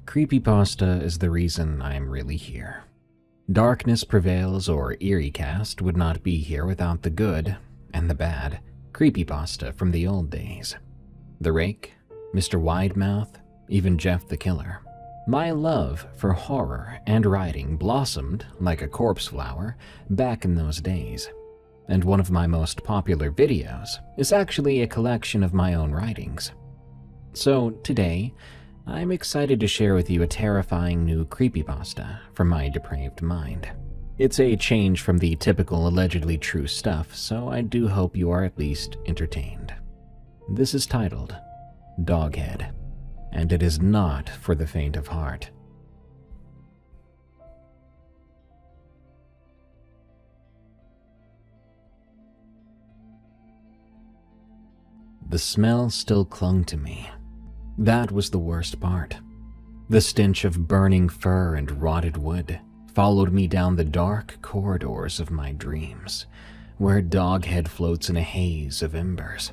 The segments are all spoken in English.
Creepypasta is the reason I'm really here. Darkness Prevails or EerieCast would not be here without the good and the bad creepypasta from the old days. The Rake, Mr. Widemouth, even Jeff the Killer. My love for horror and writing blossomed like a corpse flower back in those days. And one of my most popular videos is actually a collection of my own writings. So today, I'm excited to share with you a terrifying new creepypasta from my depraved mind. It's a change from the typical allegedly true stuff, so I do hope you are at least entertained. This is titled Doghead, and it is not for the faint of heart. The smell still clung to me. That was the worst part. The stench of burning fur and rotted wood followed me down the dark corridors of my dreams, where Doghead floats in a haze of embers.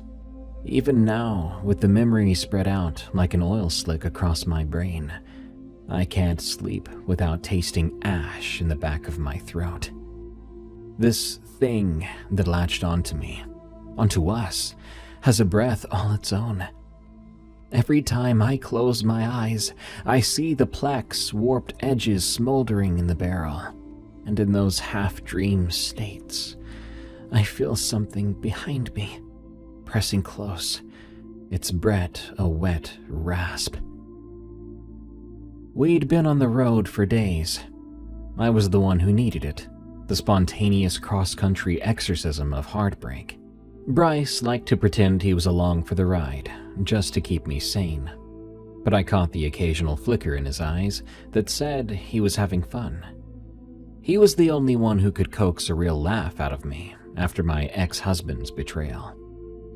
Even now, with the memory spread out like an oil slick across my brain, I can't sleep without tasting ash in the back of my throat. This thing that latched onto me, onto us, has a breath all its own. Every time I close my eyes, I see the Plex warped edges smoldering in the barrel, and in those half-dream states, I feel something behind me, pressing close, its breath a wet rasp. We'd been on the road for days. I was the one who needed it, the spontaneous cross-country exorcism of heartbreak. Bryce liked to pretend he was along for the ride, just to keep me sane. But I caught the occasional flicker in his eyes that said he was having fun. He was the only one who could coax a real laugh out of me after my ex-husband's betrayal.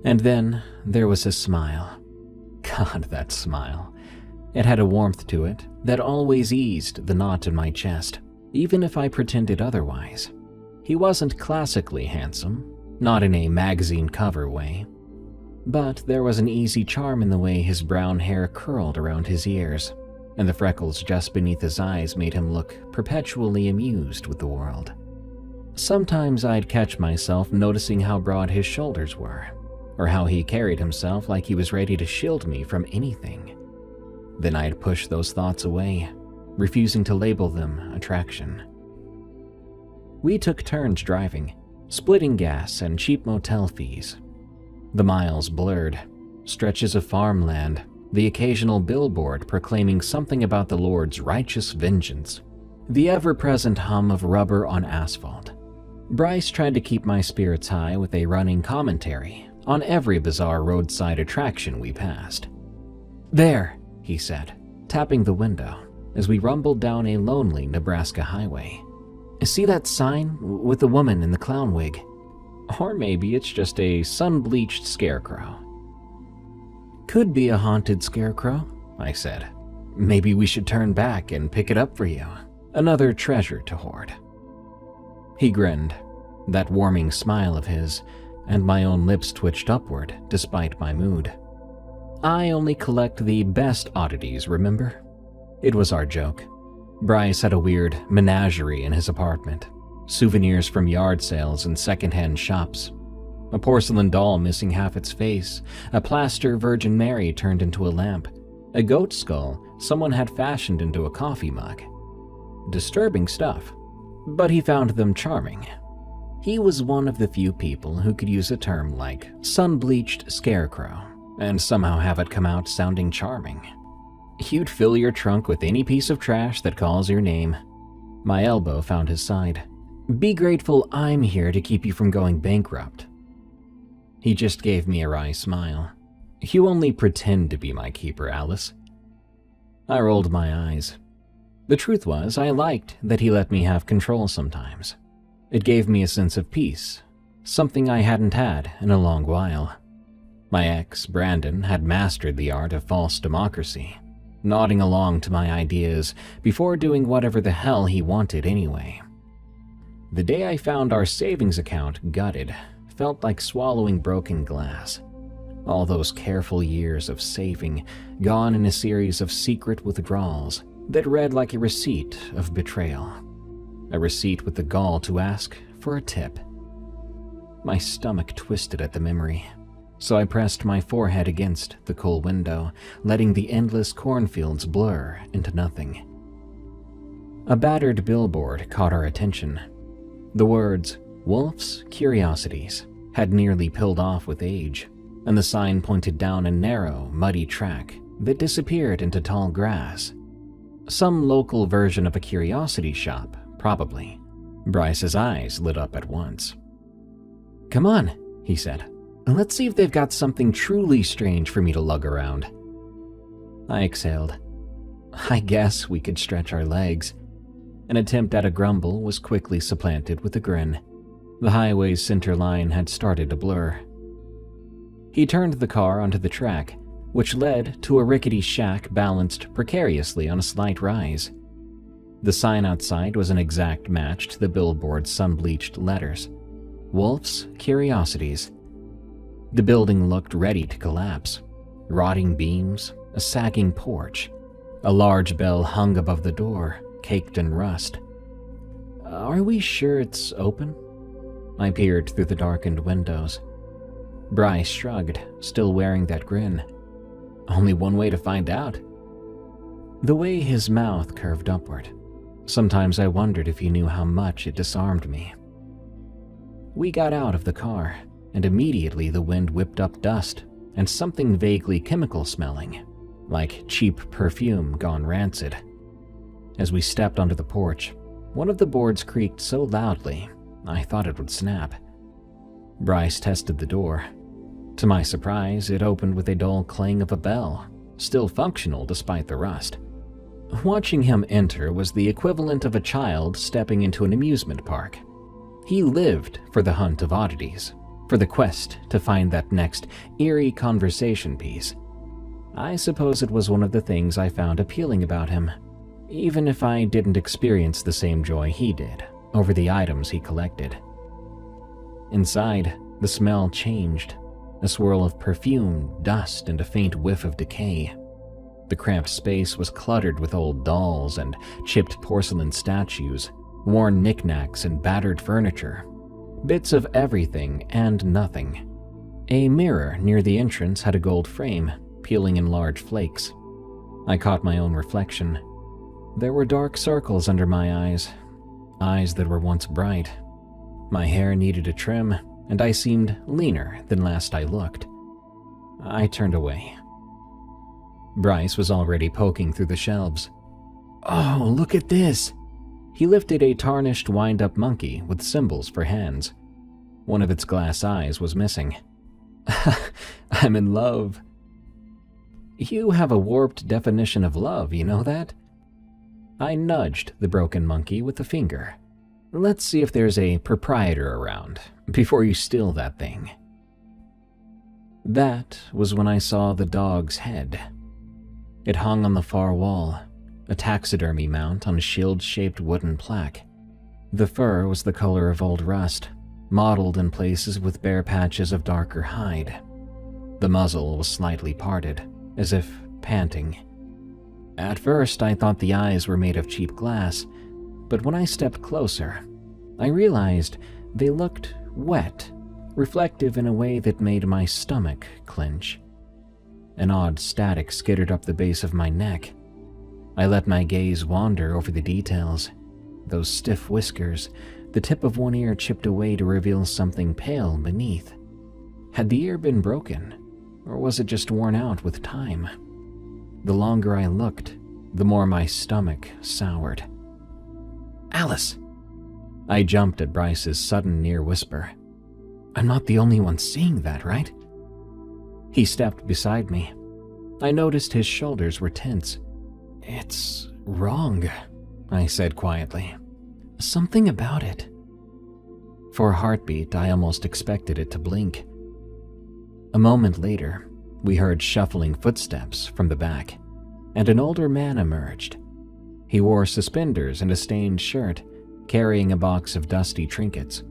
And then there was his smile. God, that smile. It had a warmth to it that always eased the knot in my chest, even if I pretended otherwise. He wasn't classically handsome, not in a magazine cover way, but there was an easy charm in the way his brown hair curled around his ears, and the freckles just beneath his eyes made him look perpetually amused with the world. Sometimes I'd catch myself noticing how broad his shoulders were, or how he carried himself like he was ready to shield me from anything. Then I'd push those thoughts away, refusing to label them attraction. We took turns driving, splitting gas and cheap motel fees. The miles blurred, stretches of farmland, the occasional billboard proclaiming something about the Lord's righteous vengeance, the ever-present hum of rubber on asphalt. Bryce tried to keep my spirits high with a running commentary on every bizarre roadside attraction we passed. "There," he said, tapping the window as we rumbled down a lonely Nebraska highway. "See that sign with the woman in the clown wig? Or maybe it's just a sun-bleached scarecrow." "Could be a haunted scarecrow," I said. "Maybe we should turn back and pick it up for you. Another treasure to hoard." He grinned, that warming smile of his, and my own lips twitched upward despite my mood. "I only collect the best oddities, remember?" It was our joke. Bryce had a weird menagerie in his apartment. Souvenirs from yard sales and secondhand shops. A porcelain doll missing half its face, a plaster Virgin Mary turned into a lamp, a goat skull someone had fashioned into a coffee mug. Disturbing stuff, but he found them charming. He was one of the few people who could use a term like sun-bleached scarecrow and somehow have it come out sounding charming. You'd fill your trunk with any piece of trash that calls your name. My elbow found his side. "Be grateful I'm here to keep you from going bankrupt." He just gave me a wry smile. "You only pretend to be my keeper, Alice." I rolled my eyes. The truth was, I liked that he let me have control sometimes. It gave me a sense of peace, something I hadn't had in a long while. My ex, Brandon, had mastered the art of false democracy, nodding along to my ideas before doing whatever the hell he wanted anyway. The day I found our savings account gutted felt like swallowing broken glass. All those careful years of saving gone in a series of secret withdrawals that read like a receipt of betrayal. A receipt with the gall to ask for a tip. My stomach twisted at the memory, so I pressed my forehead against the cool window, letting the endless cornfields blur into nothing. A battered billboard caught our attention. The words, "Wolf's Curiosities," had nearly peeled off with age, and the sign pointed down a narrow, muddy track that disappeared into tall grass. Some local version of a curiosity shop, probably. Bryce's eyes lit up at once. "Come on," he said. "Let's see if they've got something truly strange for me to lug around." I exhaled. I guess we could stretch our legs. An attempt at a grumble was quickly supplanted with a grin. The highway's center line had started to blur. He turned the car onto the track, which led to a rickety shack balanced precariously on a slight rise. The sign outside was an exact match to the billboard's sun-bleached letters. Wolf's Curiosities. The building looked ready to collapse. Rotting beams, a sagging porch. A large bell hung above the door, caked in rust. "Are we sure it's open?" I peered through the darkened windows. Bryce shrugged, still wearing that grin. "Only one way to find out." The way his mouth curved upward. Sometimes I wondered if he knew how much it disarmed me. We got out of the car, and immediately the wind whipped up dust and something vaguely chemical-smelling, like cheap perfume gone rancid. As we stepped onto the porch, one of the boards creaked so loudly I thought it would snap. Bryce tested the door. To my surprise, it opened with a dull clang of a bell, still functional despite the rust. Watching him enter was the equivalent of a child stepping into an amusement park. He lived for the hunt of oddities, for the quest to find that next eerie conversation piece. I suppose it was one of the things I found appealing about him, even if I didn't experience the same joy he did over the items he collected. Inside, the smell changed, a swirl of perfume, dust, and a faint whiff of decay. The cramped space was cluttered with old dolls and chipped porcelain statues, worn knickknacks and battered furniture. Bits of everything and nothing. A mirror near the entrance had a gold frame, peeling in large flakes. I caught my own reflection. There were dark circles under my eyes that were once bright. My hair needed a trim, and I seemed leaner than last I looked. I turned away. Bryce was already poking through the shelves. "Oh, look at this!" He lifted a tarnished wind-up monkey with symbols for hands. One of its glass eyes was missing. "I'm in love." "You have a warped definition of love, you know that?" I nudged the broken monkey with a finger. "Let's see if there's a proprietor around before you steal that thing." That was when I saw the dog's head. It hung on the far wall, a taxidermy mount on a shield-shaped wooden plaque. The fur was the color of old rust, mottled in places with bare patches of darker hide. The muzzle was slightly parted, as if panting. At first, I thought the eyes were made of cheap glass, but when I stepped closer, I realized they looked wet, reflective in a way that made my stomach clench. An odd static skittered up the base of my neck. I let my gaze wander over the details. Those stiff whiskers, the tip of one ear chipped away to reveal something pale beneath. Had the ear been broken, or was it just worn out with time? The longer I looked, the more my stomach soured. "Alice!" I jumped at Bryce's sudden near whisper. "I'm not the only one seeing that, right?" He stepped beside me. I noticed his shoulders were tense. "It's wrong," I said quietly. "Something about it." For a heartbeat, I almost expected it to blink. A moment later, we heard shuffling footsteps from the back, and an older man emerged. He wore suspenders and a stained shirt, carrying a box of dusty trinkets.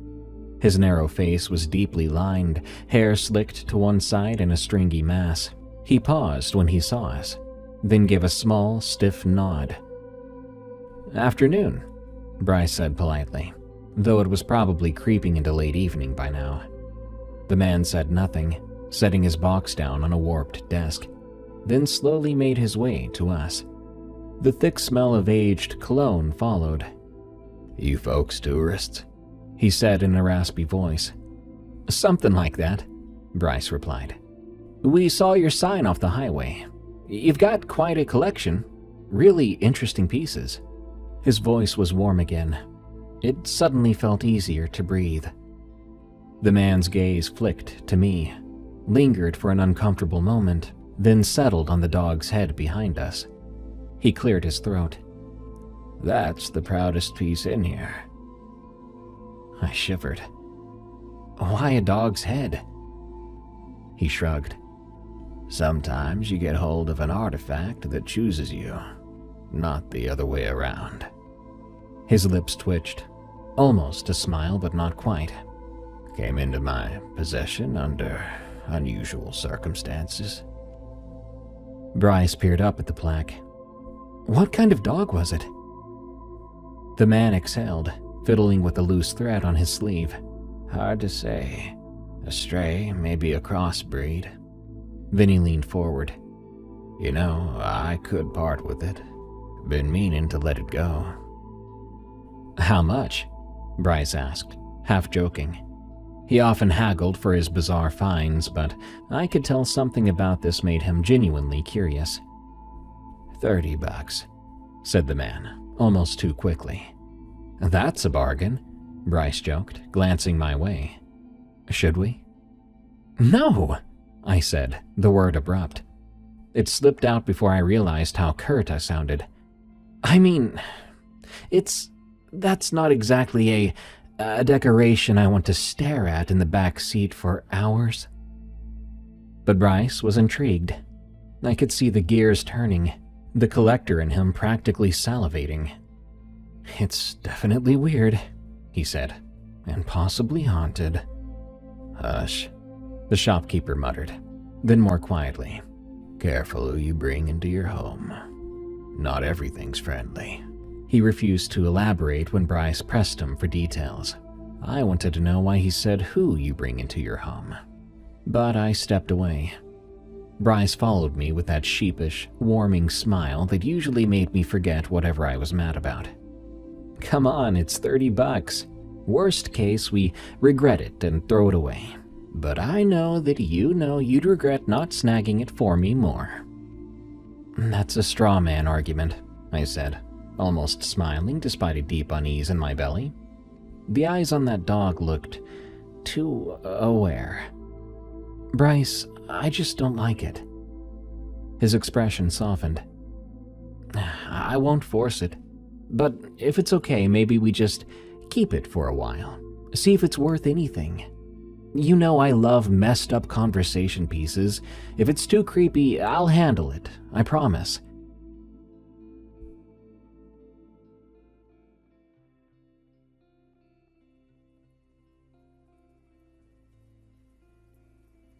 His narrow face was deeply lined, hair slicked to one side in a stringy mass. He paused when he saw us, then gave a small, stiff nod. "Afternoon," Bryce said politely, though it was probably creeping into late evening by now. The man said nothing, setting his box down on a warped desk, then slowly made his way to us. The thick smell of aged cologne followed. "You folks tourists?" he said in a raspy voice. "Something like that," Bryce replied. "We saw your sign off the highway. You've got quite a collection. Really interesting pieces." His voice was warm again. It suddenly felt easier to breathe. The man's gaze flicked to me, lingered for an uncomfortable moment, then settled on the dog's head behind us. He cleared his throat. "That's the proudest piece in here." I shivered. "Why a dog's head?" He shrugged. "Sometimes you get hold of an artifact that chooses you, not the other way around." His lips twitched, almost a smile but not quite. "Came into my possession under unusual circumstances." Bryce peered up at the plaque. "What kind of dog was it?" The man exhaled, fiddling with a loose thread on his sleeve. "Hard to say. A stray, maybe a crossbreed." Then he leaned forward. "You know, I could part with it. Been meaning to let it go." "How much?" Bryce asked, half joking. He often haggled for his bizarre finds, but I could tell something about this made him genuinely curious. $30, said the man, almost too quickly. "That's a bargain," Bryce joked, glancing my way. "Should we?" "No," I said, the word abrupt. It slipped out before I realized how curt I sounded. "I mean, that's not exactly a decoration I want to stare at in the back seat for hours." But Bryce was intrigued. I could see the gears turning, the collector in him practically salivating. "It's definitely weird," he said, "and possibly haunted." "Hush," the shopkeeper muttered, then more quietly. "Careful who you bring into your home. Not everything's friendly." He refused to elaborate when Bryce pressed him for details. I wanted to know why he said who you bring into your home. But I stepped away. Bryce followed me with that sheepish, warming smile that usually made me forget whatever I was mad about. "Come on, it's $30. Worst case, we regret it and throw it away. But I know that you know you'd regret not snagging it for me more." "That's a straw man argument," I said, almost smiling despite a deep unease in my belly. The eyes on that dog looked too aware. "Bryce, I just don't like it." His expression softened. "I won't force it. But if it's okay, maybe we just keep it for a while. See if it's worth anything. You know I love messed up conversation pieces. If it's too creepy, I'll handle it. I promise."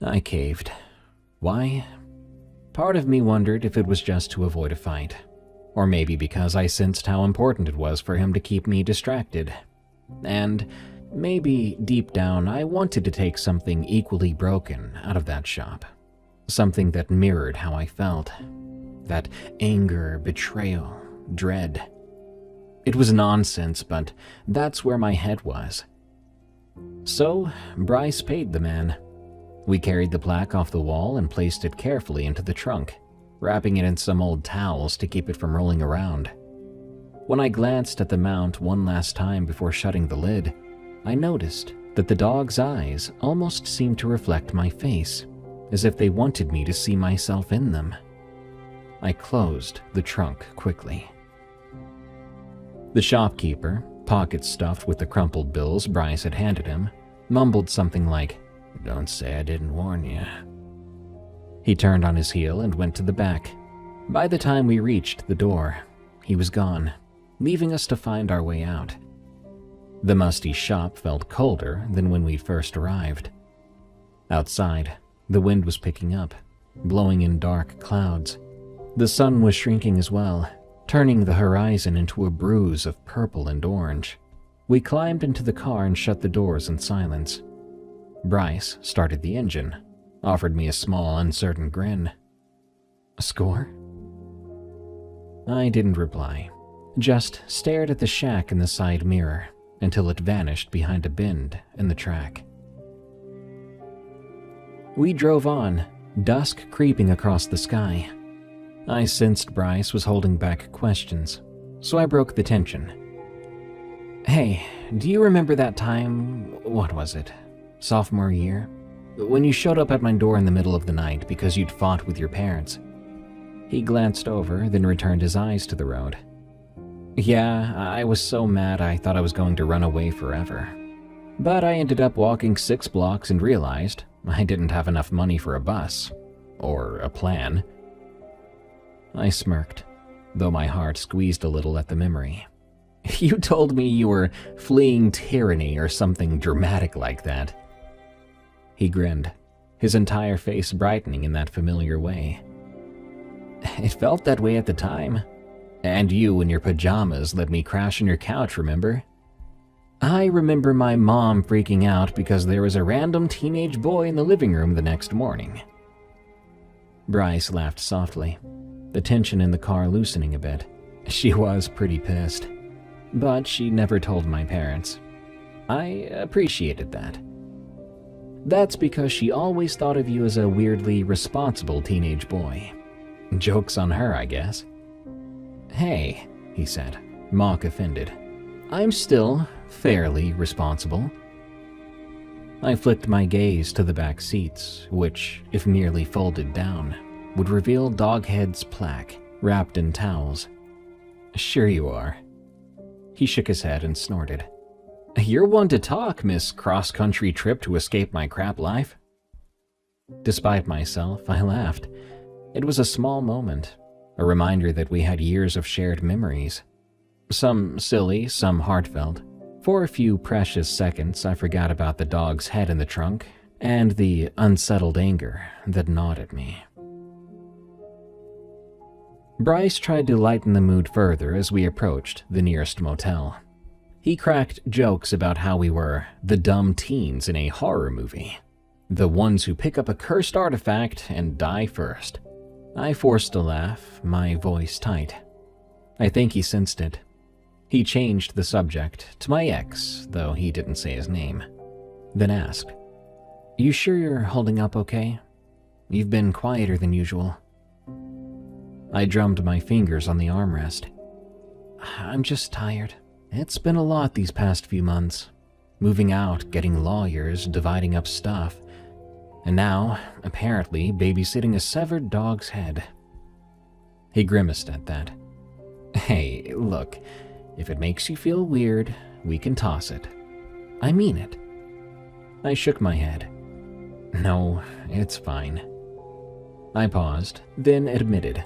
I caved. Why? Part of me wondered if it was just to avoid a fight, or maybe because I sensed how important it was for him to keep me distracted. And maybe, deep down, I wanted to take something equally broken out of that shop. Something that mirrored how I felt. That anger, betrayal, dread. It was nonsense, but that's where my head was. So, Bryce paid the man. We carried the plaque off the wall and placed it carefully into the trunk, wrapping it in some old towels to keep it from rolling around. When I glanced at the mount one last time before shutting the lid, I noticed that the dog's eyes almost seemed to reflect my face, as if they wanted me to see myself in them. I closed the trunk quickly. The shopkeeper, pockets stuffed with the crumpled bills Bryce had handed him, mumbled something like, "Don't say I didn't warn you." He turned on his heel and went to the back. By the time we reached the door, he was gone, leaving us to find our way out. The musty shop felt colder than when we'd first arrived. Outside, the wind was picking up, blowing in dark clouds. The sun was shrinking as well, turning the horizon into a bruise of purple and orange. We climbed into the car and shut the doors in silence. Bryce started the engine, offered me a small, uncertain grin. "A score?" I didn't reply, just stared at the shack in the side mirror until it vanished behind a bend in the track. We drove on, dusk creeping across the sky. I sensed Bryce was holding back questions, so I broke the tension. "Hey, do you remember that time, what was it, sophomore year, when you showed up at my door in the middle of the night because you'd fought with your parents?" He glanced over, then returned his eyes to the road. "Yeah, I was so mad I thought I was going to run away forever. But I ended up walking 6 blocks and realized I didn't have enough money for a bus. Or a plan." I smirked, though my heart squeezed a little at the memory. "You told me you were fleeing tyranny or something dramatic like that." He grinned, his entire face brightening in that familiar way. "It felt that way at the time. And you in your pajamas let me crash on your couch, remember? I remember my mom freaking out because there was a random teenage boy in the living room the next morning." Bryce laughed softly, the tension in the car loosening a bit. She was pretty pissed, but she never told my parents. I appreciated that. "That's because she always thought of you as a weirdly responsible teenage boy. Joke's on her, I guess." "Hey," he said, mock offended. "I'm still fairly responsible." I flicked my gaze to the back seats, which, if merely folded down, would reveal Doghead's plaque, wrapped in towels. "Sure you are." He shook his head and snorted. "You're one to talk, Miss Cross-Country Trip to escape my crap life." Despite myself, I laughed. It was a small moment, a reminder that we had years of shared memories. Some silly, some heartfelt. For a few precious seconds, I forgot about the dog's head in the trunk and the unsettled anger that gnawed at me. Bryce tried to lighten the mood further as we approached the nearest motel. He cracked jokes about how we were the dumb teens in a horror movie, the ones who pick up a cursed artifact and die first. I forced a laugh, my voice tight. I think he sensed it. He changed the subject to my ex, though he didn't say his name, then asked, "You sure you're holding up okay? You've been quieter than usual." I drummed my fingers on the armrest. "I'm just tired. It's been a lot these past few months. Moving out, getting lawyers, dividing up stuff, and now, apparently, babysitting a severed dog's head." He grimaced at that. "Hey, look, if it makes you feel weird, we can toss it. I mean it." I shook my head. "No, it's fine." I paused, then admitted,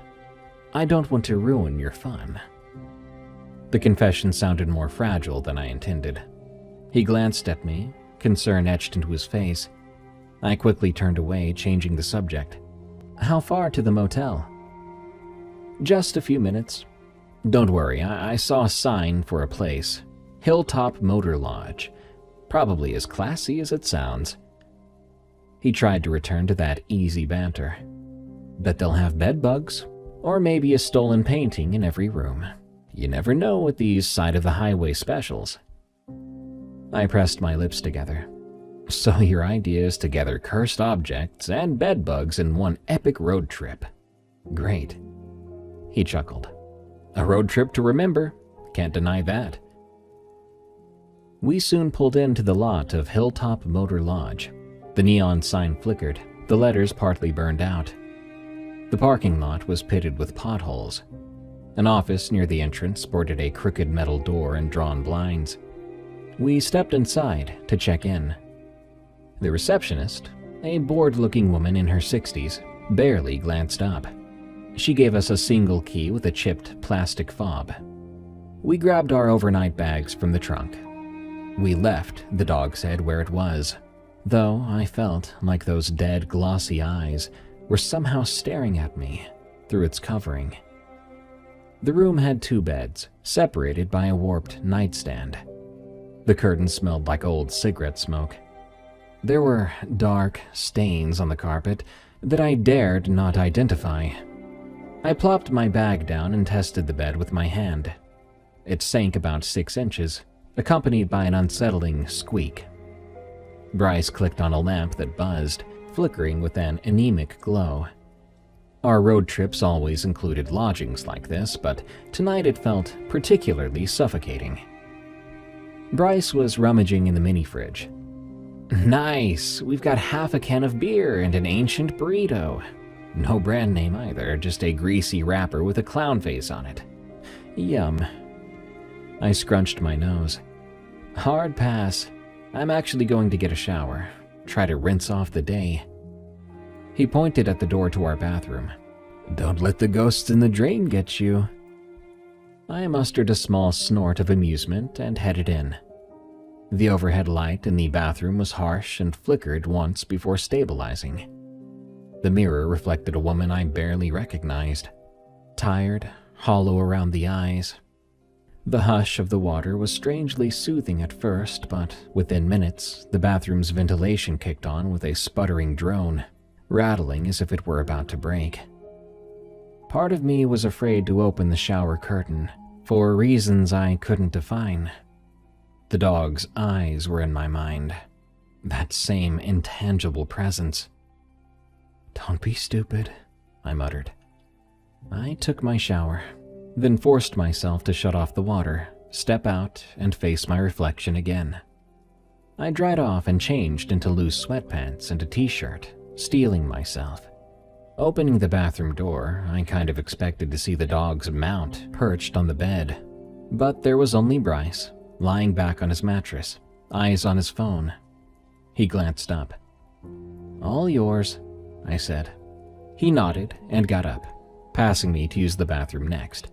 "I don't want to ruin your fun." The confession sounded more fragile than I intended. He glanced at me, concern etched into his face. I quickly turned away, changing the subject. "How far to the motel?" "Just a few minutes. Don't worry, I saw a sign for a place. Hilltop Motor Lodge. Probably as classy as it sounds." He tried to return to that easy banter. "Bet they'll have bed bugs, or maybe a stolen painting in every room. You never know with these side-of-the-highway specials." I pressed my lips together. "So your idea is to gather cursed objects and bed bugs in one epic road trip. Great." He chuckled. "A road trip to remember. Can't deny that." We soon pulled into the lot of Hilltop Motor Lodge. The neon sign flickered, the letters partly burned out. The parking lot was pitted with potholes. An office near the entrance sported a crooked metal door and drawn blinds. We stepped inside to check in. The receptionist, a bored-looking woman in her 60s, barely glanced up. She gave us a single key with a chipped plastic fob. We grabbed our overnight bags from the trunk. We left the dog's head where it was, though I felt like those dead, glossy eyes were somehow staring at me through its covering. The room had 2 beds, separated by a warped nightstand. The curtains smelled like old cigarette smoke. There were dark stains on the carpet that I dared not identify. I plopped my bag down and tested the bed with my hand. It sank about 6 inches, accompanied by an unsettling squeak. Bryce clicked on a lamp that buzzed, flickering with an anemic glow. Our road trips always included lodgings like this, but tonight it felt particularly suffocating. Bryce was rummaging in the mini-fridge. "Nice! We've got half a can of beer and an ancient burrito. No brand name either, just a greasy wrapper with a clown face on it. Yum." I scrunched my nose. "Hard pass. I'm actually going to get a shower. Try to rinse off the day." He pointed at the door to our bathroom. "Don't let the ghosts in the drain get you." I mustered a small snort of amusement and headed in. The overhead light in the bathroom was harsh and flickered once before stabilizing. The mirror reflected a woman I barely recognized, tired, hollow around the eyes. The hush of the water was strangely soothing at first, but within minutes, the bathroom's ventilation kicked on with a sputtering drone, rattling as if it were about to break. Part of me was afraid to open the shower curtain, for reasons I couldn't define. The dog's eyes were in my mind, that same intangible presence. "Don't be stupid," I muttered. I took my shower, then forced myself to shut off the water, step out, and face my reflection again. I dried off and changed into loose sweatpants and a t-shirt, steeling myself. Opening the bathroom door, I kind of expected to see the dog's mount perched on the bed, but there was only Bryce, lying back on his mattress, eyes on his phone. He glanced up. "All yours," I said. He nodded and got up, passing me to use the bathroom next.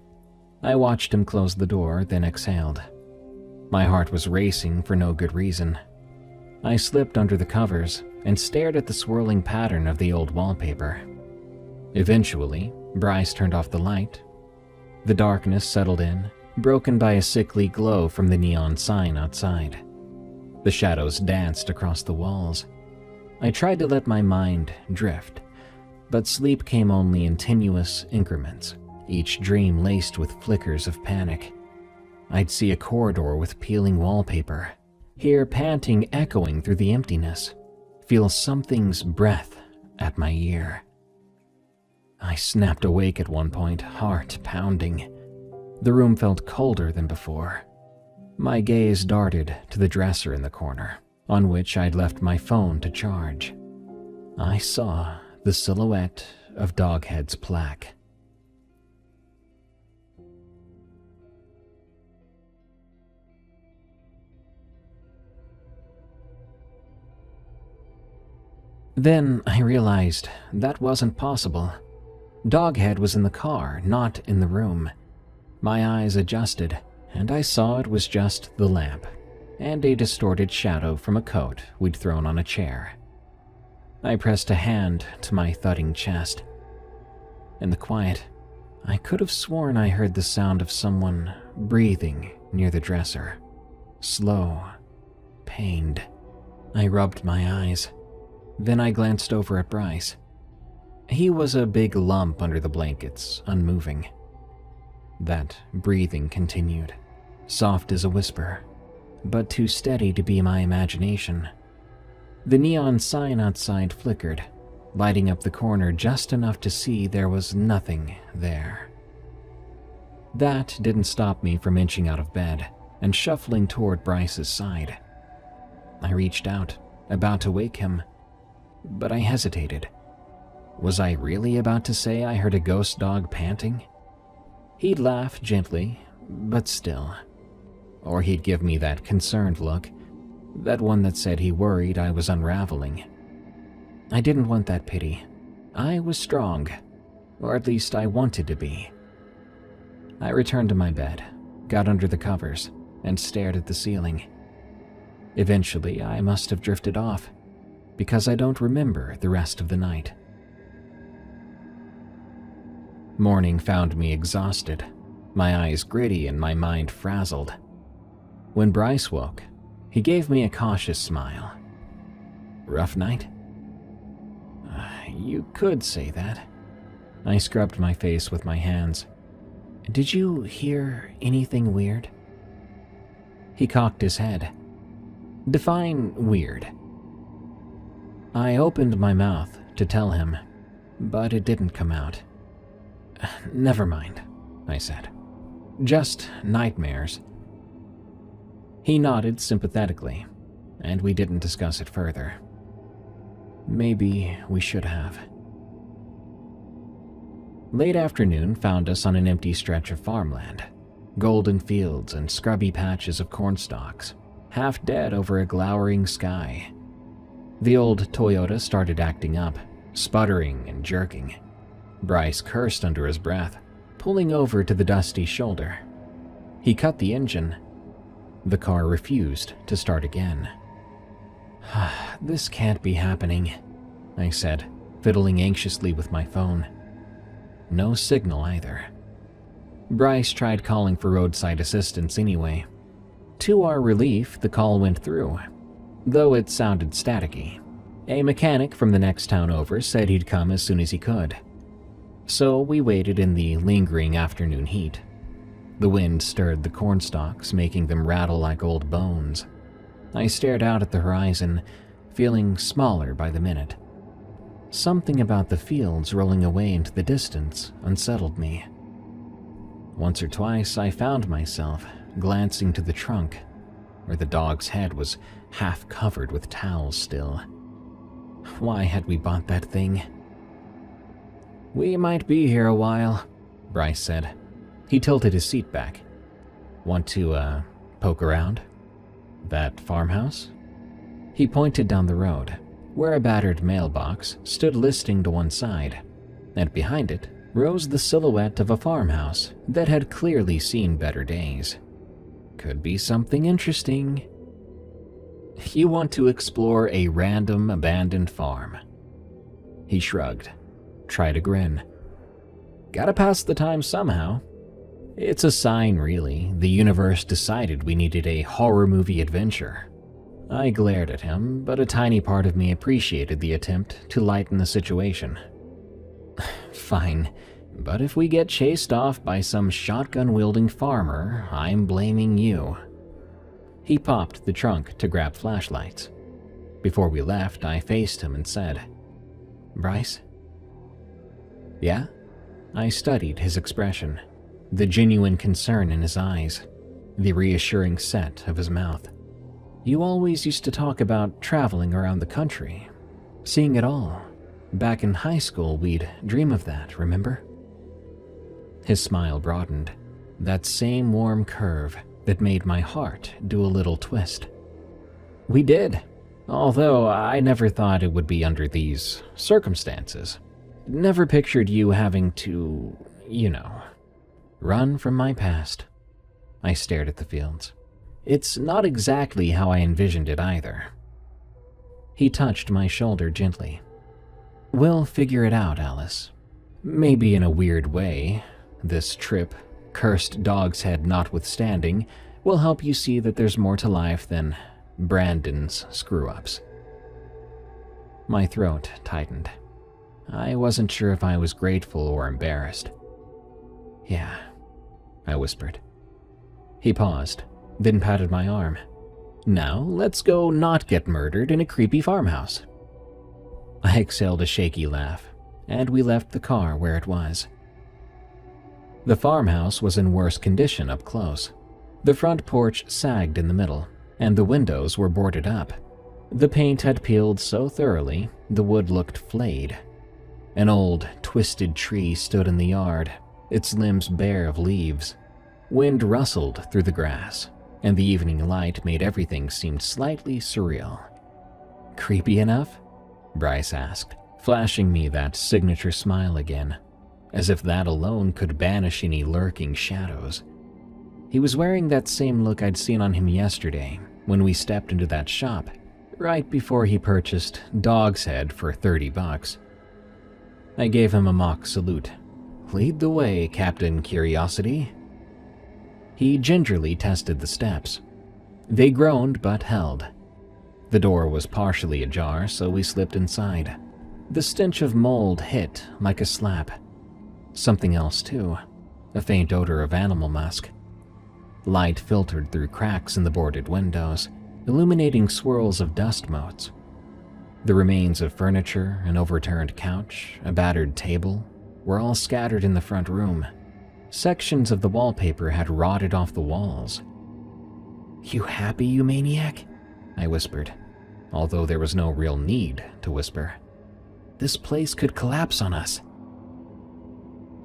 I watched him close the door, then exhaled. My heart was racing for no good reason. I slipped under the covers and stared at the swirling pattern of the old wallpaper. Eventually, Bryce turned off the light. The darkness settled in, broken by a sickly glow from the neon sign outside. The shadows danced across the walls. I tried to let my mind drift, but sleep came only in tenuous increments, each dream laced with flickers of panic. I'd see a corridor with peeling wallpaper, hear panting echoing through the emptiness, feel something's breath at my ear. I snapped awake at one point, heart pounding. The room felt colder than before. My gaze darted to the dresser in the corner, on which I'd left my phone to charge. I saw the silhouette of Doghead's plaque. Then I realized that wasn't possible. Doghead was in the car, not in the room. My eyes adjusted, and I saw it was just the lamp, and a distorted shadow from a coat we'd thrown on a chair. I pressed a hand to my thudding chest. In the quiet, I could have sworn I heard the sound of someone breathing near the dresser. Slow, pained. I rubbed my eyes. Then I glanced over at Bryce. He was a big lump under the blankets, unmoving. That breathing continued, soft as a whisper, but too steady to be my imagination. The neon sign outside flickered, lighting up the corner just enough to see there was nothing there. That didn't stop me from inching out of bed and shuffling toward Bryce's side. I reached out, about to wake him, but I hesitated. Was I really about to say I heard a ghost dog panting? He'd laugh gently, but still. Or he'd give me that concerned look, that one that said he worried I was unraveling. I didn't want that pity. I was strong, or at least I wanted to be. I returned to my bed, got under the covers, and stared at the ceiling. Eventually, I must have drifted off, because I don't remember the rest of the night. Morning found me exhausted, my eyes gritty and my mind frazzled. When Bryce woke, he gave me a cautious smile. Rough night? You could say that. I scrubbed my face with my hands. Did you hear anything weird? He cocked his head. Define weird. I opened my mouth to tell him, but it didn't come out. Never mind, I said. Just nightmares. He nodded sympathetically, and we didn't discuss it further. Maybe we should have. Late afternoon found us on an empty stretch of farmland, golden fields and scrubby patches of cornstalks, half dead over a glowering sky. The old Toyota started acting up, sputtering and jerking. Bryce cursed under his breath, pulling over to the dusty shoulder. He cut the engine. The car refused to start again. This can't be happening, I said, fiddling anxiously with my phone. No signal either. Bryce tried calling for roadside assistance anyway. To our relief, the call went through, though it sounded staticky. A mechanic from the next town over said he'd come as soon as he could. So we waited in the lingering afternoon heat. The wind stirred the cornstalks, making them rattle like old bones. I stared out at the horizon, feeling smaller by the minute. Something about the fields rolling away into the distance unsettled me. Once or twice I found myself glancing to the trunk, where the dog's head was half covered with towels still. Why had we bought that thing? We might be here a while, Bryce said. He tilted his seat back. Want to, poke around? That farmhouse? He pointed down the road, where a battered mailbox stood listing to one side, and behind it rose the silhouette of a farmhouse that had clearly seen better days. Could be something interesting. You want to explore a random abandoned farm? He shrugged, tried a grin. Gotta pass the time somehow. It's a sign, really. The universe decided we needed a horror movie adventure. I glared at him, but a tiny part of me appreciated the attempt to lighten the situation. Fine, but if we get chased off by some shotgun-wielding farmer, I'm blaming you. He popped the trunk to grab flashlights. Before we left, I faced him and said, Bryce? Yeah? I studied his expression, the genuine concern in his eyes, the reassuring set of his mouth. You always used to talk about traveling around the country, seeing it all. Back in high school, we'd dream of that, remember? His smile broadened, that same warm curve that made my heart do a little twist. We did, although I never thought it would be under these circumstances. Never pictured you having to, run from my past. I stared at the fields. It's not exactly how I envisioned it either. He touched my shoulder gently. We'll figure it out, Alice. Maybe in a weird way. This trip, cursed dog's head notwithstanding, will help you see that there's more to life than Brandon's screw-ups. My throat tightened. I wasn't sure if I was grateful or embarrassed. Yeah, I whispered. He paused, then patted my arm. Now, let's go not get murdered in a creepy farmhouse. I exhaled a shaky laugh, and we left the car where it was. The farmhouse was in worse condition up close. The front porch sagged in the middle, and the windows were boarded up. The paint had peeled so thoroughly, the wood looked flayed. An old, twisted tree stood in the yard, its limbs bare of leaves. Wind rustled through the grass, and the evening light made everything seem slightly surreal. Creepy enough? Bryce asked, flashing me that signature smile again, as if that alone could banish any lurking shadows. He was wearing that same look I'd seen on him yesterday, when we stepped into that shop, right before he purchased Doghead for $30. I gave him a mock salute. "Lead the way, Captain Curiosity." He gingerly tested the steps. They groaned but held. The door was partially ajar, so we slipped inside. The stench of mold hit like a slap. Something else too, a faint odor of animal musk. Light filtered through cracks in the boarded windows, illuminating swirls of dust motes. The remains of furniture, an overturned couch, a battered table, were all scattered in the front room. Sections of the wallpaper had rotted off the walls. "You happy, you maniac?" I whispered, although there was no real need to whisper. "This place could collapse on us."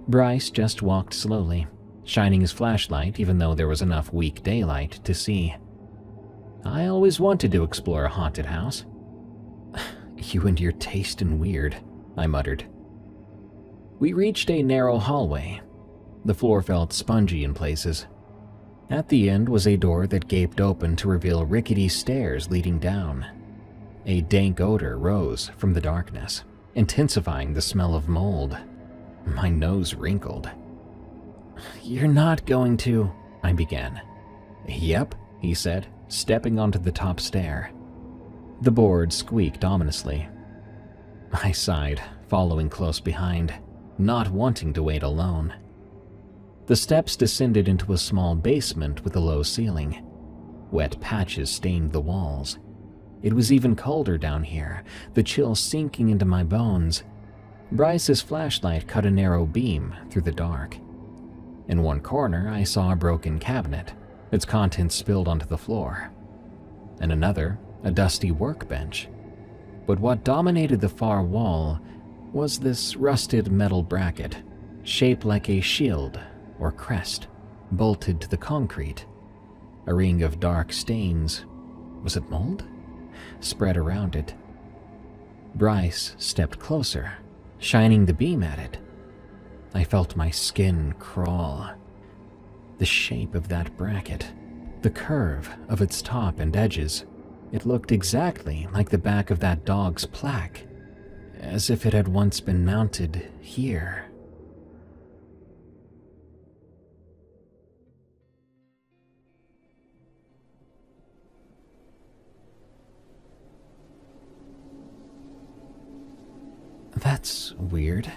Bryce just walked slowly, shining his flashlight even though there was enough weak daylight to see. I always wanted to explore a haunted house. "You and your taste in weird," I muttered. We reached a narrow hallway. The floor felt spongy in places. At the end was a door that gaped open to reveal rickety stairs leading down. A dank odor rose from the darkness, intensifying the smell of mold. My nose wrinkled. "You're not going to—" I began. "Yep," he said, stepping onto the top stair. The board squeaked ominously. I sighed, following close behind, not wanting to wait alone. The steps descended into a small basement with a low ceiling. Wet patches stained the walls. It was even colder down here, the chill sinking into my bones. Bryce's flashlight cut a narrow beam through the dark. In one corner, I saw a broken cabinet, its contents spilled onto the floor. In another, a dusty workbench. But what dominated the far wall was this rusted metal bracket, shaped like a shield or crest, bolted to the concrete. A ring of dark stains, was it mold? Spread around it. Bryce stepped closer, shining the beam at it. I felt my skin crawl. The shape of that bracket, the curve of its top and edges, it looked exactly like the back of that dog's plaque, as if it had once been mounted here. "That's weird,"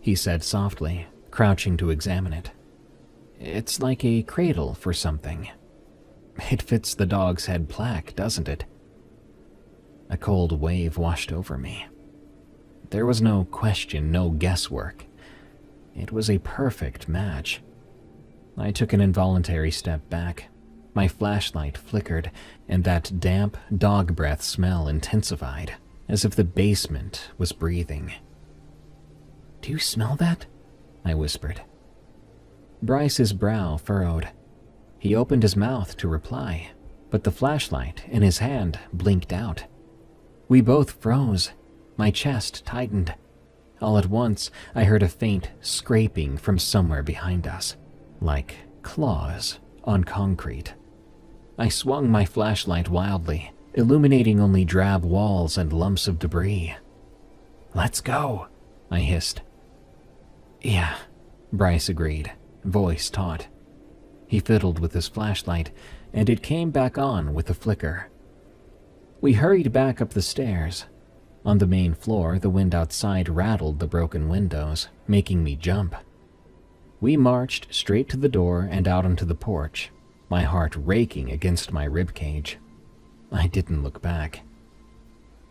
he said softly, crouching to examine it. "It's like a cradle for something. It fits the dog's head plaque, doesn't it?" A cold wave washed over me. There was no question, no guesswork. It was a perfect match. I took an involuntary step back. My flashlight flickered, and that damp dog breath smell intensified, as if the basement was breathing. "Do you smell that?" I whispered. Bryce's brow furrowed. He opened his mouth to reply, but the flashlight in his hand blinked out. We both froze. My chest tightened. All at once, I heard a faint scraping from somewhere behind us, like claws on concrete. I swung my flashlight wildly, illuminating only drab walls and lumps of debris. "Let's go," I hissed. "Yeah," Bryce agreed, voice taut. He fiddled with his flashlight, and it came back on with a flicker. We hurried back up the stairs. On the main floor, the wind outside rattled the broken windows, making me jump. We marched straight to the door and out onto the porch, my heart raking against my ribcage. I didn't look back.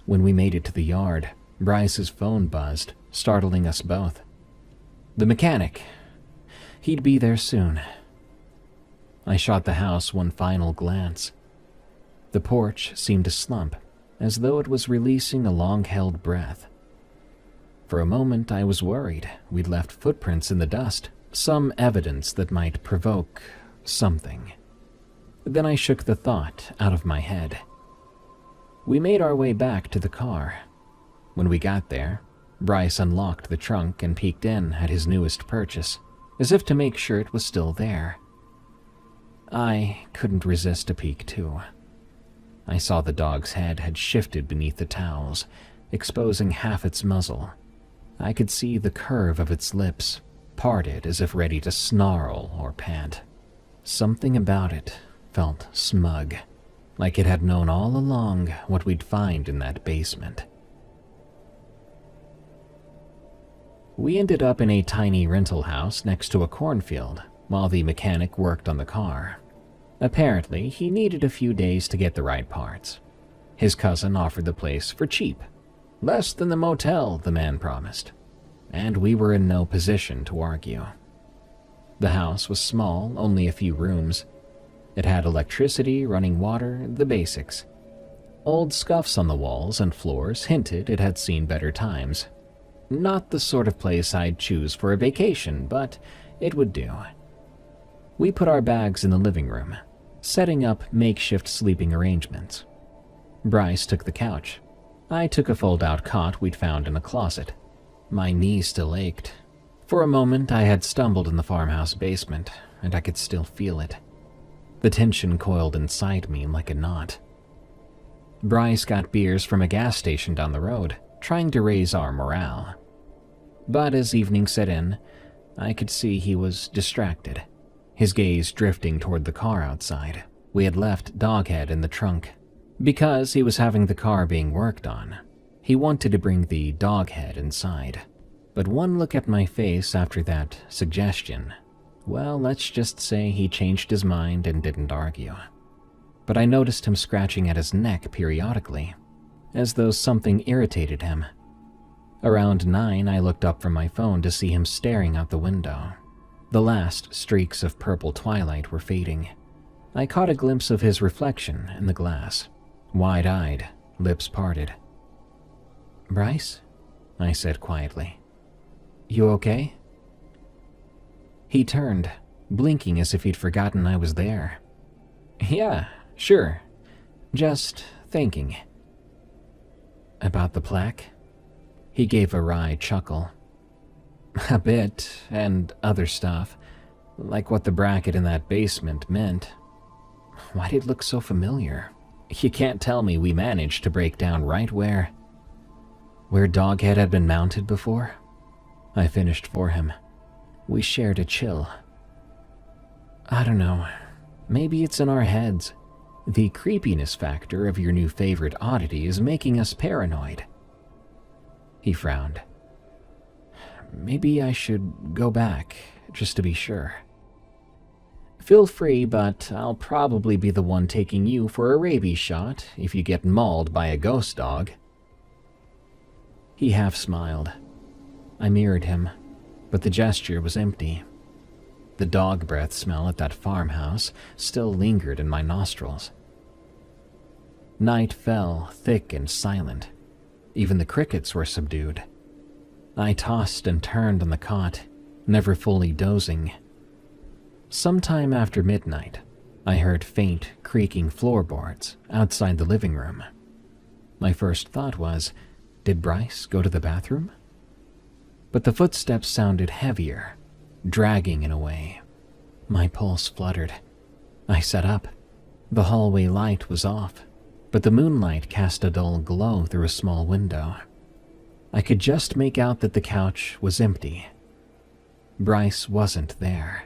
When we made it to the yard, Bryce's phone buzzed, startling us both. The mechanic. He'd be there soon. I shot the house one final glance. The porch seemed to slump, as though it was releasing a long-held breath. For a moment, I was worried we'd left footprints in the dust, some evidence that might provoke something. Then I shook the thought out of my head. We made our way back to the car. When we got there, Bryce unlocked the trunk and peeked in at his newest purchase, as if to make sure it was still there. I couldn't resist a peek too. I saw the dog's head had shifted beneath the towels, exposing half its muzzle. I could see the curve of its lips, parted as if ready to snarl or pant. Something about it felt smug, like it had known all along what we'd find in that basement. We ended up in a tiny rental house next to a cornfield while the mechanic worked on the car. Apparently, he needed a few days to get the right parts. His cousin offered the place for cheap. Less than the motel, the man promised. And we were in no position to argue. The house was small, only a few rooms. It had electricity, running water, the basics. Old scuffs on the walls and floors hinted it had seen better times. Not the sort of place I'd choose for a vacation, but it would do. We put our bags in the living room, setting up makeshift sleeping arrangements. Bryce took the couch. I took a fold-out cot we'd found in a closet. My knee still ached. For a moment, I had stumbled in the farmhouse basement, and I could still feel it. The tension coiled inside me like a knot. Bryce got beers from a gas station down the road, trying to raise our morale. But as evening set in, I could see he was distracted, his gaze drifting toward the car outside. We had left Doghead in the trunk. Because he was having the car being worked on, he wanted to bring the Doghead inside. But one look at my face after that suggestion, well, let's just say he changed his mind and didn't argue. But I noticed him scratching at his neck periodically, as though something irritated him. Around 9, I looked up from my phone to see him staring out the window. The last streaks of purple twilight were fading. I caught a glimpse of his reflection in the glass, wide-eyed, lips parted. "Bryce?" I said quietly. "You okay?" He turned, blinking as if he'd forgotten I was there. "Yeah, sure. Just thinking." "About the plaque?" He gave a wry chuckle. "A bit, and other stuff, like what the bracket in that basement meant. Why did it look so familiar? You can't tell me we managed to break down right where Doghead had been mounted before?" I finished for him. We shared a chill. "I don't know. Maybe it's in our heads. The creepiness factor of your new favorite oddity is making us paranoid." He frowned. "Maybe I should go back, just to be sure." "Feel free, but I'll probably be the one taking you for a rabies shot if you get mauled by a ghost dog." He half smiled. I mirrored him, but the gesture was empty. The dog breath smell at that farmhouse still lingered in my nostrils. Night fell, thick and silent. Even the crickets were subdued. I tossed and turned on the cot, never fully dozing. Sometime after midnight, I heard faint, creaking floorboards outside the living room. My first thought was, did Bryce go to the bathroom? But the footsteps sounded heavier, dragging in a way. My pulse fluttered. I sat up. The hallway light was off, but the moonlight cast a dull glow through a small window. I could just make out that the couch was empty. Bryce wasn't there.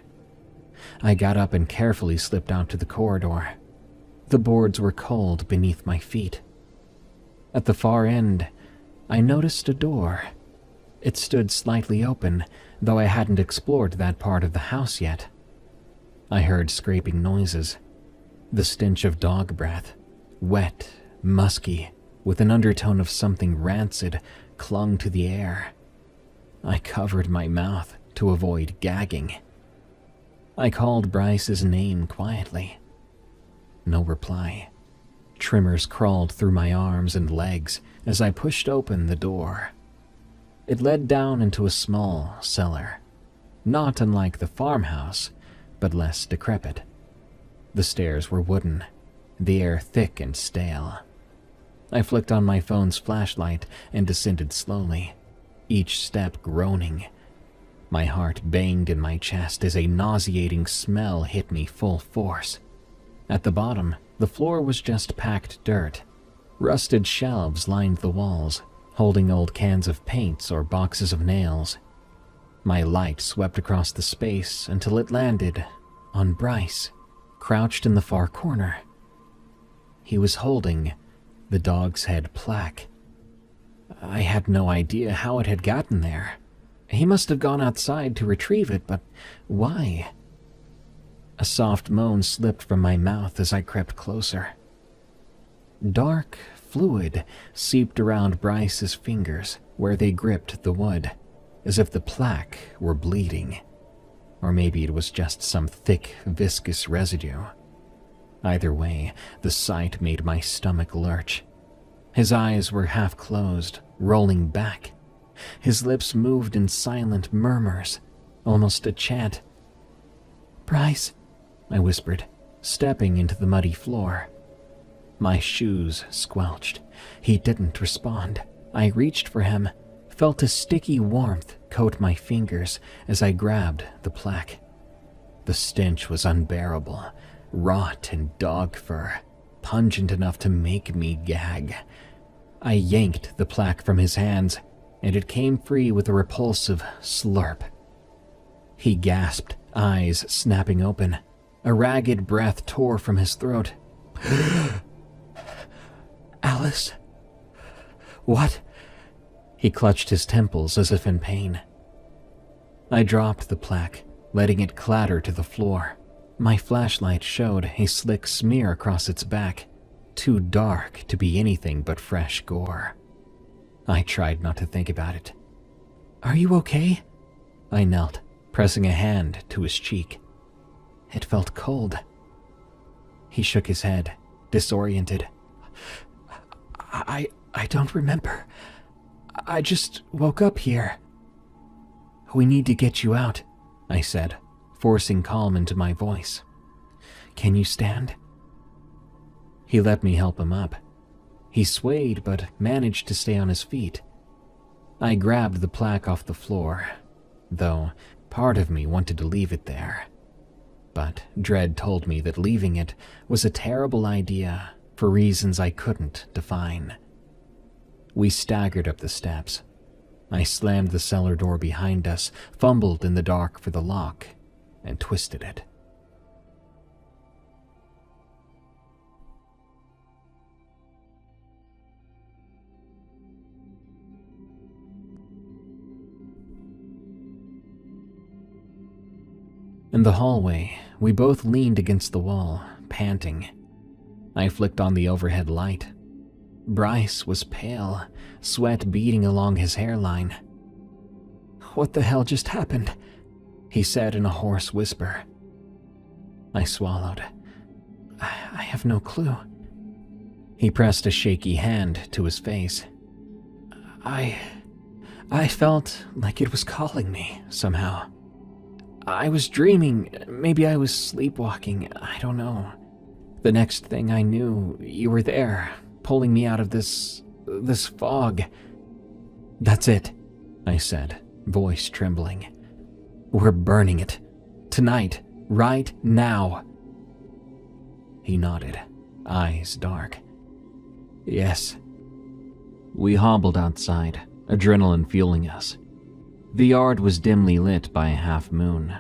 I got up and carefully slipped out to the corridor. The boards were cold beneath my feet. At the far end, I noticed a door. It stood slightly open, though I hadn't explored that part of the house yet. I heard scraping noises. The stench of dog breath, wet, musky, with an undertone of something rancid, clung to the air. I covered my mouth to avoid gagging. I called Bryce's name quietly. No reply. Tremors crawled through my arms and legs as I pushed open the door. It led down into a small cellar, not unlike the farmhouse, but less decrepit. The stairs were wooden, the air thick and stale. I flicked on my phone's flashlight and descended slowly, each step groaning. My heart banged in my chest as a nauseating smell hit me full force. At the bottom, The floor was just packed dirt. Rusted shelves lined the walls, holding old cans of paints or boxes of nails. My light swept across the space until it landed on Bryce, crouched in the far corner. He was holding the dog's head plaque. I had no idea how it had gotten there. He must have gone outside to retrieve it, but why? A soft moan slipped from my mouth as I crept closer. Dark fluid seeped around Bryce's fingers where they gripped the wood, as if the plaque were bleeding. Or maybe it was just some thick, viscous residue. Either way, the sight made my stomach lurch. His eyes were half closed, rolling back. His lips moved in silent murmurs, almost a chant. "Bryce," I whispered, stepping into the muddy floor. My shoes squelched. He didn't respond. I reached for him, felt a sticky warmth coat my fingers as I grabbed the plaque. The stench was unbearable, rot and dog fur, pungent enough to make me gag. I yanked the plaque from his hands, and it came free with a repulsive slurp. He gasped, eyes snapping open. A ragged breath tore from his throat. "Alice? What?" He clutched his temples as if in pain. I dropped the plaque, letting it clatter to the floor. My flashlight showed a slick smear across its back, too dark to be anything but fresh gore. I tried not to think about it. "Are you okay?" I knelt, pressing a hand to his cheek. It felt cold. He shook his head, disoriented. I don't remember. I just woke up here." "We need to get you out," I said, forcing calm into my voice. "Can you stand?" He let me help him up. He swayed but managed to stay on his feet. I grabbed the plaque off the floor, though part of me wanted to leave it there. But dread told me that leaving it was a terrible idea for reasons I couldn't define. We staggered up the steps. I slammed the cellar door behind us, fumbled in the dark for the lock, and twisted it. In the hallway, we both leaned against the wall, panting. I flicked on the overhead light. Bryce was pale, sweat beading along his hairline. "What the hell just happened?" he said in a hoarse whisper. I swallowed. I have no clue." He pressed a shaky hand to his face. I felt like it was calling me, somehow. I was dreaming, maybe I was sleepwalking, I don't know. The next thing I knew, you were there, pulling me out of this fog." "That's it," I said, voice trembling. "We're burning it. Tonight, right now." He nodded, eyes dark. "Yes." We hobbled outside, adrenaline fueling us. The yard was dimly lit by a half moon.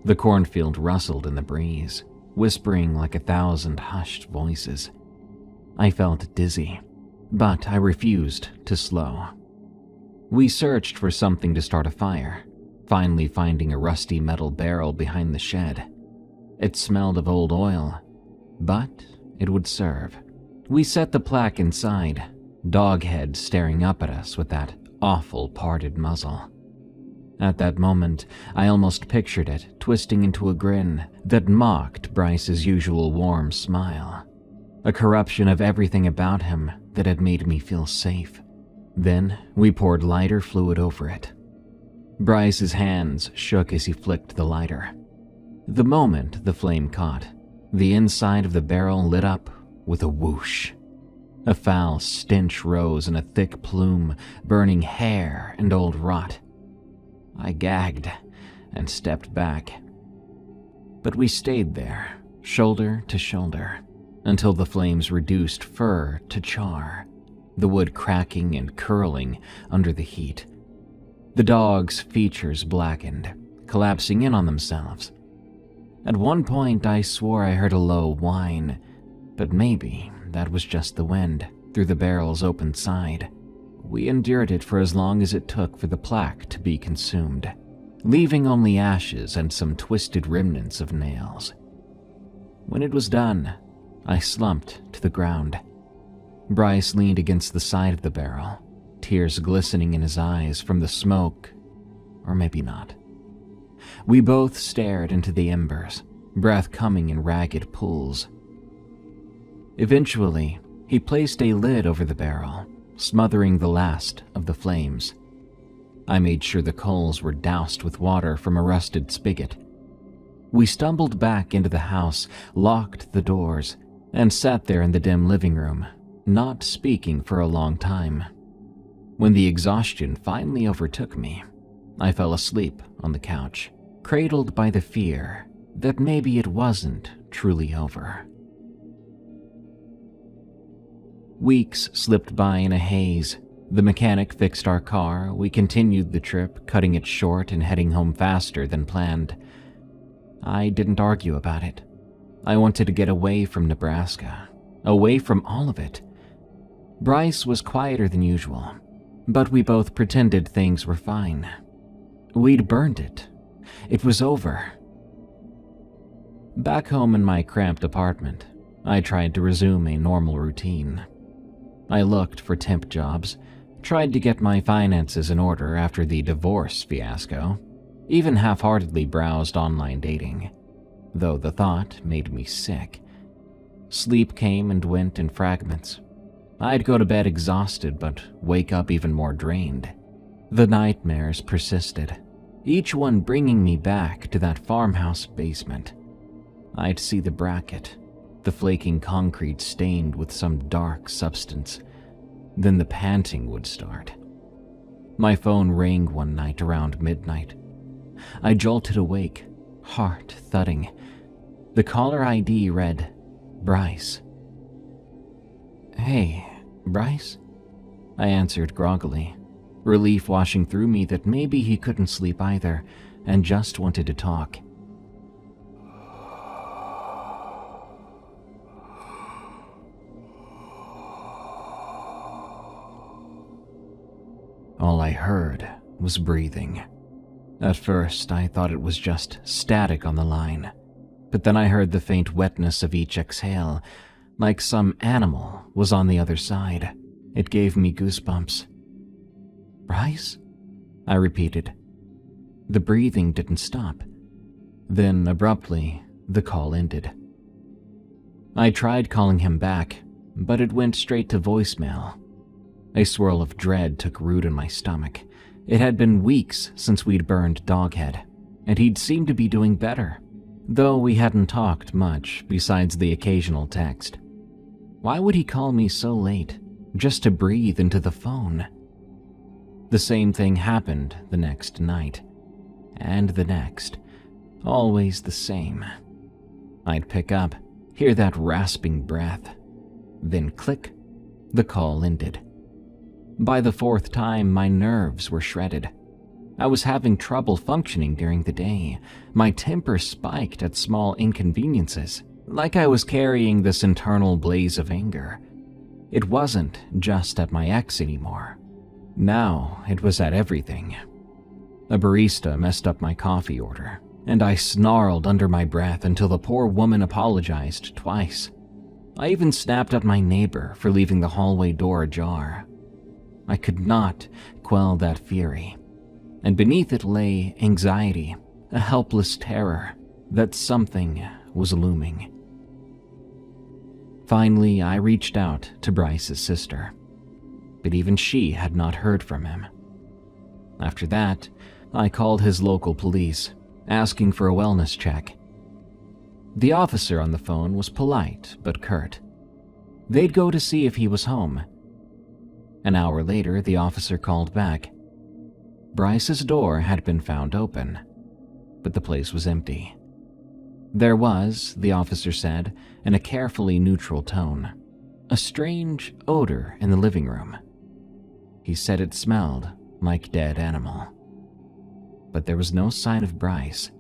The cornfield rustled in the breeze, whispering like 1,000 hushed voices. I felt dizzy, but I refused to slow. We searched for something to start a fire, finally finding a rusty metal barrel behind the shed. It smelled of old oil, but it would serve. We set the plaque inside, Doghead staring up at us with that awful parted muzzle. At that moment, I almost pictured it twisting into a grin that mocked Bryce's usual warm smile, a corruption of everything about him that had made me feel safe. Then we poured lighter fluid over it. Bryce's hands shook as he flicked the lighter. The moment the flame caught, the inside of the barrel lit up with a whoosh. A foul stench rose in a thick plume, burning hair and old rot. I gagged and stepped back. But we stayed there, shoulder to shoulder, until the flames reduced fur to char, the wood cracking and curling under the heat. The dog's features blackened, collapsing in on themselves. At one point, I swore I heard a low whine, but maybe that was just the wind through the barrel's open side. We endured it for as long as it took for the plaque to be consumed, leaving only ashes and some twisted remnants of nails. When it was done, I slumped to the ground. Bryce leaned against the side of the barrel, tears glistening in his eyes from the smoke, or maybe not. We both stared into the embers, breath coming in ragged pools. Eventually, he placed a lid over the barrel, smothering the last of the flames. I made sure the coals were doused with water from a rusted spigot. We stumbled back into the house, locked the doors, and sat there in the dim living room, not speaking for a long time. When the exhaustion finally overtook me, I fell asleep on the couch, cradled by the fear that maybe it wasn't truly over. Weeks slipped by in a haze. The mechanic fixed our car. We continued the trip, cutting it short and heading home faster than planned. I didn't argue about it. I wanted to get away from Nebraska, away from all of it. Bryce was quieter than usual, but we both pretended things were fine. We'd burned it. It was over. Back home in my cramped apartment, I tried to resume a normal routine. I looked for temp jobs, tried to get my finances in order after the divorce fiasco, even half-heartedly browsed online dating, though the thought made me sick. Sleep came and went in fragments. I'd go to bed exhausted but wake up even more drained. The nightmares persisted, each one bringing me back to that farmhouse basement. I'd see the bracket, the flaking concrete stained with some dark substance. Then the panting would start. My phone rang one night around midnight. I jolted awake, heart thudding. The caller ID read, Bryce. "Hey, Bryce?" I answered groggily, relief washing through me that maybe he couldn't sleep either and just wanted to talk. All I heard was breathing. At first, I thought it was just static on the line, but then I heard the faint wetness of each exhale, like some animal was on the other side. It gave me goosebumps. "Bryce?" I repeated. The breathing didn't stop. Then, abruptly, the call ended. I tried calling him back, but it went straight to voicemail. A swirl of dread took root in my stomach. It had been weeks since we'd burned Doghead, and he'd seemed to be doing better, though we hadn't talked much besides the occasional text. Why would he call me so late, just to breathe into the phone? The same thing happened the next night, and the next, always the same. I'd pick up, hear that rasping breath, then click, the call ended. By the fourth time, my nerves were shredded. I was having trouble functioning during the day. My temper spiked at small inconveniences, like I was carrying this internal blaze of anger. It wasn't just at my ex anymore. Now it was at everything. A barista messed up my coffee order, and I snarled under my breath until the poor woman apologized twice. I even snapped at my neighbor for leaving the hallway door ajar. I could not quell that fury, and beneath it lay anxiety, a helpless terror that something was looming. Finally, I reached out to Bryce's sister, but even she had not heard from him. After that, I called his local police, asking for a wellness check. The officer on the phone was polite but curt. They'd go to see if he was home. An hour later, the officer called back. Bryce's door had been found open, but the place was empty. There was, the officer said, in a carefully neutral tone, a strange odor in the living room. He said it smelled like dead animal. But there was no sign of Bryce.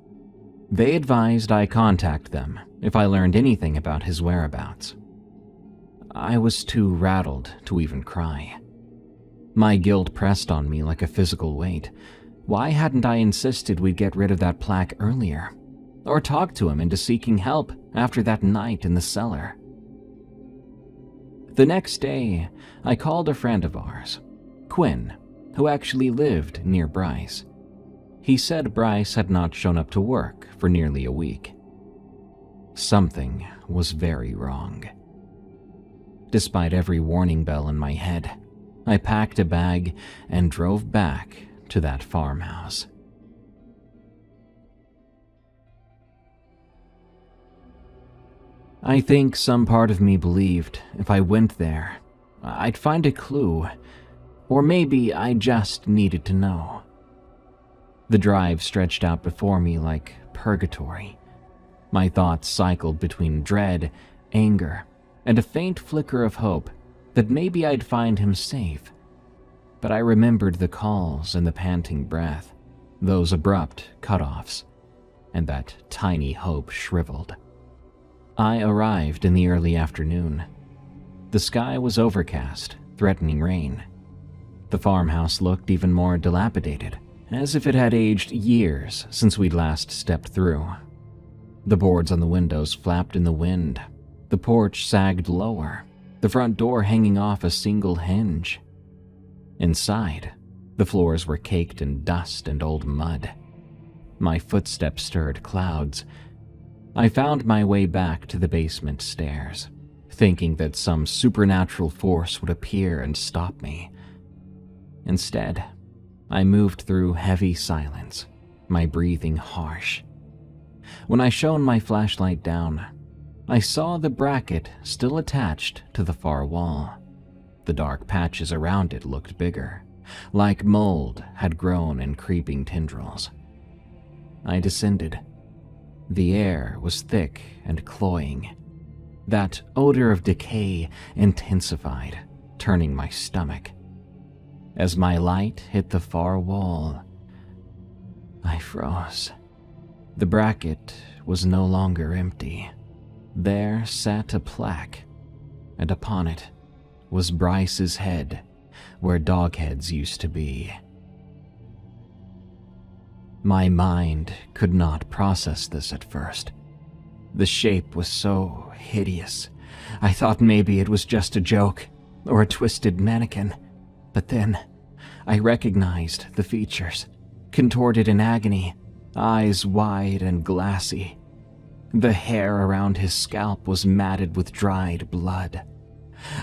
They advised I contact them if I learned anything about his whereabouts. I was too rattled to even cry. My guilt pressed on me like a physical weight. Why hadn't I insisted we'd get rid of that plaque earlier? Or talked to him into seeking help after that night in the cellar? The next day, I called a friend of ours, Quinn, who actually lived near Bryce. He said Bryce had not shown up to work for nearly a week. Something was very wrong. Despite every warning bell in my head, I packed a bag and drove back to that farmhouse. I think some part of me believed if I went there, I'd find a clue, or maybe I just needed to know. The drive stretched out before me like purgatory. My thoughts cycled between dread, anger, and a faint flicker of hope that maybe I'd find him safe. But I remembered the calls and the panting breath, those abrupt cutoffs, and that tiny hope shriveled. I arrived in the early afternoon. The sky was overcast, threatening rain. The farmhouse looked even more dilapidated, as if it had aged years since we'd last stepped through. The boards on the windows flapped in the wind. The porch sagged lower, the front door hanging off a single hinge. Inside, the floors were caked in dust and old mud. My footsteps stirred clouds. I found my way back to the basement stairs, thinking that some supernatural force would appear and stop me. Instead, I moved through heavy silence, my breathing harsh. When I shone my flashlight down, I saw the bracket still attached to the far wall. The dark patches around it looked bigger, like mold had grown in creeping tendrils. I descended. The air was thick and cloying. That odor of decay intensified, turning my stomach. As my light hit the far wall, I froze. The bracket was no longer empty. There sat a plaque, and upon it was Bryce's head, where Doghead's used to be. My mind could not process this at first. The shape was so hideous. I thought maybe it was just a joke, or a twisted mannequin. But then, I recognized the features, contorted in agony, eyes wide and glassy. The hair around his scalp was matted with dried blood.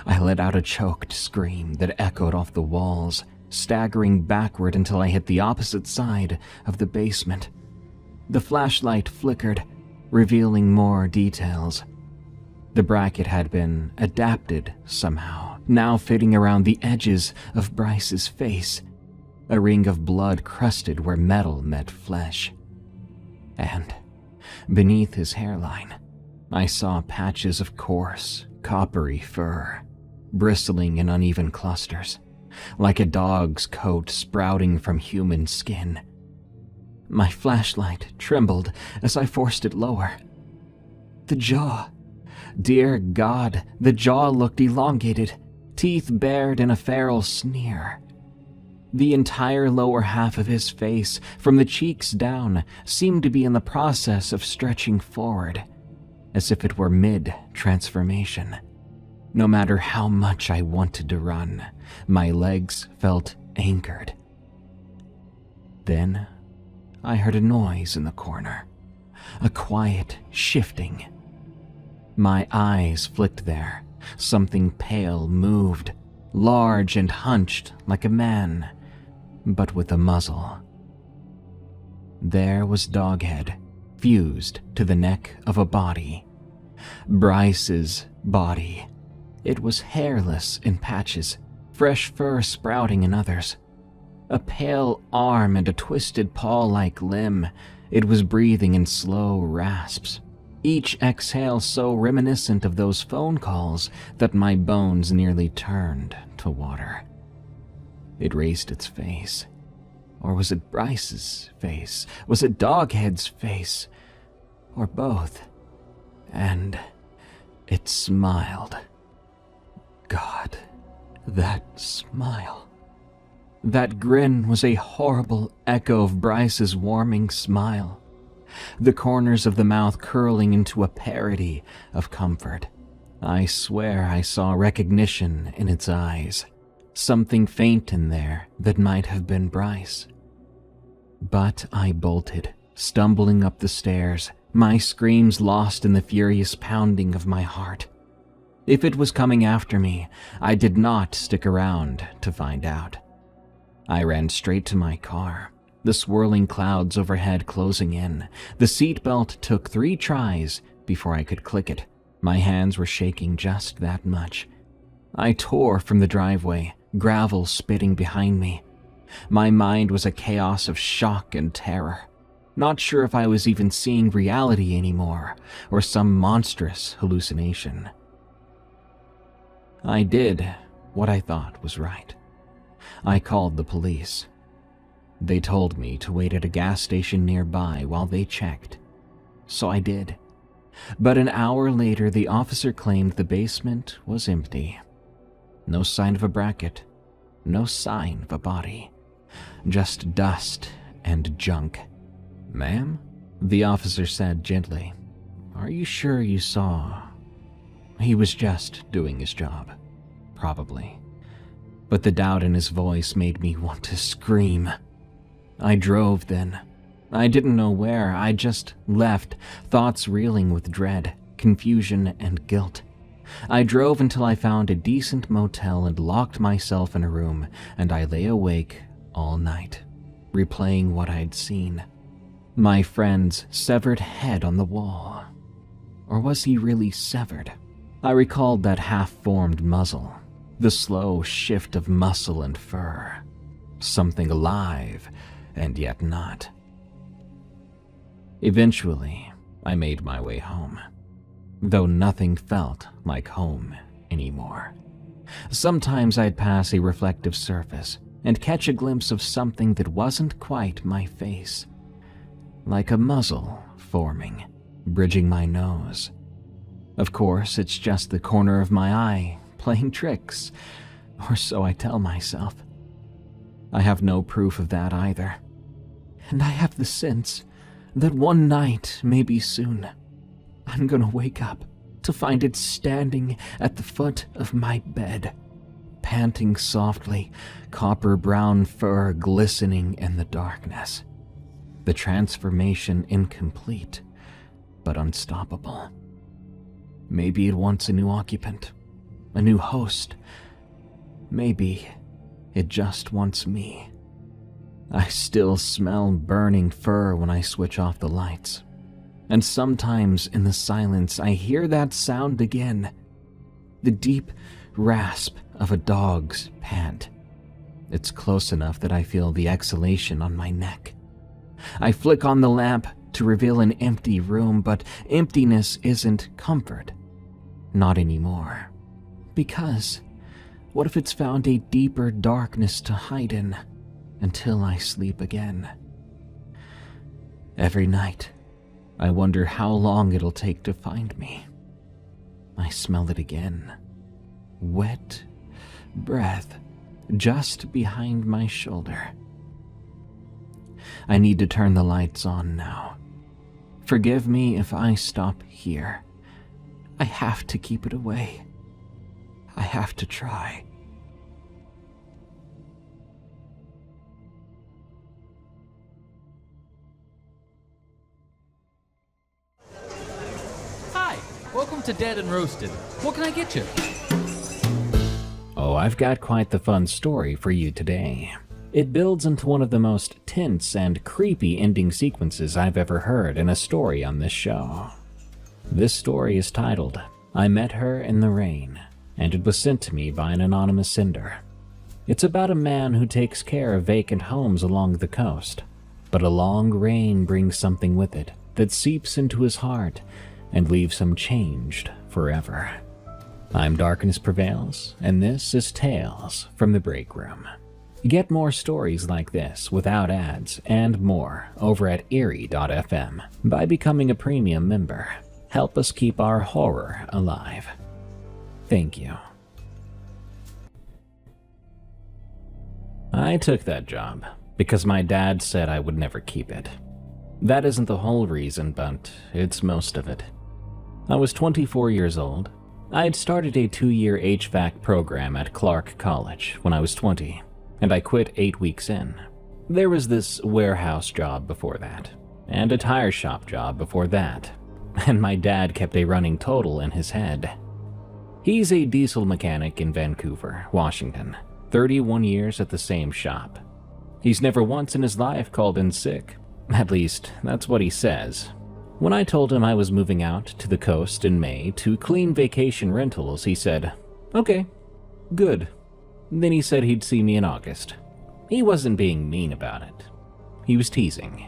I let out a choked scream that echoed off the walls, staggering backward until I hit the opposite side of the basement. The flashlight flickered, revealing more details. The bracket had been adapted somehow, now fitting around the edges of Bryce's face, a ring of blood crusted where metal met flesh. And beneath his hairline, I saw patches of coarse, coppery fur, bristling in uneven clusters, like a dog's coat sprouting from human skin. My flashlight trembled as I forced it lower. The jaw. Dear God, the jaw looked elongated, teeth bared in a feral sneer. The entire lower half of his face, from the cheeks down, seemed to be in the process of stretching forward, as if it were mid-transformation. No matter how much I wanted to run, my legs felt anchored. Then, I heard a noise in the corner, a quiet shifting. My eyes flicked there. Something pale moved, large and hunched like a man, but with a muzzle. There was Doghead, fused to the neck of a body. Bryce's body. It was hairless in patches, fresh fur sprouting in others. A pale arm and a twisted paw-like limb. It was breathing in slow rasps, each exhale so reminiscent of those phone calls that my bones nearly turned to water. It raised its face. Or was it Bryce's face? Was it Doghead's face? Or both? And it smiled. God, that smile. That grin was a horrible echo of Bryce's warming smile, the corners of the mouth curling into a parody of comfort. I swear I saw recognition in its eyes, something faint in there that might have been Bryce. But I bolted, stumbling up the stairs, my screams lost in the furious pounding of my heart. If it was coming after me, I did not stick around to find out. I ran straight to my car, the swirling clouds overhead closing in. The seatbelt took 3 tries before I could click it. My hands were shaking just that much. I tore from the driveway, gravel spitting behind me. My mind was a chaos of shock and terror, not sure if I was even seeing reality anymore or some monstrous hallucination. I did what I thought was right. I called the police. They told me to wait at a gas station nearby while they checked. So I did. But an hour later, the officer claimed the basement was empty. No sign of a bracket. No sign of a body. Just dust and junk. "Ma'am?" the officer said gently. "Are you sure you saw?" He was just doing his job. Probably. But the doubt in his voice made me want to scream. I drove then. I didn't know where. I just left, thoughts reeling with dread, confusion, and guilt. I drove until I found a decent motel and locked myself in a room, and I lay awake all night, replaying what I'd seen. My friend's severed head on the wall. Or was he really severed? I recalled that half-formed muzzle, the slow shift of muscle and fur. Something alive, and yet not. Eventually, I made my way home, though nothing felt like home anymore. Sometimes I'd pass a reflective surface and catch a glimpse of something that wasn't quite my face, like a muzzle forming, bridging my nose. Of course, it's just the corner of my eye playing tricks, or so I tell myself. I have no proof of that either, and I have the sense that one night, maybe soon, I'm gonna wake up to find it standing at the foot of my bed, panting softly, copper-brown fur glistening in the darkness. The transformation incomplete, but unstoppable. Maybe it wants a new occupant, a new host. Maybe it just wants me. I still smell burning fur when I switch off the lights. And sometimes in the silence I hear that sound again. The deep rasp of a dog's pant. It's close enough that I feel the exhalation on my neck. I flick on the lamp to reveal an empty room, but emptiness isn't comfort. Not anymore. Because what if it's found a deeper darkness to hide in until I sleep again? Every night, I wonder how long it'll take to find me. I smell it again. Wet breath just behind my shoulder. I need to turn the lights on now. Forgive me if I stop here. I have to keep it away. I have to try. Hi, welcome to Dead and Roasted. What can I get you? Oh, I've got quite the fun story for you today. It builds into one of the most tense and creepy ending sequences I've ever heard in a story on this show. This story is titled, I Met Her in the Rain, and it was sent to me by an anonymous sender. It's about a man who takes care of vacant homes along the coast, but a long rain brings something with it that seeps into his heart and leaves him changed forever. I'm Darkness Prevails, and this is Tales from the Break Room. Get more stories like this without ads and more over at Eerie.fm by becoming a premium member. Help us keep our horror alive. Thank you. I took that job because my dad said I would never keep it. That isn't the whole reason, but it's most of it. I was 24 years old. I had started a 2-year HVAC program at Clark College when I was 20, and I quit 8 weeks in. There was this warehouse job before that, and a tire shop job before that, and my dad kept a running total in his head. He's a diesel mechanic in Vancouver, Washington, 31 years at the same shop. He's never once in his life called in sick. At least, that's what he says. When I told him I was moving out to the coast in May to clean vacation rentals, he said, "Okay, good." Then he said he'd see me in August. He wasn't being mean about it. He was teasing.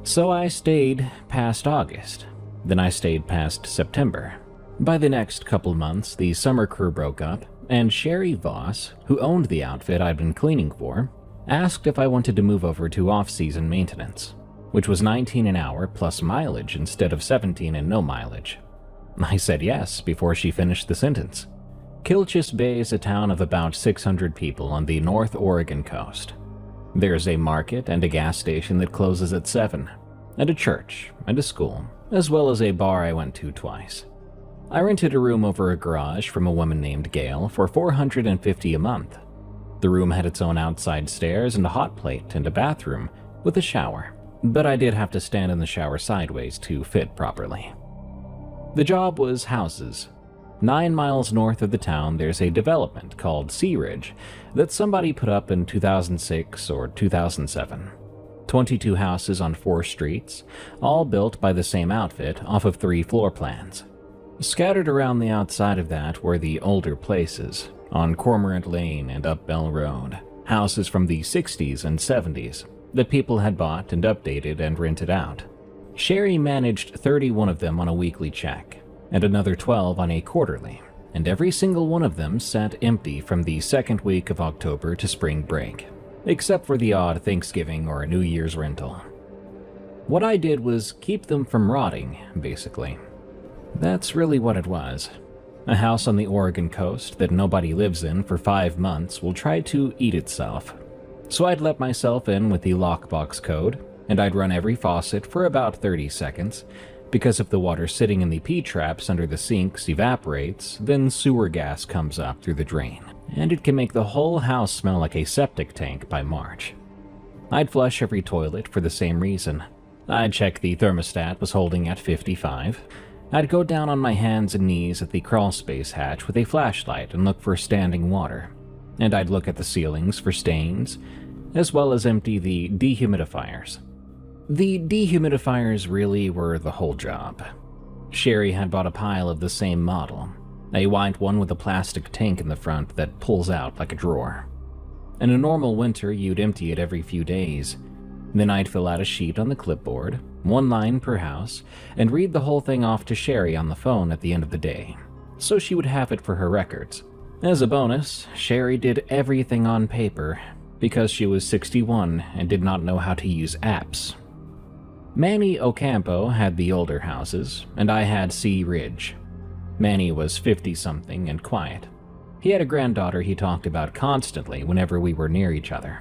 So I stayed past August. Then I stayed past September. By the next couple months, the summer crew broke up, and Sherry Voss, who owned the outfit I'd been cleaning for, asked if I wanted to move over to off-season maintenance, which was $19 an hour plus mileage instead of $17 and no mileage. I said yes before she finished the sentence. Kilchis Bay is a town of about 600 people on the North Oregon coast. There's a market and a gas station that closes at 7, and a church and a school, as well as a bar I went to twice. I rented a room over a garage from a woman named Gail for $450 a month. The room had its own outside stairs and a hot plate and a bathroom with a shower, but I did have to stand in the shower sideways to fit properly. The job was houses. 9 miles north of the town, there's a development called Sea Ridge that somebody put up in 2006 or 2007. 22 houses on 4 streets, all built by the same outfit off of 3 floor plans. Scattered around the outside of that were the older places, on Cormorant Lane and up Bell Road, houses from the 60s and 70s that people had bought and updated and rented out. Sherry managed 31 of them on a weekly check, and another 12 on a quarterly, and every single one of them sat empty from the second week of October to spring break, except for the odd Thanksgiving or New Year's rental. What I did was keep them from rotting, basically. That's really what it was. A house on the Oregon coast that nobody lives in for 5 months will try to eat itself. So I'd let myself in with the lockbox code, and I'd run every faucet for about 30 seconds, because if the water sitting in the P-traps under the sinks evaporates, then sewer gas comes up through the drain, and it can make the whole house smell like a septic tank by March. I'd flush every toilet for the same reason. I'd check the thermostat was holding at 55. I'd go down on my hands and knees at the crawlspace hatch with a flashlight and look for standing water, and I'd look at the ceilings for stains, as well as empty the dehumidifiers. The dehumidifiers really were the whole job. Sherry had bought a pile of the same model, a white one with a plastic tank in the front that pulls out like a drawer. In a normal winter, you'd empty it every few days. Then I'd fill out a sheet on the clipboard, 1 line per house, and read the whole thing off to Sherry on the phone at the end of the day, so she would have it for her records. As a bonus, Sherry did everything on paper because she was 61 and did not know how to use apps. Manny Ocampo had the older houses, and I had Sea Ridge. Manny was 50-something and quiet. He had a granddaughter he talked about constantly whenever we were near each other.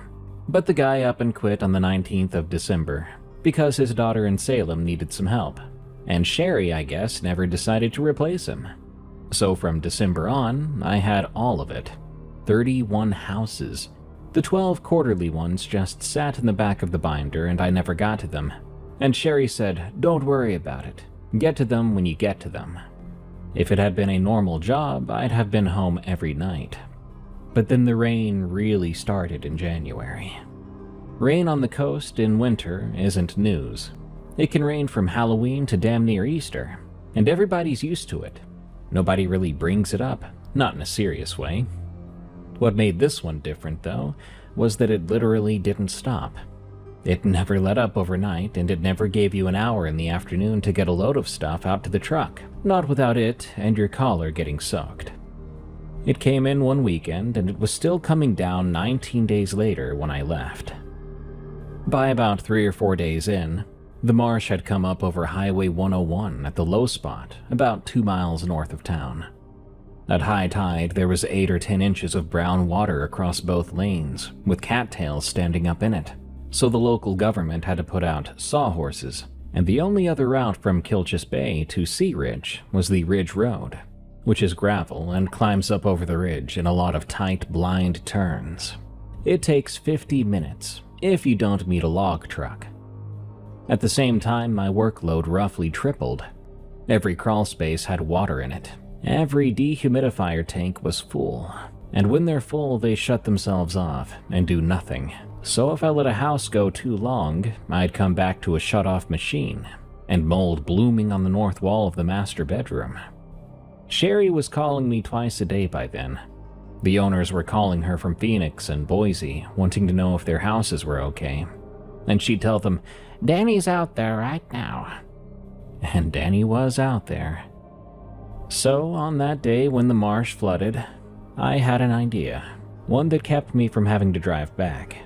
But the guy up and quit on the 19th of December because his daughter in Salem needed some help, and Sherry, I guess, never decided to replace him. So from December on, I had all of it. 31 houses. The 12 quarterly ones just sat in the back of the binder and I never got to them. And Sherry said, "Don't worry about it. Get to them when you get to them." If it had been a normal job, I'd have been home every night. But then the rain really started in January. Rain on the coast in winter isn't news. It can rain from Halloween to damn near Easter, and everybody's used to it. Nobody really brings it up, not in a serious way. What made this one different, though, was that it literally didn't stop. It never let up overnight, and it never gave you an hour in the afternoon to get a load of stuff out to the truck, not without it and your collar getting soaked. It came in one weekend, and it was still coming down 19 days later when I left. By about 3 or 4 days in, the marsh had come up over Highway 101 at the low spot, about 2 miles north of town. At high tide, there was 8 or 10 inches of brown water across both lanes, with cattails standing up in it, so the local government had to put out sawhorses, and the only other route from Kilchis Bay to Sea Ridge was the Ridge Road, which is gravel and climbs up over the ridge in a lot of tight, blind turns. It takes 50 minutes, if you don't meet a log truck. At the same time, my workload roughly tripled. Every crawl space had water in it. Every dehumidifier tank was full, and when they're full, they shut themselves off and do nothing. So if I let a house go too long, I'd come back to a shut-off machine, and mold blooming on the north wall of the master bedroom. Sherry was calling me twice a day by then. The owners were calling her from Phoenix and Boise, wanting to know if their houses were okay. And she'd tell them, "Danny's out there right now." And Danny was out there. So on that day when the marsh flooded, I had an idea, one that kept me from having to drive back.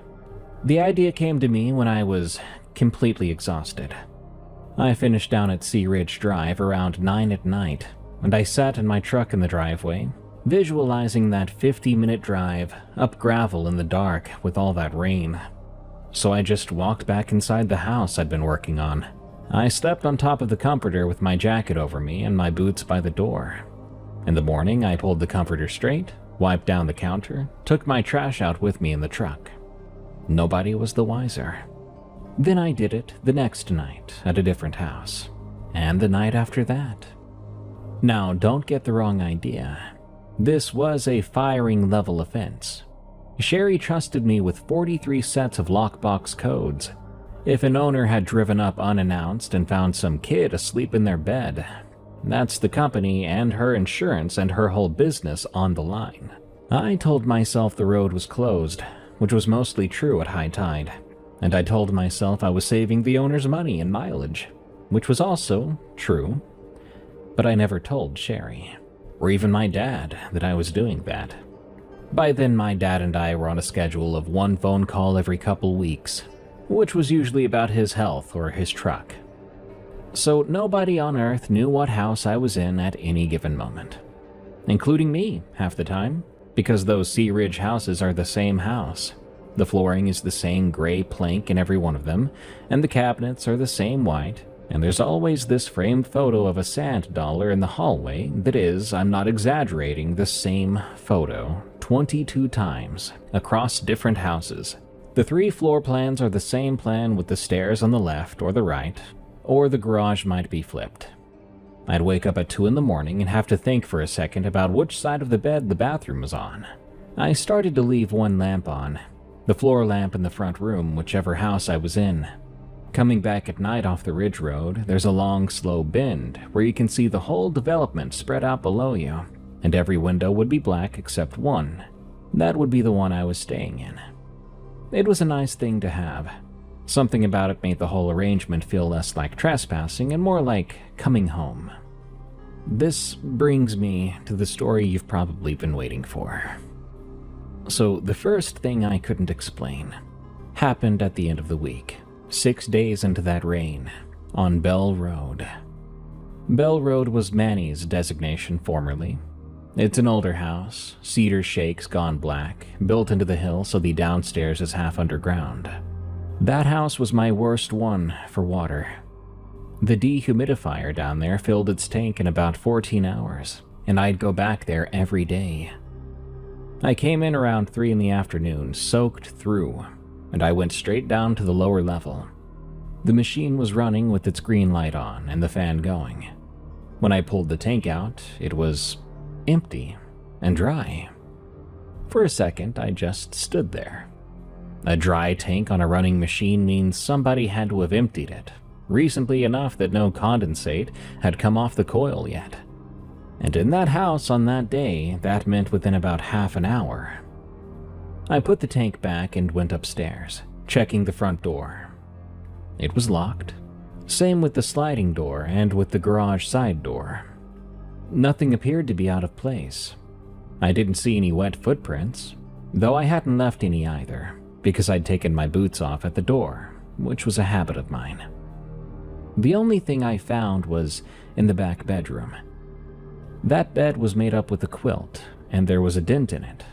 The idea came to me when I was completely exhausted. I finished down at Sea Ridge Drive around 9 at night, and I sat in my truck in the driveway, visualizing that 50-minute drive up gravel in the dark with all that rain. So I just walked back inside the house I'd been working on. I slept on top of the comforter with my jacket over me and my boots by the door. In the morning, I pulled the comforter straight, wiped down the counter, took my trash out with me in the truck. Nobody was the wiser. Then I did it the next night at a different house, and the night after that. Now, don't get the wrong idea. This was a firing level offense. Sherry trusted me with 43 sets of lockbox codes. If an owner had driven up unannounced and found some kid asleep in their bed, that's the company and her insurance and her whole business on the line. I told myself the road was closed, which was mostly true at high tide, and I told myself I was saving the owner's money and mileage, which was also true. But I never told Sherry, or even my dad, that I was doing that. By then, my dad and I were on a schedule of one phone call every couple weeks, which was usually about his health or his truck. So nobody on earth knew what house I was in at any given moment, including me half the time, because those Sea Ridge houses are the same house. The flooring is the same gray plank in every one of them, and the cabinets are the same white, and there's always this framed photo of a sand dollar in the hallway that is, I'm not exaggerating, the same photo 22 times across different houses. The 3 floor plans are the same plan with the stairs on the left or the right, or the garage might be flipped. I'd wake up at 2 in the morning and have to think for a second about which side of the bed the bathroom was on. I started to leave one lamp on, the floor lamp in the front room, whichever house I was in. Coming back at night off the Ridge Road, there's a long, slow bend where you can see the whole development spread out below you, and every window would be black except one. That would be the one I was staying in. It was a nice thing to have. Something about it made the whole arrangement feel less like trespassing and more like coming home. This brings me to the story you've probably been waiting for. So the first thing I couldn't explain happened at the end of the week, 6 days into that rain, on Bell Road. Bell Road was Manny's designation formerly. It's an older house, cedar shakes gone black, built into the hill so the downstairs is half underground. That house was my worst one for water. The dehumidifier down there filled its tank in about 14 hours, and I'd go back there every day. I came in around 3 in the afternoon, soaked through, and I went straight down to the lower level. The machine was running with its green light on and the fan going. When I pulled the tank out, it was empty and dry. For a second, I just stood there. A dry tank on a running machine means somebody had to have emptied it, recently enough that no condensate had come off the coil yet. And in that house on that day, that meant within about half an hour. I put the tank back and went upstairs, checking the front door, It was locked. Same with the sliding door and with the garage side door. Nothing appeared to be out of place. I didn't see any wet footprints, though I hadn't left any either, because I'd taken my boots off at the door, which was a habit of mine. The only thing I found was in the back bedroom. That bed was made up with a quilt, and there was a dent in it.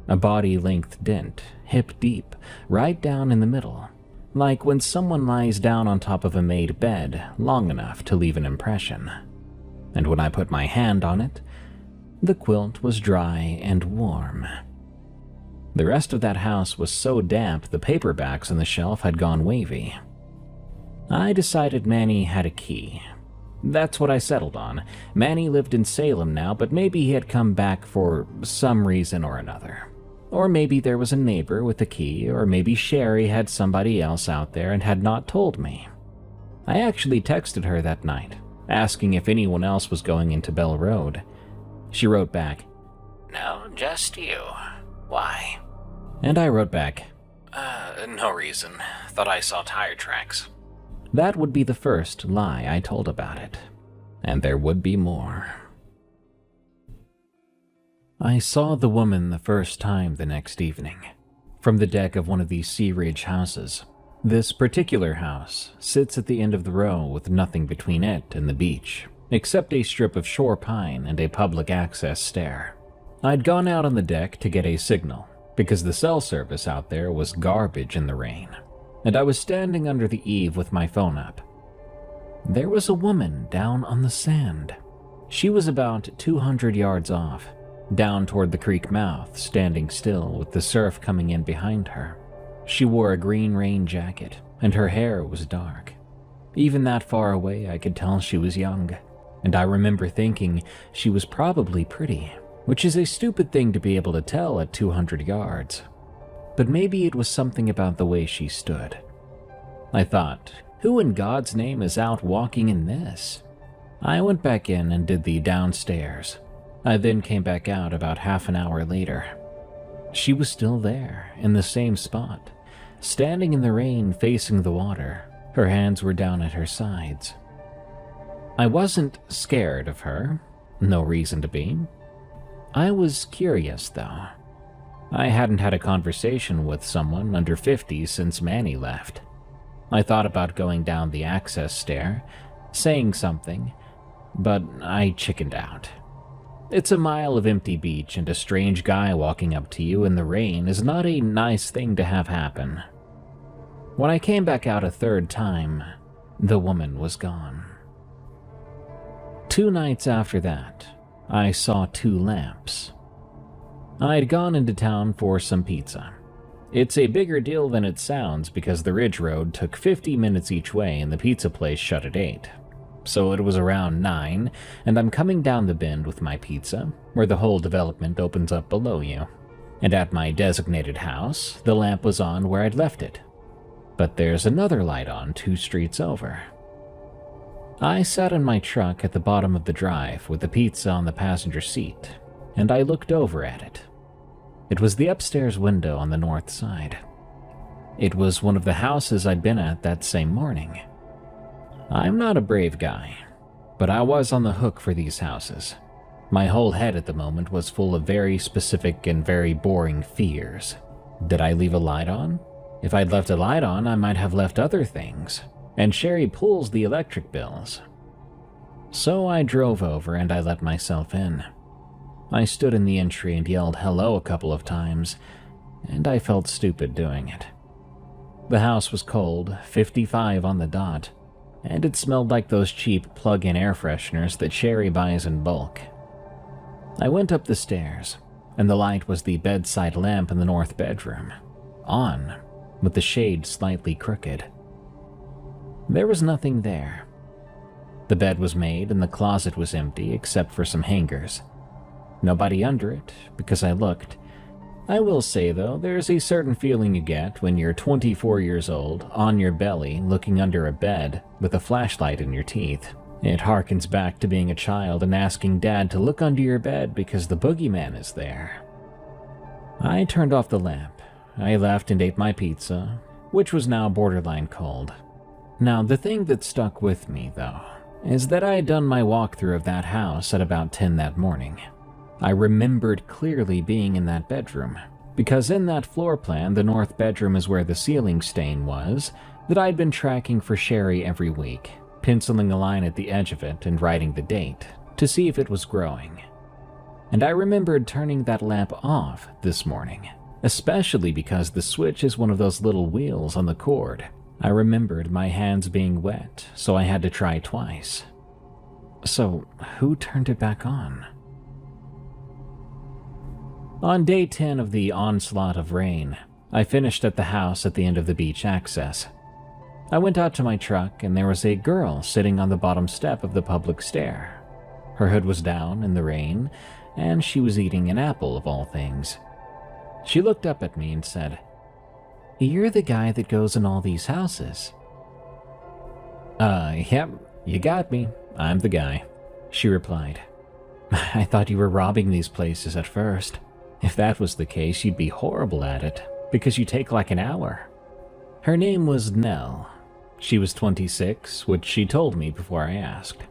A body-length dent, hip deep, right down in the middle, like when someone lies down on top of a made bed long enough to leave an impression. And when I put my hand on it, the quilt was dry and warm. The rest of that house was so damp the paperbacks on the shelf had gone wavy. I decided Manny had a key. That's what I settled on. Manny lived in Salem now, but maybe he had come back for some reason or another. Or maybe there was a neighbor with a key, or maybe Sherry had somebody else out there and had not told me. I actually texted her that night, asking if anyone else was going into Bell Road. She wrote back, "No, just you. Why?" And I wrote back, "No reason. Thought I saw tire tracks." That would be the first lie I told about it, and there would be more. I saw the woman the first time the next evening, from the deck of one of these Sea Ridge houses. This particular house sits at the end of the row with nothing between it and the beach, except a strip of shore pine and a public access stair. I'd gone out on the deck to get a signal, because the cell service out there was garbage in the rain, and I was standing under the eave with my phone up. There was a woman down on the sand. She was about 200 yards off, down toward the creek mouth, standing still with the surf coming in behind her. She wore a green rain jacket, and her hair was dark. Even that far away, I could tell she was young, and I remember thinking she was probably pretty, which is a stupid thing to be able to tell at 200 yards. But maybe it was something about the way she stood. I thought, who in God's name is out walking in this? I went back in and did the downstairs. I then came back out about half an hour later. She was still there, in the same spot, standing in the rain facing the water. Her hands were down at her sides. I wasn't scared of her, no reason to be. I was curious, though. I hadn't had a conversation with someone under 50 since Manny left. I thought about going down the access stair, saying something, but I chickened out. It's a mile of empty beach, and a strange guy walking up to you in the rain is not a nice thing to have happen. When I came back out a third time, the woman was gone. 2 nights after that, I saw 2 lamps. I'd gone into town for some pizza. It's a bigger deal than it sounds because the Ridge Road took 50 minutes each way and the pizza place shut at 8. So it was around 9, and I'm coming down the bend with my pizza, where the whole development opens up below you. And at my designated house, the lamp was on where I'd left it. But there's another light on 2 streets over. I sat in my truck at the bottom of the drive with the pizza on the passenger seat, and I looked over at it. It was the upstairs window on the north side. It was one of the houses I'd been at that same morning. I'm not a brave guy, but I was on the hook for these houses. My whole head at the moment was full of very specific and very boring fears. Did I leave a light on? If I'd left a light on, I might have left other things, and Sherry pulls the electric bills. So I drove over and I let myself in. I stood in the entry and yelled hello a couple of times, and I felt stupid doing it. The house was cold, 55 on the dot, and it smelled like those cheap plug-in air fresheners that Sherry buys in bulk. I went up the stairs, and the light was the bedside lamp in the north bedroom, on, with the shade slightly crooked. There was nothing there. The bed was made and the closet was empty except for some hangers. Nobody under it, because I looked. I will say, though, there's a certain feeling you get when you're 24 years old, on your belly, looking under a bed, with a flashlight in your teeth. It harkens back to being a child and asking Dad to look under your bed because the boogeyman is there. I turned off the lamp. I left and ate my pizza, which was now borderline cold. Now, the thing that stuck with me, though, is that I had done my walkthrough of that house at about 10 that morning. I remembered clearly being in that bedroom, because in that floor plan, the north bedroom is where the ceiling stain was that I'd been tracking for Sherry every week, penciling a line at the edge of it and writing the date to see if it was growing. And I remembered turning that lamp off this morning, especially because the switch is one of those little wheels on the cord. I remembered my hands being wet, so I had to try twice. So, who turned it back on? On day 10 of the onslaught of rain, I finished at the house at the end of the beach access. I went out to my truck and there was a girl sitting on the bottom step of the public stair. Her hood was down in the rain, and she was eating an apple of all things. She looked up at me and said, "You're the guy that goes in all these houses." Yep, you got me. I'm the guy," she replied. "I thought you were robbing these places at first. If that was the case, you'd be horrible at it, because you take like an hour." Her name was Nell. She was 26, which she told me before I asked.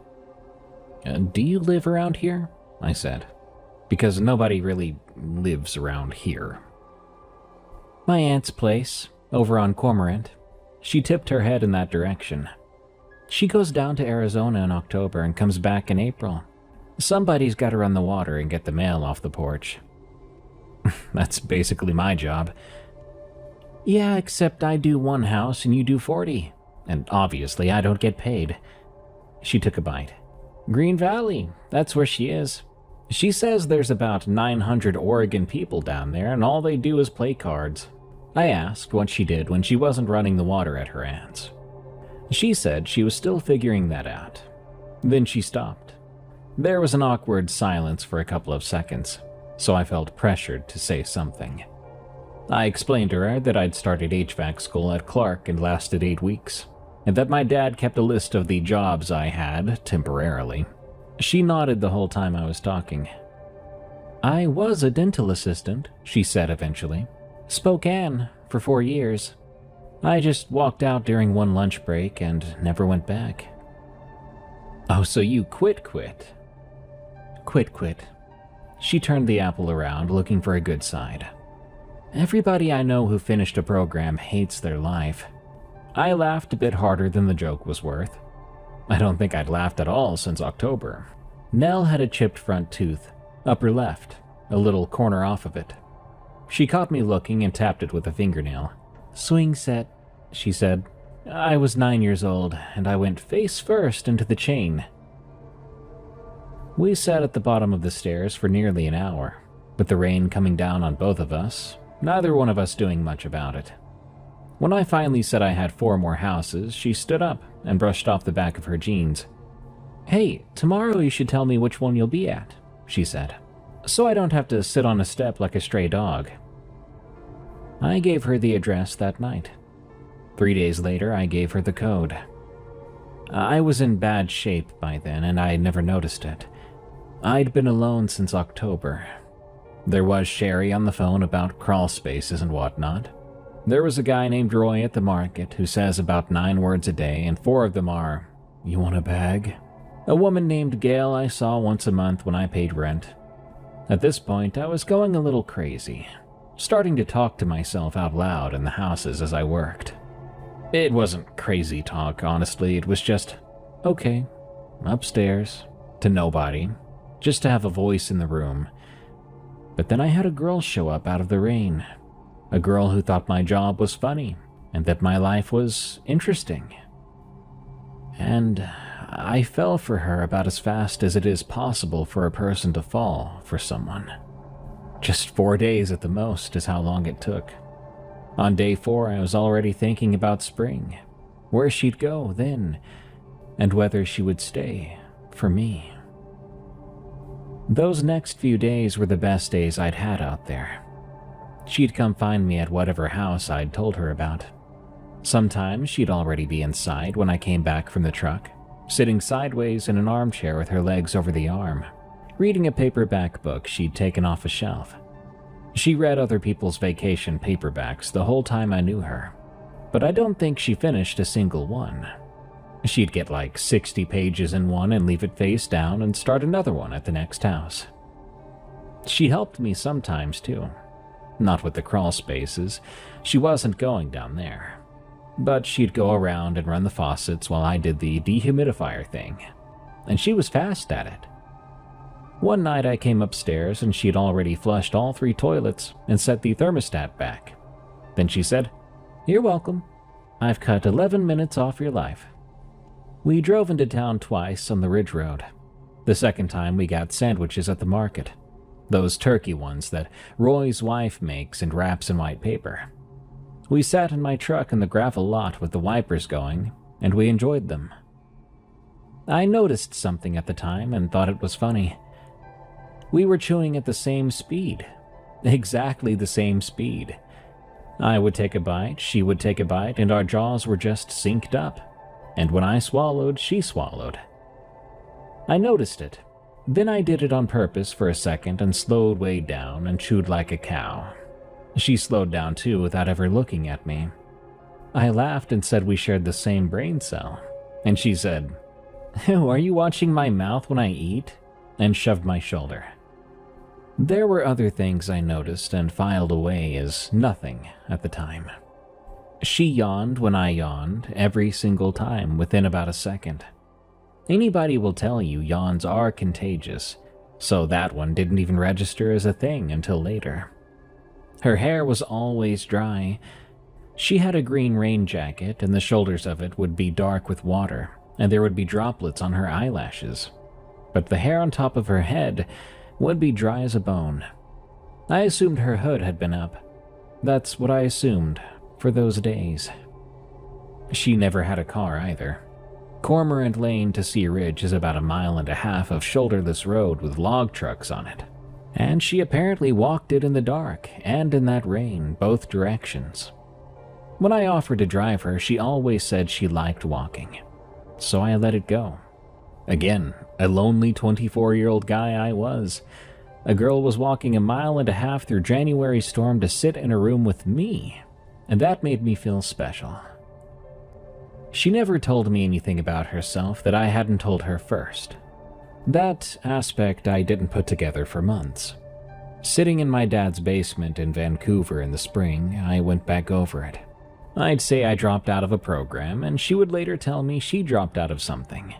"Do you live around here?" I said, because nobody really lives around here. "My aunt's place, over on Cormorant." She tipped her head in that direction. "She goes down to Arizona in October and comes back in April. Somebody's got to run the water and get the mail off the porch." "That's basically my job." "Yeah, except I do one house and you do 40. And obviously I don't get paid." She took a bite. "Green Valley, that's where she is. She says there's about 900 Oregon people down there and all they do is play cards." I asked what she did when she wasn't running the water at her aunt's. She said she was still figuring that out. Then she stopped. There was an awkward silence for a couple of seconds, so I felt pressured to say something. I explained to her that I'd started HVAC school at Clark and lasted 8 weeks, and that my dad kept a list of the jobs I had, temporarily. She nodded the whole time I was talking. "I was a dental assistant," she said eventually. "Spokane, for 4 years. I just walked out during one lunch break and never went back." "Oh, so you quit? Quit." She turned the apple around, looking for a good side. "Everybody I know who finished a program hates their life." I laughed a bit harder than the joke was worth. I don't think I'd laughed at all since October. Nell had a chipped front tooth, upper left, a little corner off of it. She caught me looking and tapped it with a fingernail. "Swing set," she said. "I was 9 years old, and I went face first into the chain." We sat at the bottom of the stairs for nearly an hour, with the rain coming down on both of us, neither one of us doing much about it. When I finally said I had 4 more houses, she stood up and brushed off the back of her jeans. "Hey, tomorrow you should tell me which one you'll be at," she said, "so I don't have to sit on a step like a stray dog." I gave her the address that night. 3 days later, I gave her the code. I was in bad shape by then, and I never noticed it. I'd been alone since October. There was Sherry on the phone about crawl spaces and whatnot. There was a guy named Roy at the market who says about 9 words a day, and 4 of them are, "You want a bag?" A woman named Gail I saw once a month when I paid rent. At this point, I was going a little crazy, starting to talk to myself out loud in the houses as I worked. It wasn't crazy talk, honestly. It was just, okay, upstairs, to nobody, just to have a voice in the room. But then I had a girl show up out of the rain. A girl who thought my job was funny, and that my life was interesting. And I fell for her about as fast as it is possible for a person to fall for someone. Just 4 days at the most is how long it took. On day 4, I was already thinking about spring, where she'd go then, and whether she would stay for me. Those next few days were the best days I'd had out there. She'd come find me at whatever house I'd told her about. Sometimes she'd already be inside when I came back from the truck, sitting sideways in an armchair with her legs over the arm, reading a paperback book she'd taken off a shelf. She read other people's vacation paperbacks the whole time I knew her. but I don't think she finished a single one. She'd get like 60 pages in one and leave it face down and start another one at the next house. She helped me sometimes too. Not with the crawl spaces, she wasn't going down there. But she'd go around and run the faucets while I did the dehumidifier thing, and she was fast at it. One night I came upstairs and she'd already flushed all 3 toilets and set the thermostat back. Then she said, "You're welcome. I've cut 11 minutes off your life." We drove into town twice on the Ridge Road. The second time we got sandwiches at the market. Those turkey ones that Roy's wife makes and wraps in white paper. We sat in my truck in the gravel lot with the wipers going, and we enjoyed them. I noticed something at the time and thought it was funny. We were chewing at the same speed. Exactly the same speed. I would take a bite, she would take a bite, and our jaws were just synced up. And when I swallowed, she swallowed. I noticed it. Then I did it on purpose for a second and slowed way down and chewed like a cow. She slowed down too without ever looking at me. I laughed and said we shared the same brain cell. And she said, "Oh, are you watching my mouth when I eat?" and shoved my shoulder. There were other things I noticed and filed away as nothing at the time. She yawned when I yawned every single time within about a second. Anybody will tell you yawns are contagious, so that one didn't even register as a thing until later. Her hair was always dry. She had a green rain jacket, and the shoulders of it would be dark with water, and there would be droplets on her eyelashes. But the hair on top of her head would be dry as a bone. I assumed her hood had been up. That's what I assumed for those days. She never had a car either. Cormorant Lane to Sea Ridge is about 1.5 miles of shoulderless road with log trucks on it. And she apparently walked it in the dark and in that rain, both directions. When I offered to drive her, she always said she liked walking. So I let it go. Again, a lonely 24-year-old guy I was. A girl was walking 1.5 miles through January storm to sit in a room with me, and that made me feel special. She never told me anything about herself that I hadn't told her first. That aspect I didn't put together for months. Sitting in my dad's basement in Vancouver in the spring, I went back over it. I'd say I dropped out of a program, and she would later tell me she dropped out of something.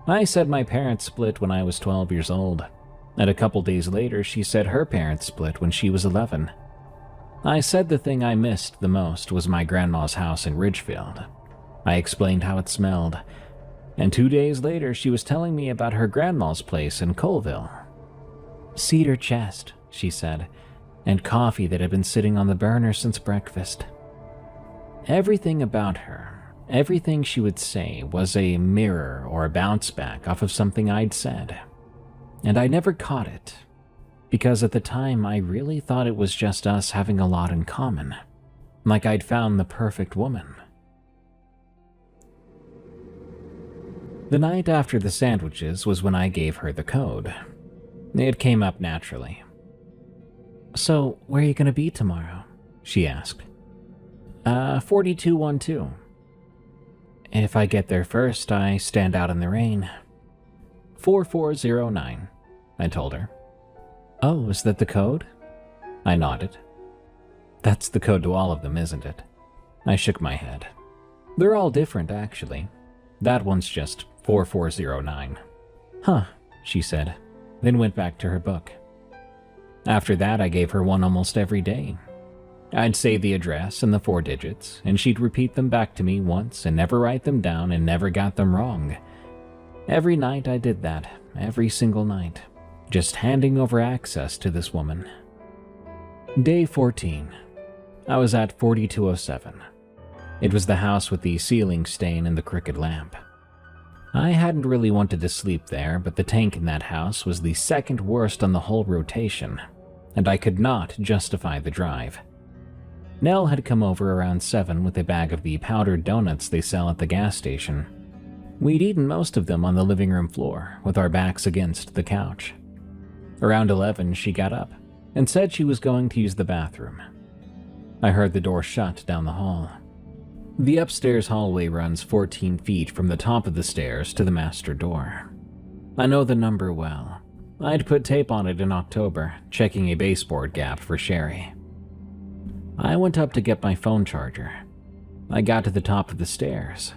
I said my parents split when I was 12 years old, and a couple days later she said her parents split when she was 11. I said the thing I missed the most was my grandma's house in Ridgefield. I explained how it smelled, and 2 days later she was telling me about her grandma's place in Colville. Cedar chest, she said, and coffee that had been sitting on the burner since breakfast. Everything about her, everything she would say was a mirror or a bounce back off of something I'd said. And I never caught it, because at the time I really thought it was just us having a lot in common, like I'd found the perfect woman. The night after the sandwiches was when I gave her the code. It came up naturally. "So, where are you going to be tomorrow?" she asked. 4212. If I get there first, I stand out in the rain. 4409, I told her. "Oh, is that the code?" I nodded. "That's the code to all of them, isn't it?" I shook my head. "They're all different, actually. That one's just 4409. "Huh," she said, then went back to her book. After that, I gave her one almost every day. I'd say the address and the 4 digits, and she'd repeat them back to me once and never write them down and never got them wrong. Every night I did that, every single night, just handing over access to this woman. Day 14. I was at 4207. It was the house with the ceiling stain and the crooked lamp. I hadn't really wanted to sleep there, but the tank in that house was the second worst on the whole rotation, and I could not justify the drive. Nell had come over around 7 with a bag of the powdered donuts they sell at the gas station. We'd eaten most of them on the living room floor, with our backs against the couch. Around 11, she got up and said she was going to use the bathroom. I heard the door shut down the hall. The upstairs hallway runs 14 feet from the top of the stairs to the master door. I know the number well. I'd put tape on it in October, checking a baseboard gap for Sherry. I went up to get my phone charger. I got to the top of the stairs,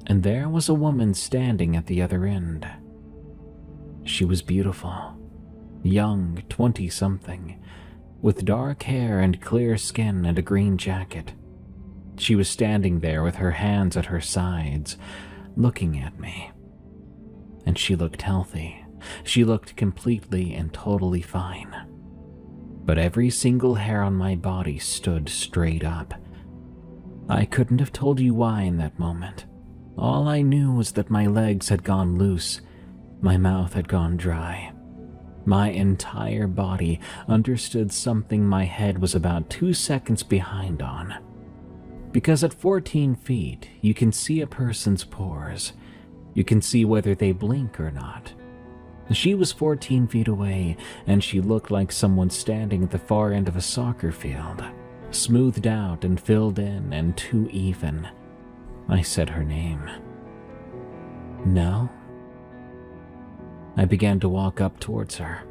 and there was a woman standing at the other end. She was beautiful, young, 20-something, with dark hair and clear skin and a green jacket. She was standing there with her hands at her sides, looking at me. And she looked healthy. She looked completely and totally fine. But every single hair on my body stood straight up. I couldn't have told you why in that moment. All I knew was that my legs had gone loose, my mouth had gone dry. My entire body understood something my head was about 2 seconds behind on. Because at 14 feet, you can see a person's pores. You can see whether they blink or not. She was 14 feet away, and she looked like someone standing at the far end of a soccer field, smoothed out and filled in and too even. I said her name. No? I began to walk up towards her.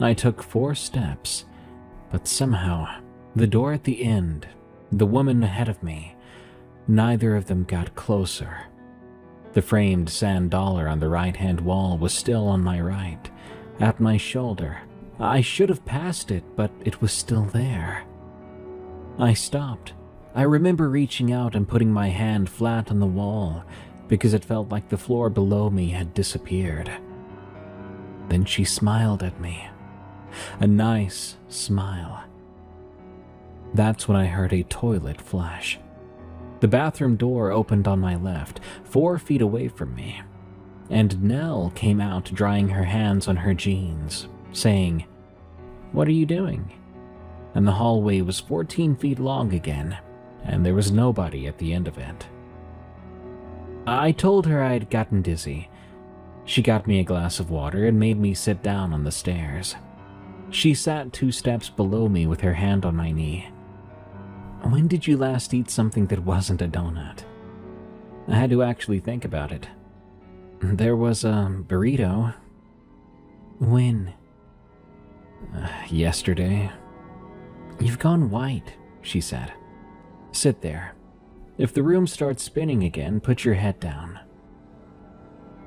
I took 4 steps, but somehow, the door at the end, the woman ahead of me, neither of them got closer. The framed sand dollar on the right-hand wall was still on my right, at my shoulder. I should have passed it, but it was still there. I stopped. I remember reaching out and putting my hand flat on the wall because it felt like the floor below me had disappeared. Then she smiled at me. A nice smile. That's when I heard a toilet flush. The bathroom door opened on my left, 4 feet away from me, and Nell came out drying her hands on her jeans, saying, "What are you doing?" And the hallway was 14 feet long again, and there was nobody at the end of it. I told her I had gotten dizzy. She got me a glass of water and made me sit down on the stairs. She sat 2 steps below me with her hand on my knee. "When did you last eat something that wasn't a donut?" I had to actually think about it. "There was a burrito." "When?" "Yesterday." "You've gone white," she said. "Sit there. If the room starts spinning again, put your head down."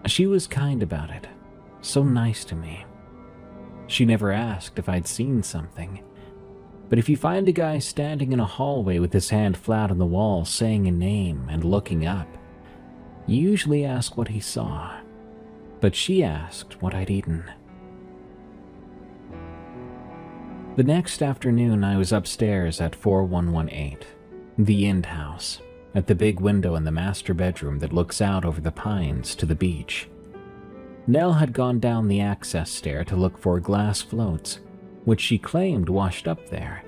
She was kind about it, so nice to me. She never asked if I'd seen something. But if you find a guy standing in a hallway with his hand flat on the wall saying a name and looking up, you usually ask what he saw. But she asked what I'd eaten. The next afternoon, I was upstairs at 4118, the End House, at the big window in the master bedroom that looks out over the pines to the beach. Nell had gone down the access stair to look for glass floats, which she claimed washed up there,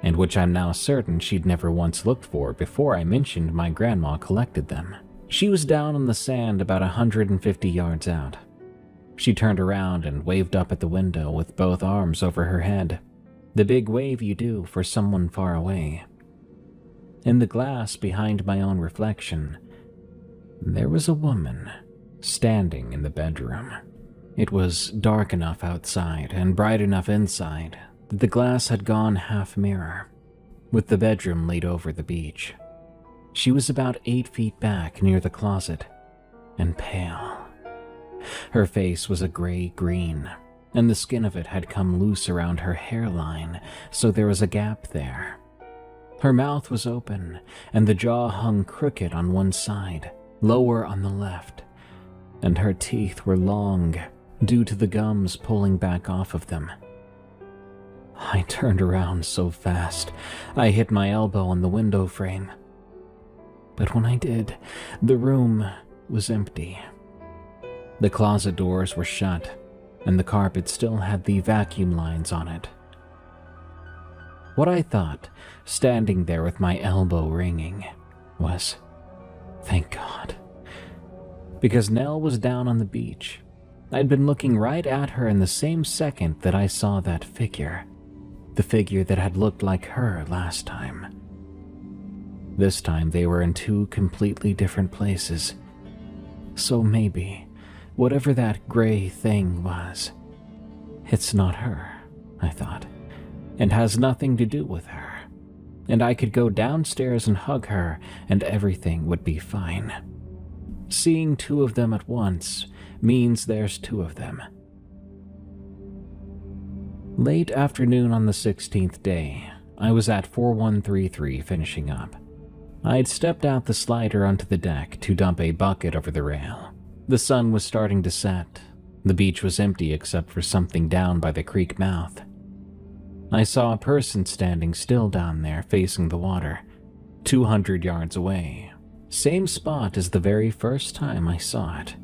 and which I'm now certain she'd never once looked for before I mentioned my grandma collected them. She was down on the sand about 150 yards out. She turned around and waved up at the window with both arms over her head, the big wave you do for someone far away. In the glass behind my own reflection, there was a woman standing in the bedroom. It was dark enough outside and bright enough inside that the glass had gone half mirror, with the bedroom laid over the beach. She was about 8 feet back near the closet, and pale. Her face was a gray-green, and the skin of it had come loose around her hairline, so there was a gap there. Her mouth was open, and the jaw hung crooked on one side, lower on the left, and her teeth were long, due to the gums pulling back off of them. I turned around so fast, I hit my elbow on the window frame. But when I did, the room was empty. The closet doors were shut, and the carpet still had the vacuum lines on it. What I thought, standing there with my elbow ringing, was, thank God. Because Nell was down on the beach. I'd been looking right at her in the same second that I saw that figure, the figure that had looked like her last time. This time they were in two completely different places. So maybe, whatever that gray thing was, it's not her, I thought, and has nothing to do with her. And I could go downstairs and hug her, and everything would be fine. Seeing two of them at once means there's two of them. Late afternoon on the 16th day, I was at 4133 finishing up. I'd stepped out the slider onto the deck to dump a bucket over the rail. The sun was starting to set. The beach was empty except for something down by the creek mouth. I saw a person standing still down there facing the water, 200 yards away. Same spot as the very first time I saw it.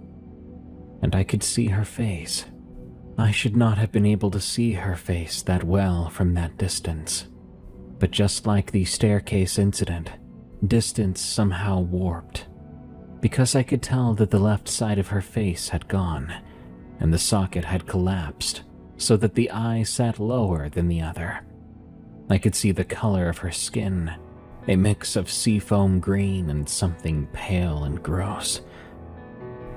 And I could see her face. I should not have been able to see her face that well from that distance. But just like the staircase incident, distance somehow warped. Because I could tell that the left side of her face had gone, and the socket had collapsed, so that the eye sat lower than the other. I could see the color of her skin, a mix of seafoam green and something pale and gross.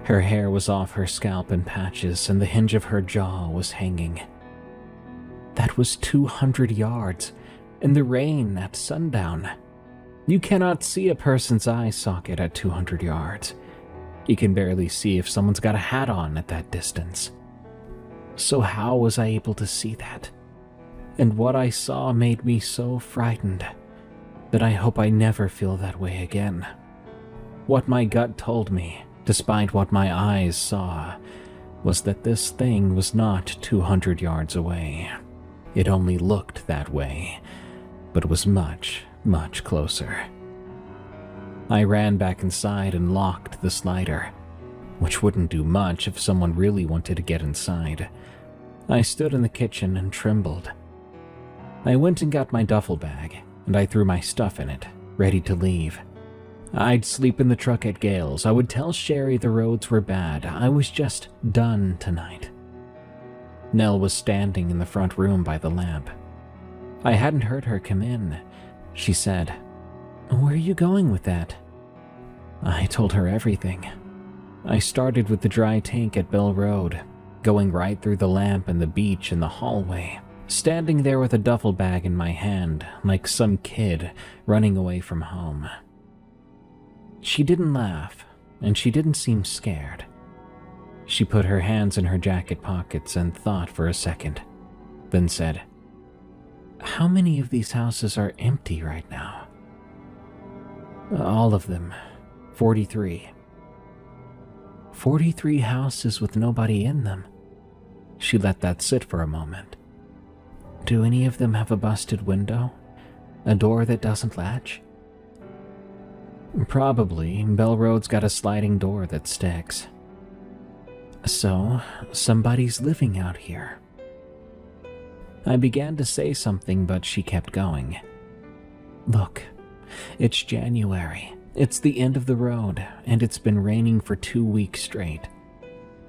Her hair was off her scalp in patches, and the hinge of her jaw was hanging. That was 200 yards, in the rain at sundown. You cannot see a person's eye socket at 200 yards. You can barely see if someone's got a hat on at that distance. So how was I able to see that? And what I saw made me so frightened that I hope I never feel that way again. What my gut told me, despite what my eyes saw, was that this thing was not 200 yards away. It only looked that way, but was much, much closer. I ran back inside and locked the slider, which wouldn't do much if someone really wanted to get inside. I stood in the kitchen and trembled. I went and got my duffel bag, and I threw my stuff in it, ready to leave. I'd sleep in the truck at Gale's. I would tell Sherry the roads were bad. I was just done tonight. Nell was standing in the front room by the lamp. I hadn't heard her come in. She said, "Where are you going with that?" I told her everything. I started with the dry tank at Bell Road, going right through the lamp and the beach and the hallway, standing there with a duffel bag in my hand, like some kid running away from home. She didn't laugh, and she didn't seem scared. She put her hands in her jacket pockets and thought for a second, then said, "How many of these houses are empty right now?" "All of them. 43. 43 houses with nobody in them." She let that sit for a moment. "Do any of them have a busted window? A door that doesn't latch?" "Probably. Bell Road's got a sliding door that sticks." "So, somebody's living out here." I began to say something, but she kept going. "Look, it's January. It's the end of the road, and it's been raining for 2 weeks straight.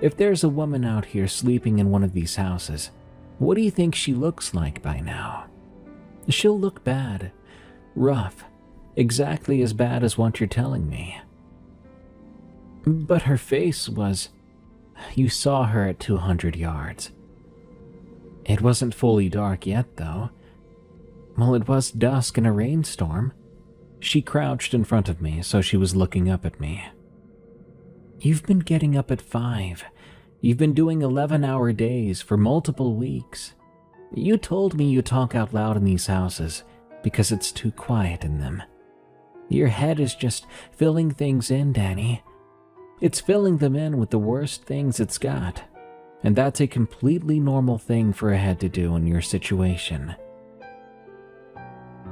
If there's a woman out here sleeping in one of these houses, what do you think she looks like by now? She'll look bad, rough, exactly as bad as what you're telling me." "But her face was... You saw her at 200 yards. It wasn't fully dark yet, though. Well, it was dusk in a rainstorm." She crouched in front of me, so she was looking up at me. "You've been getting up at 5. You've been doing 11-hour days for multiple weeks. You told me you talk out loud in these houses because it's too quiet in them. Your head is just filling things in, Danny. It's filling them in with the worst things it's got. And that's a completely normal thing for a head to do in your situation."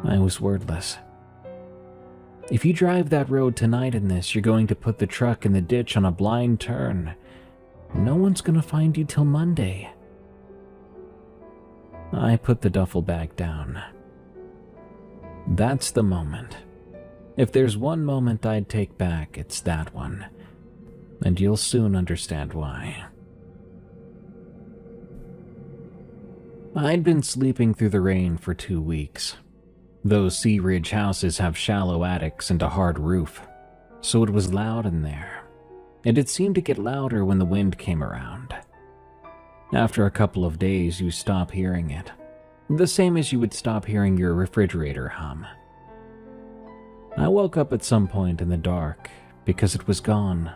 I was wordless. "If you drive that road tonight in this, you're going to put the truck in the ditch on a blind turn. No one's going to find you till Monday." I put the duffel bag down. That's the moment. If there's one moment I'd take back, it's that one. And you'll soon understand why. I'd been sleeping through the rain for 2 weeks. Those Sea Ridge houses have shallow attics and a hard roof, so it was loud in there, and it seemed to get louder when the wind came around. After a couple of days, you stop hearing it, the same as you would stop hearing your refrigerator hum. I woke up at some point in the dark because it was gone.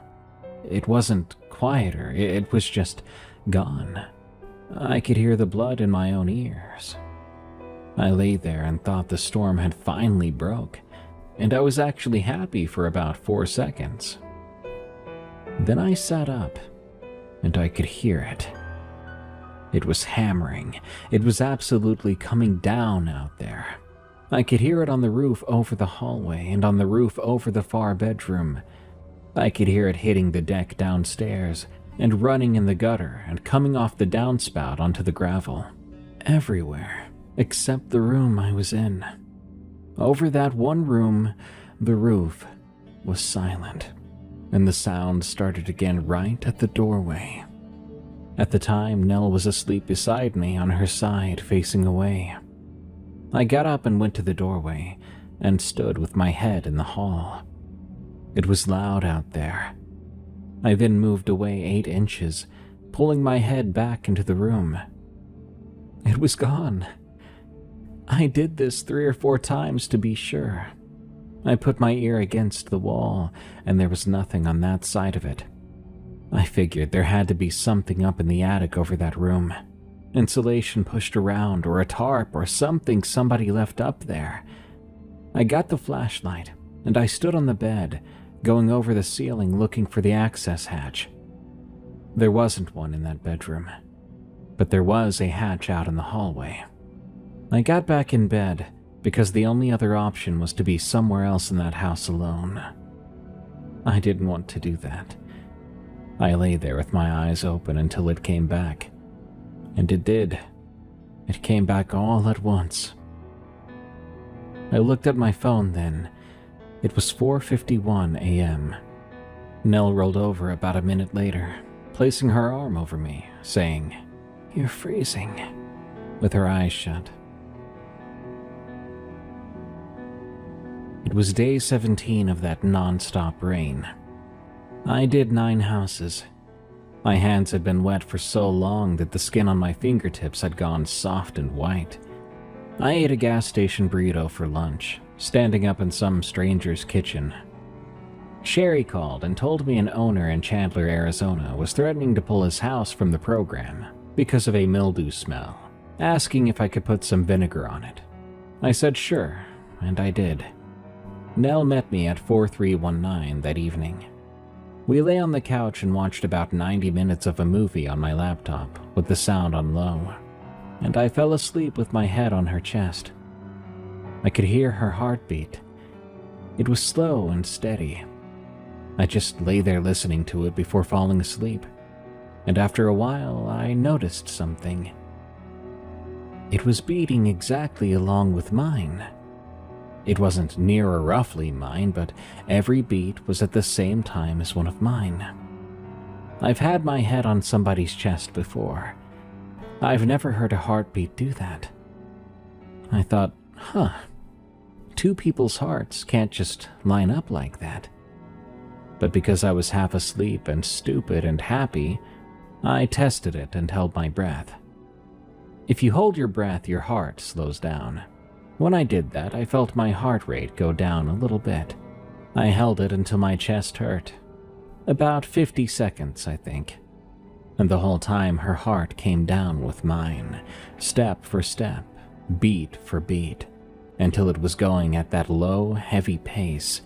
It wasn't quieter, it was just gone. I could hear the blood in my own ears. I lay there and thought the storm had finally broke, and I was actually happy for about 4 seconds. Then I sat up, and I could hear it. It was hammering. It was absolutely coming down out there. I could hear it on the roof over the hallway and on the roof over the far bedroom. I could hear it hitting the deck downstairs and running in the gutter and coming off the downspout onto the gravel. Everywhere, except the room I was in. Over that one room, the roof was silent, and the sound started again right at the doorway. At the time, Nell was asleep beside me on her side, facing away. I got up and went to the doorway and stood with my head in the hall. It was loud out there. I then moved away 8 inches, pulling my head back into the room. It was gone. I did this 3 or 4 times to be sure. I put my ear against the wall, and there was nothing on that side of it. I figured there had to be something up in the attic over that room. Insulation pushed around, or a tarp, or something somebody left up there. I got the flashlight, and I stood on the bed, going over the ceiling looking for the access hatch. There wasn't one in that bedroom, but there was a hatch out in the hallway. I got back in bed because the only other option was to be somewhere else in that house alone. I didn't want to do that. I lay there with my eyes open until it came back. And it did. It came back all at once. I looked at my phone then. It was 4:51 a.m. Nell rolled over about a minute later, placing her arm over me, saying, "You're freezing," with her eyes shut. It was day 17 of that non-stop rain. I did 9 houses. My hands had been wet for so long that the skin on my fingertips had gone soft and white. I ate a gas station burrito for lunch, standing up in some stranger's kitchen. Sherry called and told me an owner in Chandler, Arizona was threatening to pull his house from the program because of a mildew smell, asking if I could put some vinegar on it. I said sure, and I did. Nell met me at 4319 that evening. We lay on the couch and watched about 90 minutes of a movie on my laptop with the sound on low, and I fell asleep with my head on her chest. I could hear her heartbeat. It was slow and steady. I just lay there listening to it before falling asleep, and after a while I noticed something. It was beating exactly along with mine. It wasn't near or roughly mine, but every beat was at the same time as one of mine. I've had my head on somebody's chest before. I've never heard a heartbeat do that. I thought, 2 people's hearts can't just line up like that. But because I was half asleep and stupid and happy, I tested it and held my breath. If you hold your breath, your heart slows down. When I did that, I felt my heart rate go down a little bit. I held it until my chest hurt. About 50 seconds, I think. And the whole time her heart came down with mine, step for step, beat for beat, until it was going at that low, heavy pace.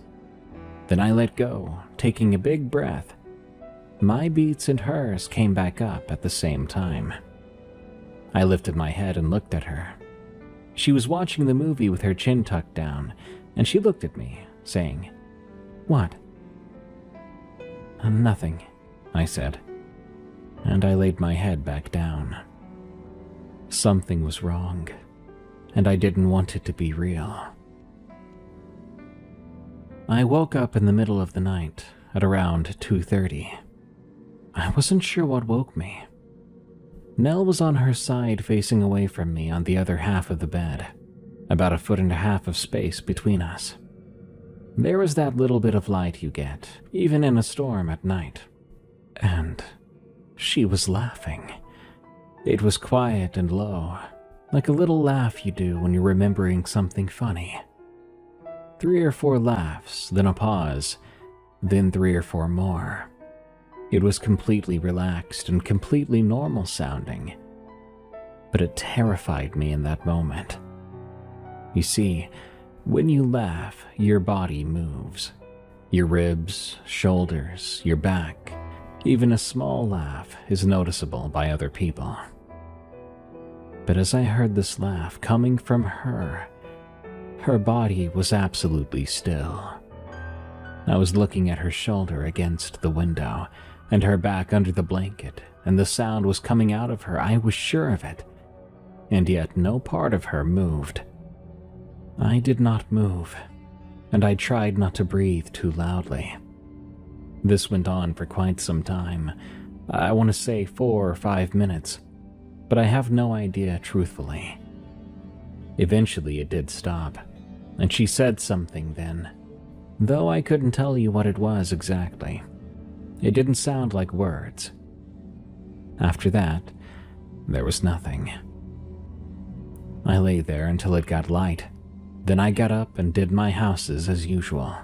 Then I let go, taking a big breath. My beats and hers came back up at the same time. I lifted my head and looked at her. She was watching the movie with her chin tucked down, and she looked at me, saying, "What?" "Nothing," I said, and I laid my head back down. Something was wrong, and I didn't want it to be real. I woke up in the middle of the night at around 2:30. I wasn't sure what woke me. Nell was on her side facing away from me on the other half of the bed. about 1.5 feet of space between us. There was that little bit of light you get, even in a storm at night. And she was laughing. It was quiet and low, like a little laugh you do when you're remembering something funny. 3 or 4 laughs, then a pause, then 3 or 4 more. It was completely relaxed and completely normal sounding, but it terrified me in that moment. You see, when you laugh, your body moves. Your ribs, shoulders, your back, even a small laugh is noticeable by other people. But as I heard this laugh coming from her body was absolutely still. I was looking at her shoulder against the window, and her back under the blanket, and the sound was coming out of her, I was sure of it. And yet no part of her moved. I did not move, and I tried not to breathe too loudly. This went on for quite some time. I want to say 4 or 5 minutes, but I have no idea truthfully. Eventually it did stop, and she said something then, though I couldn't tell you what it was exactly. It didn't sound like words. After that, there was nothing. I lay there until it got light. Then I got up and did my houses as usual.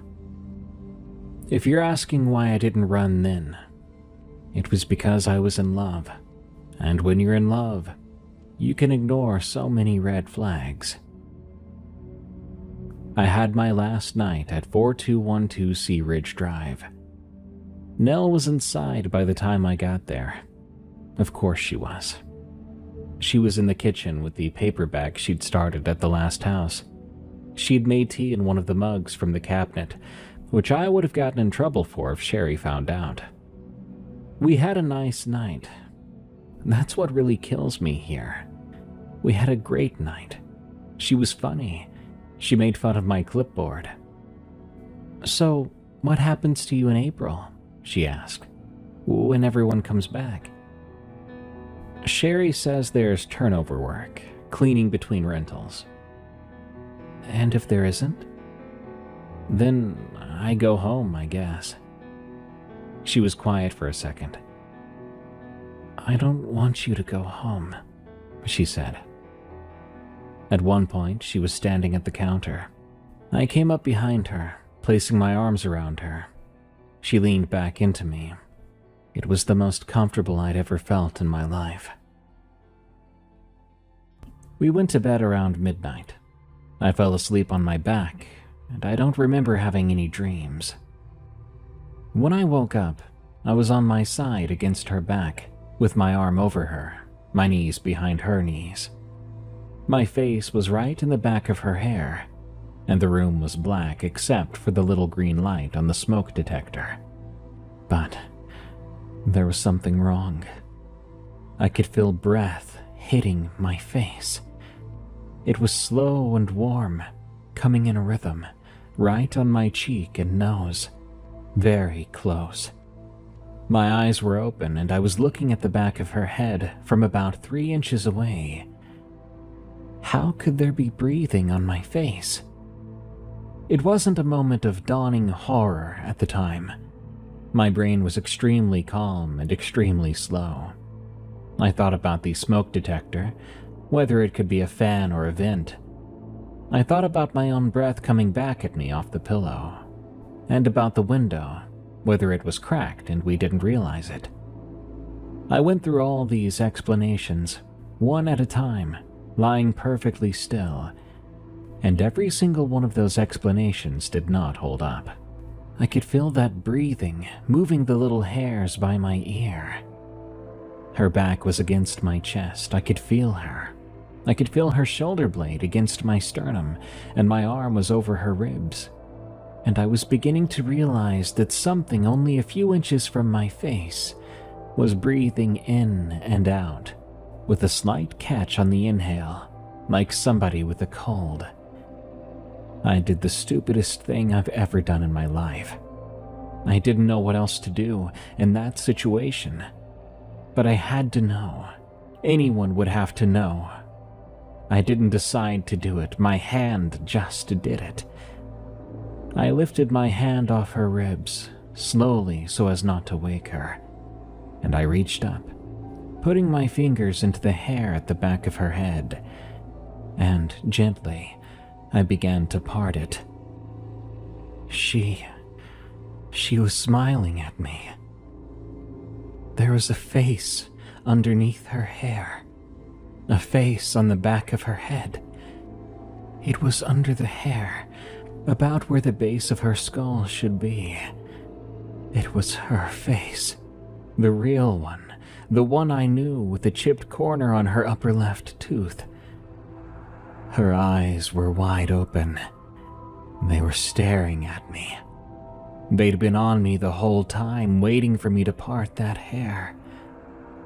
If you're asking why I didn't run then, it was because I was in love. And when you're in love, you can ignore so many red flags. I had my last night at 4212 Sea Ridge Drive. Nell was inside by the time I got there. Of course she was. She was in the kitchen with the paper bag she'd started at the last house. She'd made tea in one of the mugs from the cabinet, which I would have gotten in trouble for if Sherry found out. We had a nice night. That's what really kills me here. We had a great night. She was funny. She made fun of my clipboard. "So, what happens to you in April?" she asked. "When everyone comes back?" Sherry says there's turnover work, cleaning between rentals. "And if there isn't?" "Then I go home, I guess." She was quiet for a second. "I don't want you to go home," she said. At one point, she was standing at the counter. I came up behind her, placing my arms around her. She leaned back into me. It was the most comfortable I'd ever felt in my life. We went to bed around midnight. I fell asleep on my back, and I don't remember having any dreams. When I woke up, I was on my side against her back, with my arm over her, my knees behind her knees. My face was right in the back of her hair, and the room was black except for the little green light on the smoke detector. But there was something wrong. I could feel breath hitting my face. It was slow and warm, coming in a rhythm, right on my cheek and nose, very close. My eyes were open and I was looking at the back of her head from about 3 inches away. How could there be breathing on my face? It wasn't a moment of dawning horror at the time. My brain was extremely calm and extremely slow. I thought about the smoke detector, whether it could be a fan or a vent. I thought about my own breath coming back at me off the pillow, and about the window, whether it was cracked and we didn't realize it. I went through all these explanations, one at a time, lying perfectly still, and every single one of those explanations did not hold up. I could feel that breathing, moving the little hairs by my ear. Her back was against my chest. I could feel her. I could feel her shoulder blade against my sternum, and my arm was over her ribs. And I was beginning to realize that something only a few inches from my face was breathing in and out, with a slight catch on the inhale, like somebody with a cold. I did the stupidest thing I've ever done in my life. I didn't know what else to do in that situation, but I had to know. Anyone would have to know. I didn't decide to do it, my hand just did it. I lifted my hand off her ribs, slowly so as not to wake her, and I reached up, putting my fingers into the hair at the back of her head, and gently, I began to part it. She was smiling at me. There was a face underneath her hair, a face on the back of her head. It was under the hair, about where the base of her skull should be. It was her face, the real one, the one I knew with the chipped corner on her upper left tooth. Her eyes were wide open. They were staring at me. They'd been on me the whole time, waiting for me to part that hair.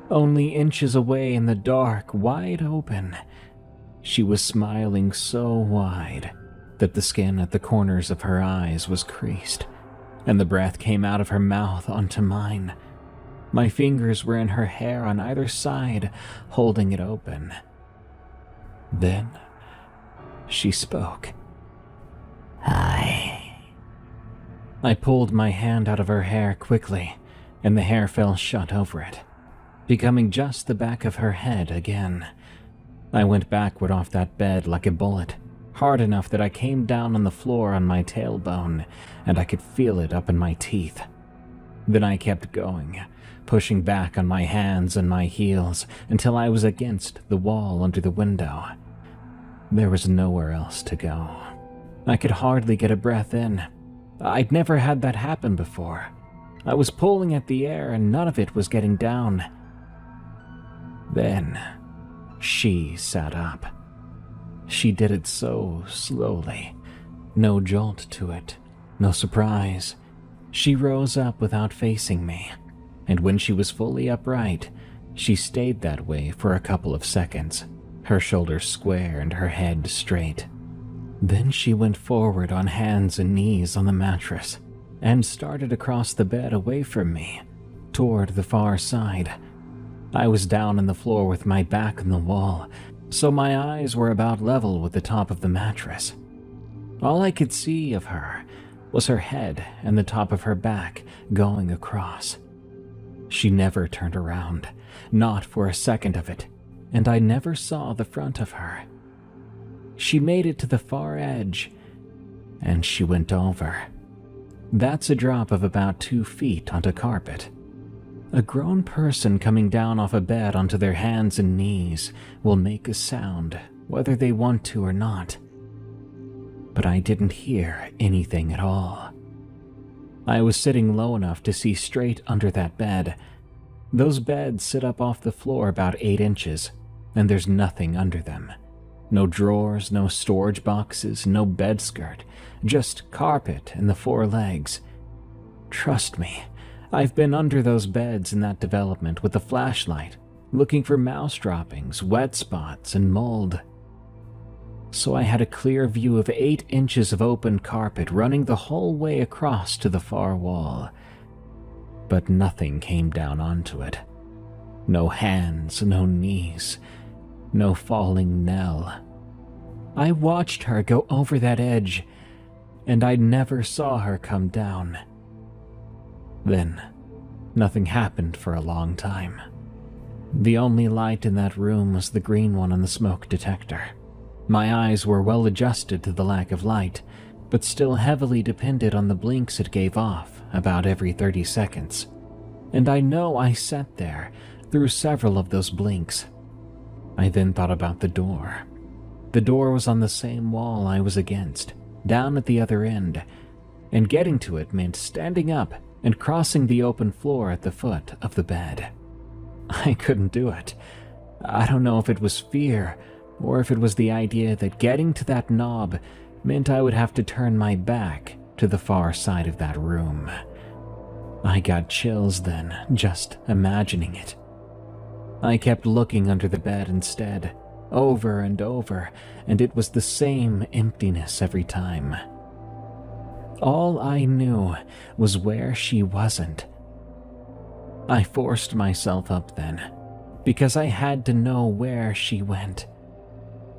Only inches away in the dark, wide open, she was smiling so wide that the skin at the corners of her eyes was creased, and the breath came out of her mouth onto mine. My fingers were in her hair on either side, holding it open. Then she spoke. "Hi." I pulled my hand out of her hair quickly, and the hair fell shut over it, becoming just the back of her head again. I went backward off that bed like a bullet, hard enough that I came down on the floor on my tailbone, and I could feel it up in my teeth. Then I kept going, pushing back on my hands and my heels until I was against the wall under the window. There was nowhere else to go. I could hardly get a breath in. I'd never had that happen before. I was pulling at the air and none of it was getting down. Then, she sat up. She did it so slowly. No jolt to it, no surprise. She rose up without facing me, and when she was fully upright, she stayed that way for a couple of seconds, her shoulders square and her head straight. Then she went forward on hands and knees on the mattress and started across the bed away from me, toward the far side. I was down on the floor with my back on the wall, so my eyes were about level with the top of the mattress. All I could see of her was her head and the top of her back going across. She never turned around, not for a second of it, and I never saw the front of her. She made it to the far edge, and she went over. That's a drop of about 2 feet onto carpet. A grown person coming down off a bed onto their hands and knees will make a sound, whether they want to or not. But I didn't hear anything at all. I was sitting low enough to see straight under that bed. Those beds sit up off the floor about 8 inches, and there's nothing under them. No drawers, no storage boxes, no bed skirt, just carpet and the 4 legs. Trust me, I've been under those beds in that development with a flashlight, looking for mouse droppings, wet spots, and mold. So I had a clear view of 8 inches of open carpet running the whole way across to the far wall. But nothing came down onto it. No hands, no knees, no falling knell. I watched her go over that edge, and I never saw her come down. Then, nothing happened for a long time. The only light in that room was the green one on the smoke detector. My eyes were well adjusted to the lack of light, but still heavily depended on the blinks it gave off about every 30 seconds. And I know I sat there through several of those blinks. I then thought about the door. The door was on the same wall I was against, down at the other end, and getting to it meant standing up and crossing the open floor at the foot of the bed. I couldn't do it. I don't know if it was fear, or if it was the idea that getting to that knob meant I would have to turn my back to the far side of that room. I got chills then, just imagining it. I kept looking under the bed instead, over and over, and it was the same emptiness every time. All I knew was where she wasn't. I forced myself up then, because I had to know where she went.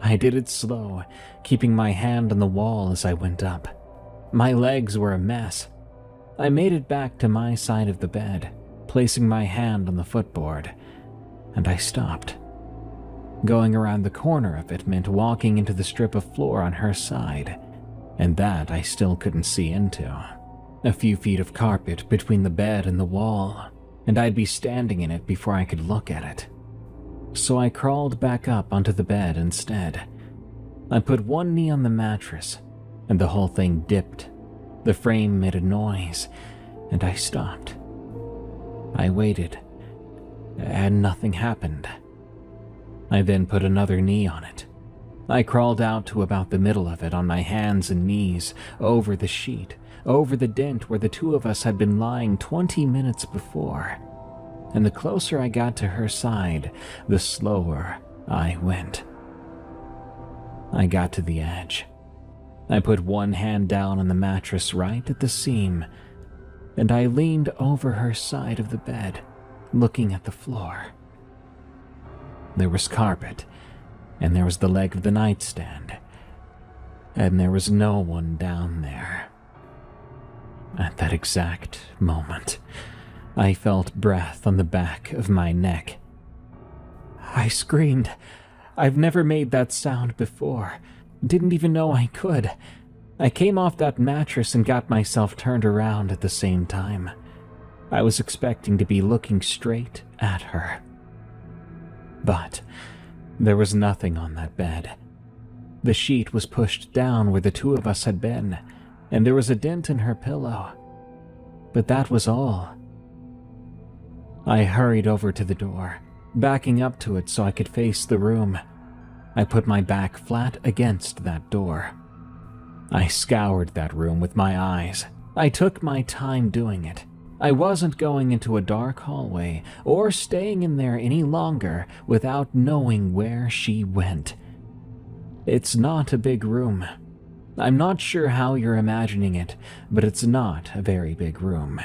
I did it slow, keeping my hand on the wall as I went up. My legs were a mess. I made it back to my side of the bed, placing my hand on the footboard, and I stopped. Going around the corner of it meant walking into the strip of floor on her side, and that I still couldn't see into. A few feet of carpet between the bed and the wall, and I'd be standing in it before I could look at it. So I crawled back up onto the bed instead. I put one knee on the mattress, and the whole thing dipped. The frame made a noise, and I stopped. I waited, and nothing happened. I then put another knee on it. I crawled out to about the middle of it on my hands and knees, over the sheet, over the dent where the two of us had been lying 20 minutes before. And the closer I got to her side, the slower I went. I got to the edge. I put one hand down on the mattress right at the seam, and I leaned over her side of the bed, looking at the floor. There was carpet, and there was the leg of the nightstand, and there was no one down there. At that exact moment, I felt breath on the back of my neck. I screamed. I've never made that sound before. Didn't even know I could. I came off that mattress and got myself turned around at the same time. I was expecting to be looking straight at her. But there was nothing on that bed. The sheet was pushed down where the two of us had been, and there was a dent in her pillow. But that was all. I hurried over to the door, backing up to it so I could face the room. I put my back flat against that door. I scoured that room with my eyes. I took my time doing it. I wasn't going into a dark hallway or staying in there any longer without knowing where she went. It's not a big room. I'm not sure how you're imagining it, but it's not a very big room.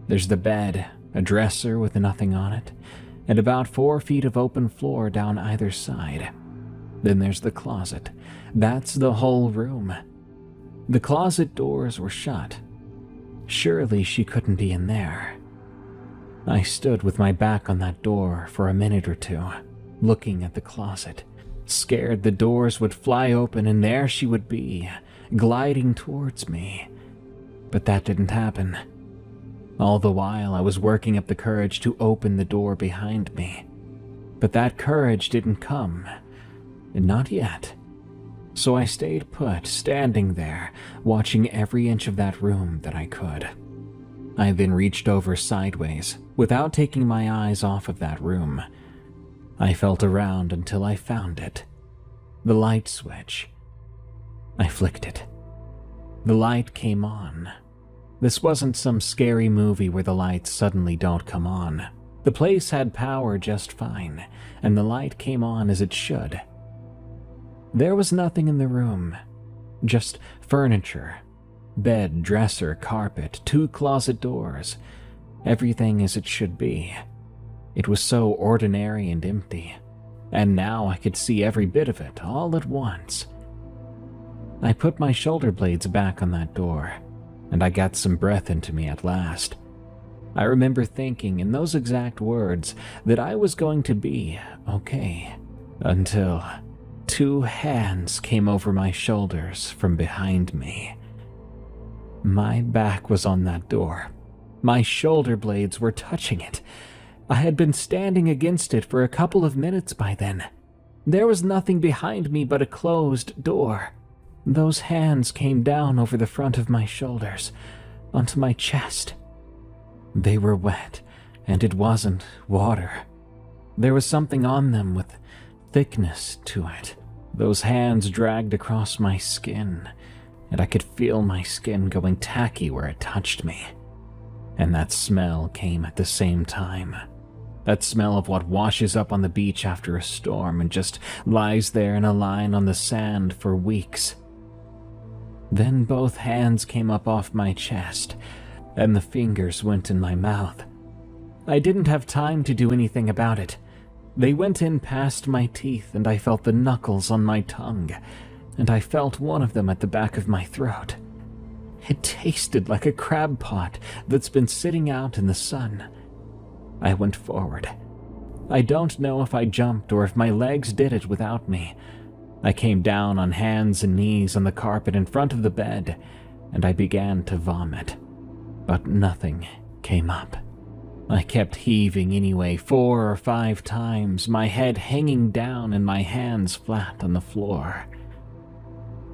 There's the bed, a dresser with nothing on it, and about 4 feet of open floor down either side. Then there's the closet. That's the whole room. The closet doors were shut. Surely she couldn't be in there. I stood with my back on that door for a minute or two, looking at the closet, scared the doors would fly open and there she would be, gliding towards me. But that didn't happen. All the while I was working up the courage to open the door behind me. But that courage didn't come. Not yet. So I stayed put, standing there, watching every inch of that room that I could. I then reached over sideways, without taking my eyes off of that room. I felt around until I found it. The light switch. I flicked it. The light came on. This wasn't some scary movie where the lights suddenly don't come on. The place had power just fine, and the light came on as it should. There was nothing in the room, just furniture, bed, dresser, carpet, 2 closet doors, everything as it should be. It was so ordinary and empty, and now I could see every bit of it all at once. I put my shoulder blades back on that door, and I got some breath into me at last. I remember thinking in those exact words that I was going to be okay, until 2 hands came over my shoulders from behind me. My back was on that door. My shoulder blades were touching it. I had been standing against it for a couple of minutes by then. There was nothing behind me but a closed door. Those hands came down over the front of my shoulders, onto my chest. They were wet, and it wasn't water. There was something on them with thickness to it. Those hands dragged across my skin, and I could feel my skin going tacky where it touched me. And that smell came at the same time. That smell of what washes up on the beach after a storm and just lies there in a line on the sand for weeks. Then both hands came up off my chest, and the fingers went in my mouth. I didn't have time to do anything about it. They went in past my teeth, and I felt the knuckles on my tongue, and I felt one of them at the back of my throat. It tasted like a crab pot that's been sitting out in the sun. I went forward. I don't know if I jumped or if my legs did it without me. I came down on hands and knees on the carpet in front of the bed, and I began to vomit. But nothing came up. I kept heaving anyway, 4 or 5 times, my head hanging down and my hands flat on the floor.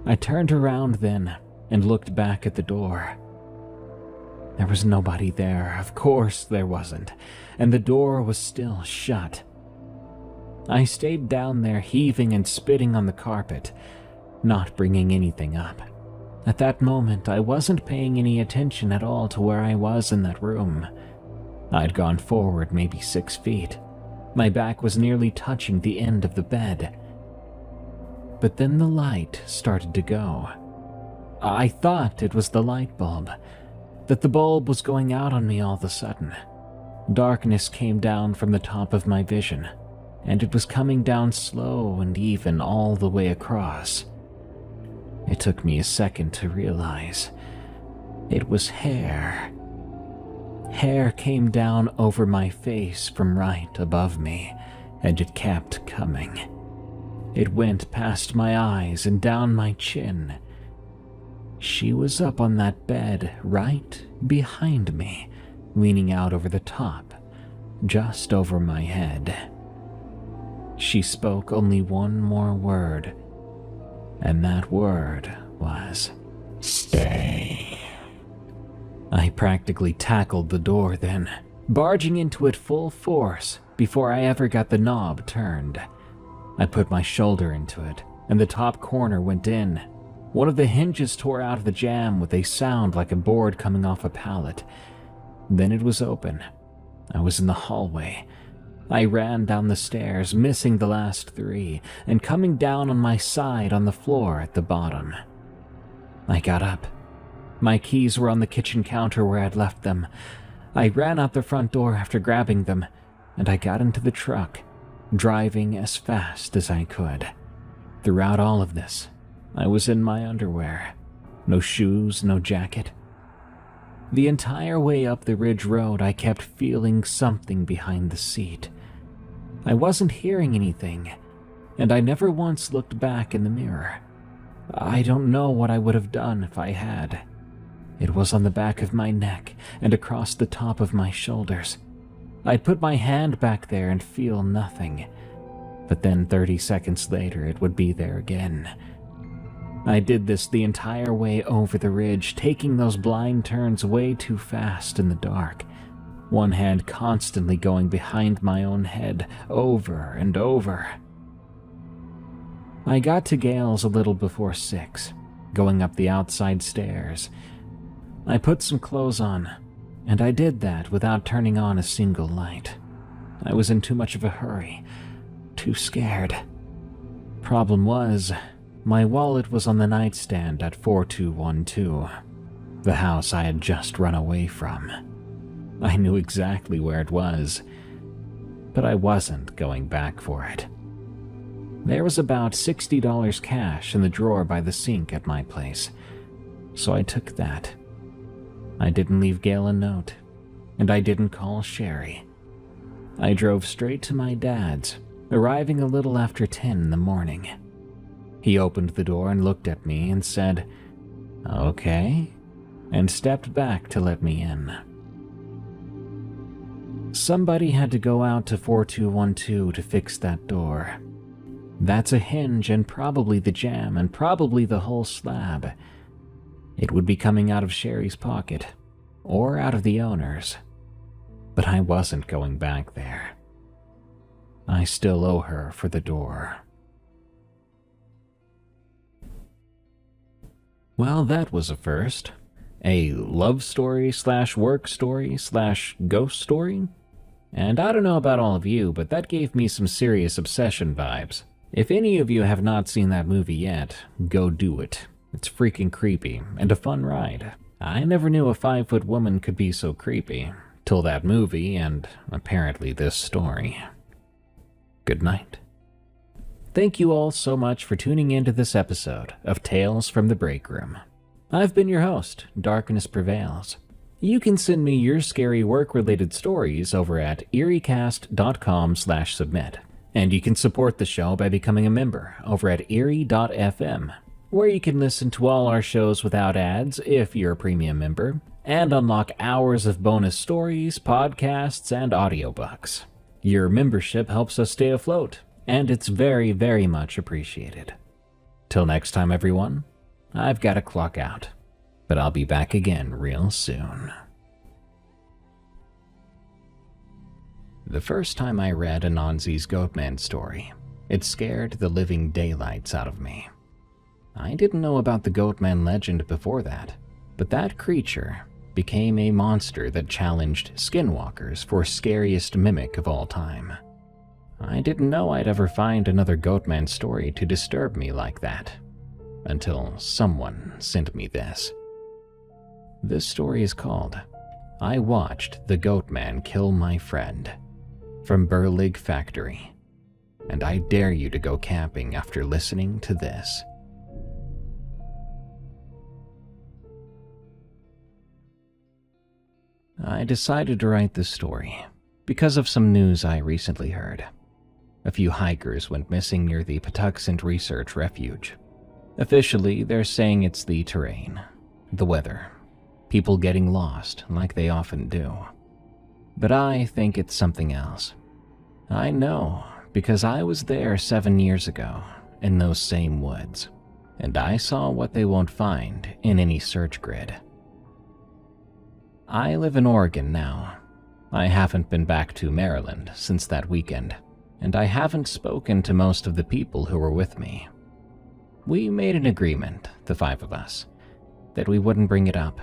I turned around then and looked back at the door. There was nobody there, of course there wasn't, and the door was still shut. I stayed down there heaving and spitting on the carpet, not bringing anything up. At that moment, I wasn't paying any attention at all to where I was in that room. I'd gone forward maybe 6 feet. My back was nearly touching the end of the bed. But then the light started to go. I thought it was the light bulb, that the bulb was going out on me all of a sudden. Darkness came down from the top of my vision, and it was coming down slow and even all the way across. It took me a second to realize. It was hair. Hair came down over my face from right above me, and it kept coming. It went past my eyes and down my chin. She was up on that bed right behind me, leaning out over the top, just over my head. She spoke only one more word, and that word was, "Stay." I practically tackled the door then, barging into it full force before I ever got the knob turned. I put my shoulder into it, and the top corner went in. One of the hinges tore out of the jamb with a sound like a board coming off a pallet. Then it was open. I was in the hallway. I ran down the stairs, missing the last 3, and coming down on my side on the floor at the bottom. I got up. My keys were on the kitchen counter where I'd left them. I ran out the front door after grabbing them, and I got into the truck, driving as fast as I could. Throughout all of this, I was in my underwear. No shoes, no jacket. The entire way up the ridge road, I kept feeling something behind the seat. I wasn't hearing anything, and I never once looked back in the mirror. I don't know what I would have done if I had. It was on the back of my neck and across the top of my shoulders. I'd put my hand back there and feel nothing, but then 30 seconds later it would be there again. I did this the entire way over the ridge, taking those blind turns way too fast in the dark, one hand constantly going behind my own head, over and over. I got to Gale's a little before 6, going up the outside stairs. I put some clothes on, and I did that without turning on a single light. I was in too much of a hurry, too scared. Problem was, my wallet was on the nightstand at 4212, the house I had just run away from. I knew exactly where it was, but I wasn't going back for it. There was about $60 cash in the drawer by the sink at my place, so I took that. I didn't leave Gale a note, and I didn't call Sherry. I drove straight to my dad's, arriving a little after 10 in the morning. He opened the door and looked at me and said, "Okay," and stepped back to let me in. Somebody had to go out to 4212 to fix that door. That's a hinge and probably the jamb and probably the whole slab. It would be coming out of Sherry's pocket, or out of the owner's. But I wasn't going back there. I still owe her for the door. Well, that was a first. A love story / work story / ghost story? And I don't know about all of you, but that gave me some serious Obsession vibes. If any of you have not seen that movie yet, go do it. It's freaking creepy, and a fun ride. I never knew a 5-foot woman could be so creepy, till that movie and apparently this story. good night. Thank you all so much for tuning into this episode of Tales from the Break Room. I've been your host, Darkness Prevails. You can send me your scary work-related stories over at eeriecast.com/submit. And you can support the show by becoming a member over at erie.fm, where you can listen to all our shows without ads if you're a premium member, and unlock hours of bonus stories, podcasts, and audiobooks. Your membership helps us stay afloat, and it's very, very much appreciated. Till next time, everyone, I've got to clock out, but I'll be back again real soon. The first time I read Anansi's Goatman story, it scared the living daylights out of me. I didn't know about the Goatman legend before that, but that creature became a monster that challenged skinwalkers for scariest mimic of all time. I didn't know I'd ever find another Goatman story to disturb me like that, until someone sent me this. This story is called I Watched the Goatman Kill My Friend, from Burlig Factory, and I dare you to go camping after listening to this. I decided to write this story because of some news I recently heard. A few hikers went missing near the Patuxent Research Refuge. Officially, they're saying it's the terrain, the weather, people getting lost like they often do. But I think it's something else. I know, because I was there 7 years ago in those same woods, and I saw what they won't find in any search grid. I live in Oregon now. I haven't been back to Maryland since that weekend, and I haven't spoken to most of the people who were with me. We made an agreement, the 5 of us, that we wouldn't bring it up,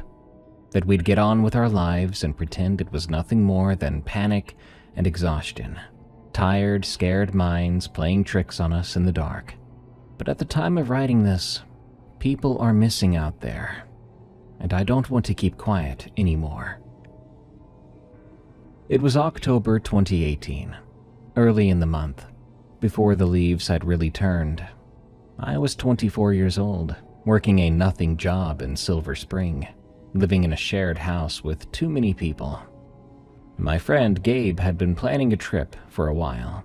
that we'd get on with our lives and pretend it was nothing more than panic and exhaustion, tired, scared minds playing tricks on us in the dark. But at the time of writing this, people are missing out there, and I don't want to keep quiet anymore. It was October 2018, early in the month, before the leaves had really turned. I was 24 years old, working a nothing job in Silver Spring, living in a shared house with too many people. My friend Gabe had been planning a trip for a while.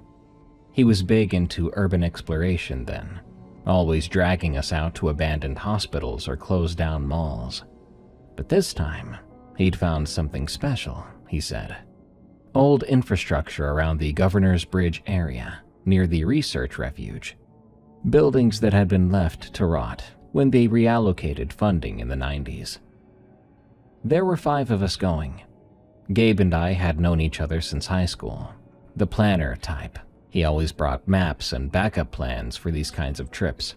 He was big into urban exploration then, always dragging us out to abandoned hospitals or closed down malls. But this time, he'd found something special, he said. Old infrastructure around the Governor's Bridge area, near the research refuge. Buildings that had been left to rot when they reallocated funding in the 90s. There were 5 of us going. Gabe and I had known each other since high school. The planner type. He always brought maps and backup plans for these kinds of trips.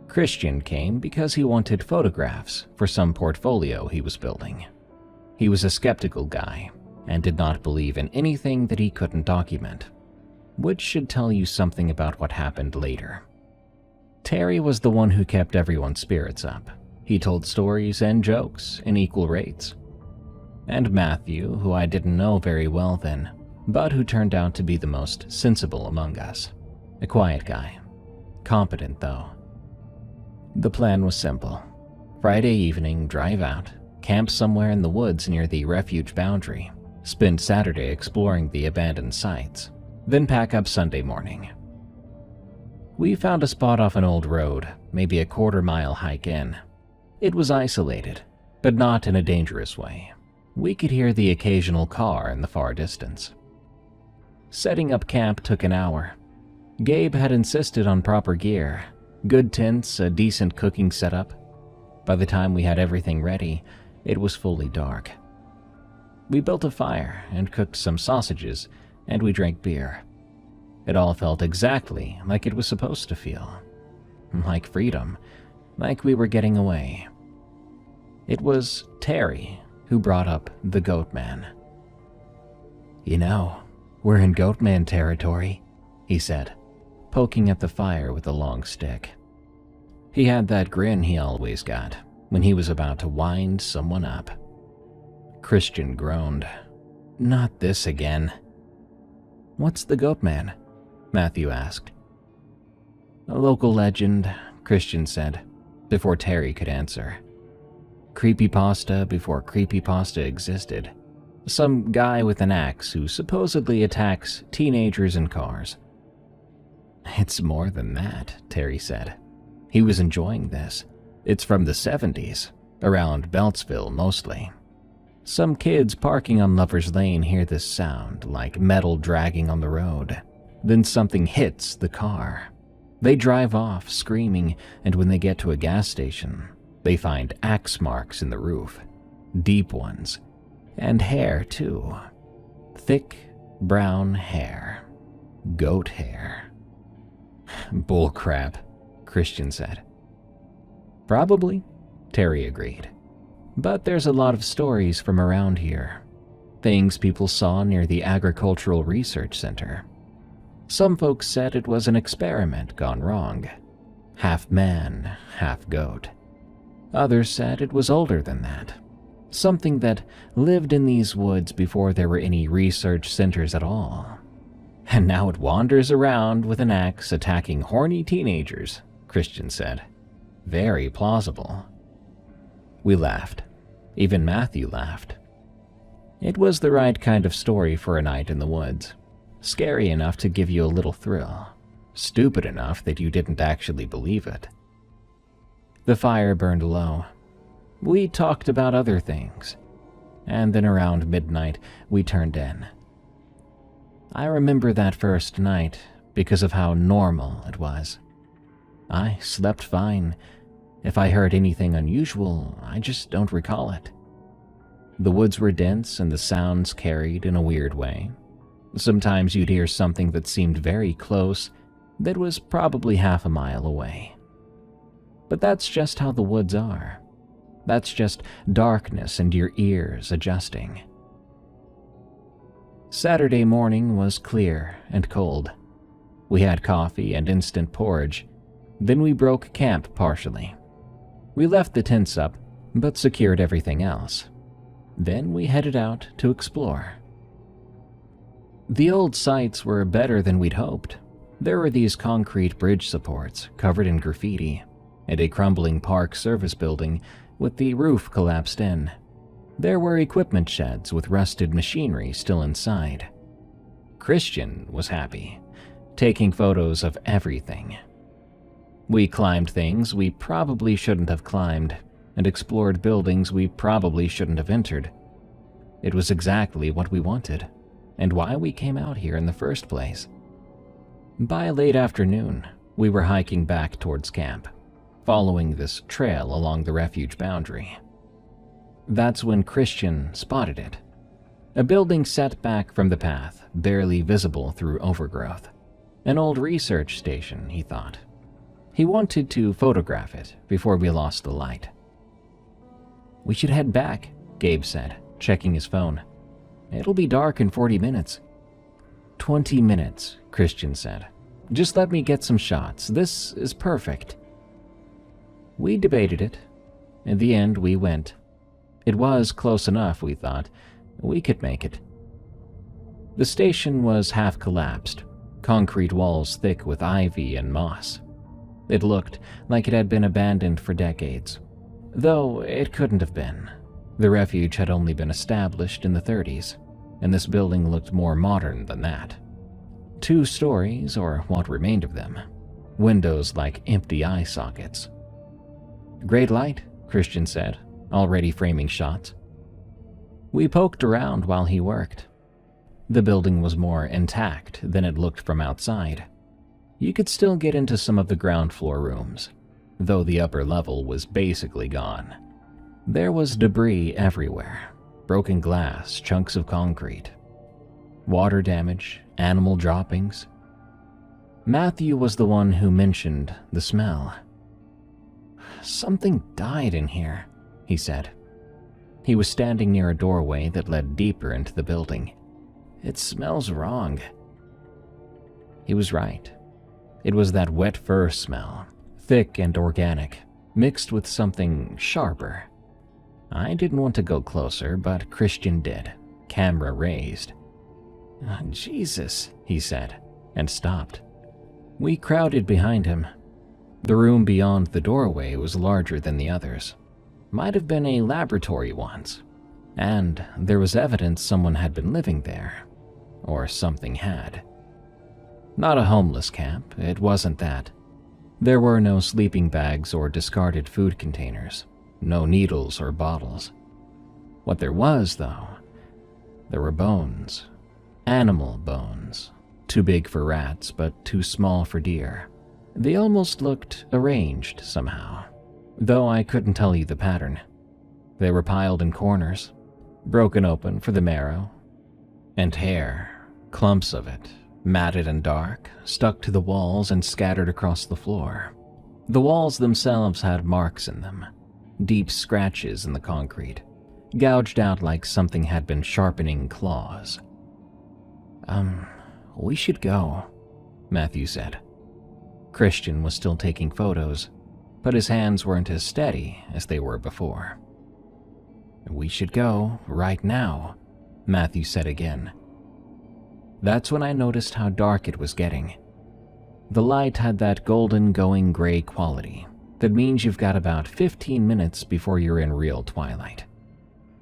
Christian came because he wanted photographs for some portfolio he was building. He was a skeptical guy and did not believe in anything that he couldn't document, which should tell you something about what happened later. Terry was the one who kept everyone's spirits up. He told stories and jokes in equal rates. And Matthew, who I didn't know very well then, but who turned out to be the most sensible among us. A quiet guy. Competent, though. The plan was simple. Friday evening, drive out, camp somewhere in the woods near the refuge boundary, spend Saturday exploring the abandoned sites, then pack up Sunday morning. We found a spot off an old road, maybe a quarter-mile hike in. It was isolated, but not in a dangerous way. We could hear the occasional car in the far distance. Setting up camp took an hour. Gabe had insisted on proper gear, good tents, a decent cooking setup. By the time we had everything ready, it was fully dark. We built a fire and cooked some sausages, and we drank beer. It all felt exactly like it was supposed to feel. Like freedom, like we were getting away. It was Terry who brought up the Goatman. "You know, we're in Goatman territory," he said, poking at the fire with a long stick. He had that grin he always got when he was about to wind someone up. Christian groaned. "Not this again." "What's the Goatman?" Matthew asked. A local legend, Christian said, before Terry could answer. Creepypasta before creepypasta existed. Some guy with an axe who supposedly attacks teenagers in cars. It's more than that, Terry said. He was enjoying this. It's from the 70s, around Beltsville mostly. Some kids parking on Lover's Lane hear this sound, like metal dragging on the road. Then something hits the car. They drive off, screaming, and when they get to a gas station, they find axe marks in the roof. Deep ones. And hair, too. Thick, brown hair. Goat hair. Bullcrap, Christian said. Probably, Terry agreed. But there's a lot of stories from around here. Things people saw near the Agricultural Research Center. Some folks said it was an experiment gone wrong. Half man, half goat. Others said it was older than that. Something that lived in these woods before there were any research centers at all. And now it wanders around with an axe attacking horny teenagers, Christian said. Very plausible. We laughed. Even Matthew laughed. It was the right kind of story for a night in the woods. Scary enough to give you a little thrill. Stupid enough that you didn't actually believe it. The fire burned low. We talked about other things. And then around midnight, we turned in. I remember that first night because of how normal it was. I slept fine. If I heard anything unusual, I just don't recall it. The woods were dense and the sounds carried in a weird way. Sometimes you'd hear something that seemed very close that was probably half a mile away. But that's just how the woods are. That's just darkness and your ears adjusting. Saturday morning was clear and cold. We had coffee and instant porridge. Then we broke camp partially. We left the tents up, but secured everything else. Then we headed out to explore. The old sites were better than we'd hoped. There were these concrete bridge supports covered in graffiti, and a crumbling park service building with the roof collapsed in. There were equipment sheds with rusted machinery still inside. Christian was happy, taking photos of everything. We climbed things we probably shouldn't have climbed, and explored buildings we probably shouldn't have entered. It was exactly what we wanted, and why we came out here in the first place. By late afternoon, we were hiking back towards camp, following this trail along the refuge boundary. That's when Christian spotted it. A building set back from the path, barely visible through overgrowth. An old research station, he thought. He wanted to photograph it before we lost the light. We should head back, Gabe said, checking his phone. It'll be dark in 40 minutes. 20 minutes, Christian said. Just let me get some shots. This is perfect. We debated it. In the end, we went. It was close enough, we thought. We could make it. The station was half collapsed, concrete walls thick with ivy and moss. It looked like it had been abandoned for decades, though it couldn't have been. The refuge had only been established in the 30s, and this building looked more modern than that. 2 stories, or what remained of them. Windows like empty eye sockets. Great light, Christian said, already framing shots. We poked around while he worked. The building was more intact than it looked from outside. You could still get into some of the ground floor rooms, though the upper level was basically gone. There was debris everywhere, broken glass, chunks of concrete, water damage, animal droppings. Matthew was the one who mentioned the smell. Something died in here, he said. He was standing near a doorway that led deeper into the building. It smells wrong. He was right. It was that wet fur smell, thick and organic, mixed with something sharper. I didn't want to go closer, but Christian did, camera raised. Jesus, he said. and stopped. We crowded behind him. The room beyond the doorway was larger than the others. Might have been a laboratory once, and there was evidence someone had been living there, or something had. Not a homeless camp, it wasn't that. There were no sleeping bags or discarded food containers, no needles or bottles. What there was, though, there were bones. Animal bones. Too big for rats, but too small for deer. They almost looked arranged somehow, though I couldn't tell you the pattern. They were piled in corners, broken open for the marrow, and hair, clumps of it, matted and dark, stuck to the walls and scattered across the floor. The walls themselves had marks in them, deep scratches in the concrete, gouged out like something had been sharpening claws. We should go, Matthew said. Christian was still taking photos, but his hands weren't as steady as they were before. We should go right now, Matthew said again. That's when I noticed how dark it was getting. The light had that golden going gray quality that means you've got about 15 minutes before you're in real twilight.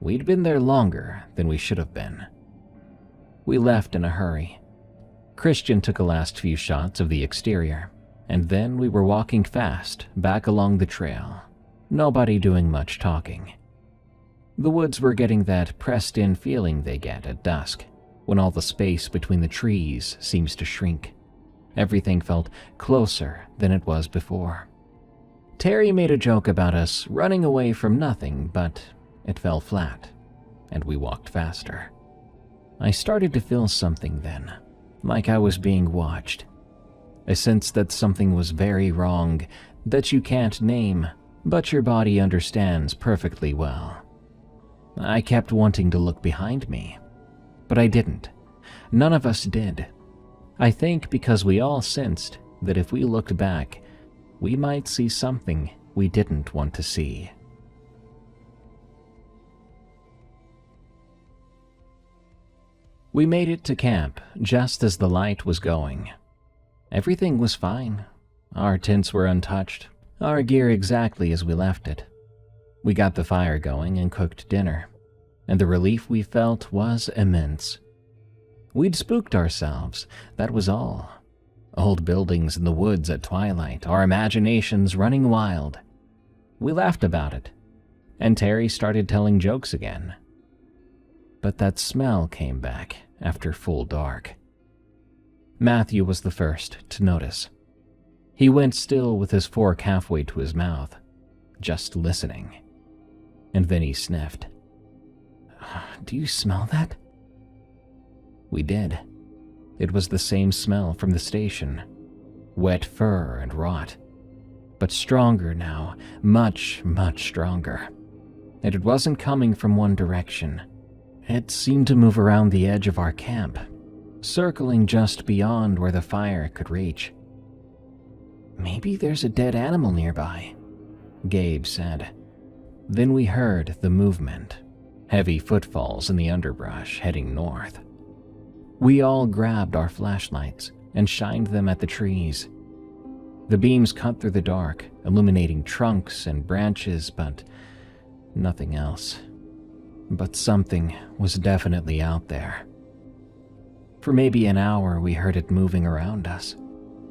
We'd been there longer than we should have been. We left in a hurry. Christian took a last few shots of the exterior, and then we were walking fast back along the trail, nobody doing much talking. The woods were getting that pressed-in feeling they get at dusk, when all the space between the trees seems to shrink. Everything felt closer than it was before. Terry made a joke about us running away from nothing, but it fell flat, and we walked faster. I started to feel something then, like I was being watched. A sense that something was very wrong, that you can't name, but your body understands perfectly well. I kept wanting to look behind me, but I didn't. None of us did. I think because we all sensed that if we looked back, we might see something we didn't want to see. We made it to camp just as the light was going. Everything was fine. Our tents were untouched, our gear exactly as we left it. We got the fire going and cooked dinner, and the relief we felt was immense. We'd spooked ourselves, that was all. Old buildings in the woods at twilight, our imaginations running wild. We laughed about it, and Terry started telling jokes again. But that smell came back after full dark. Matthew was the first to notice. He went still with his fork halfway to his mouth, just listening. And then he sniffed. Do you smell that? We did. It was the same smell from the station. Wet fur and rot. But stronger now, much, much stronger. And it wasn't coming from one direction. It seemed to move around the edge of our camp, circling just beyond where the fire could reach. Maybe there's a dead animal nearby, Gabe said. Then we heard the movement, heavy footfalls in the underbrush heading north. We all grabbed our flashlights and shined them at the trees. The beams cut through the dark, illuminating trunks and branches, but nothing else. But something was definitely out there. For maybe an hour we heard it moving around us,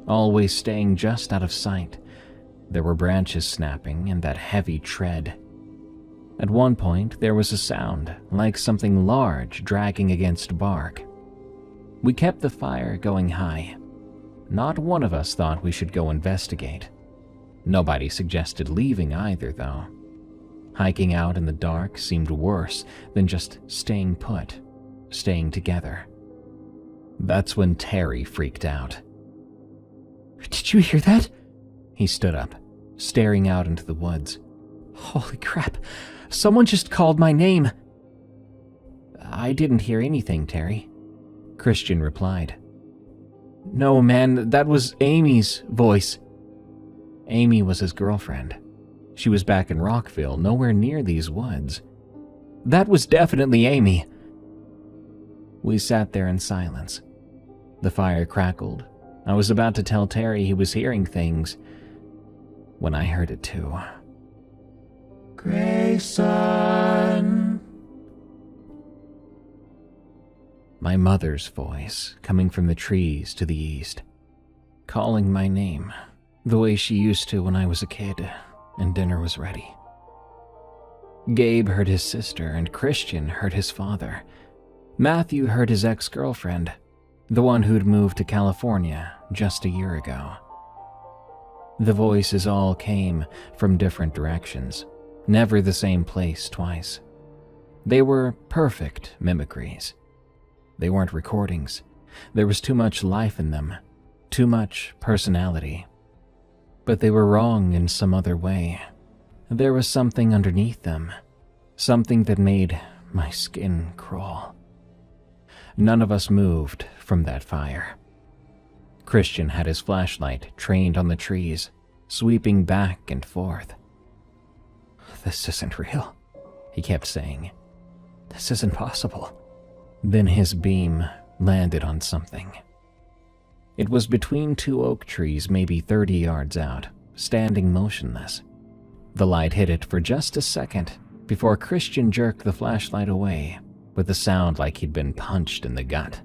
always staying just out of sight. There were branches snapping and that heavy tread. At one point there was a sound, like something large dragging against bark. We kept the fire going high. Not one of us thought we should go investigate. Nobody suggested leaving either, though. Hiking out in the dark seemed worse than just staying put, staying together. That's when Terry freaked out. Did you hear that? He stood up, staring out into the woods. Holy crap, someone just called my name. I didn't hear anything, Terry, Christian replied. No, man, that was Amy's voice. Amy was his girlfriend. She was back in Rockville, nowhere near these woods. That was definitely Amy. We sat there in silence. The fire crackled. I was about to tell Terry he was hearing things when I heard it too. Grayson! My mother's voice coming from the trees to the east, calling my name the way she used to when I was a kid and dinner was ready. Gabe heard his sister and Christian heard his father. Matthew heard his ex-girlfriend, the one who'd moved to California just a year ago. The voices all came from different directions, never the same place twice. They were perfect mimicries. They weren't recordings. There was too much life in them, too much personality. But they were wrong in some other way. There was something underneath them, something that made my skin crawl. None of us moved from that fire. Christian had his flashlight trained on the trees, sweeping back and forth. "This isn't real," he kept saying. "This isn't possible." Then his beam landed on something. It was between two oak trees maybe 30 yards out, standing motionless. The light hit it for just a second before Christian jerked the flashlight away with a sound like he'd been punched in the gut.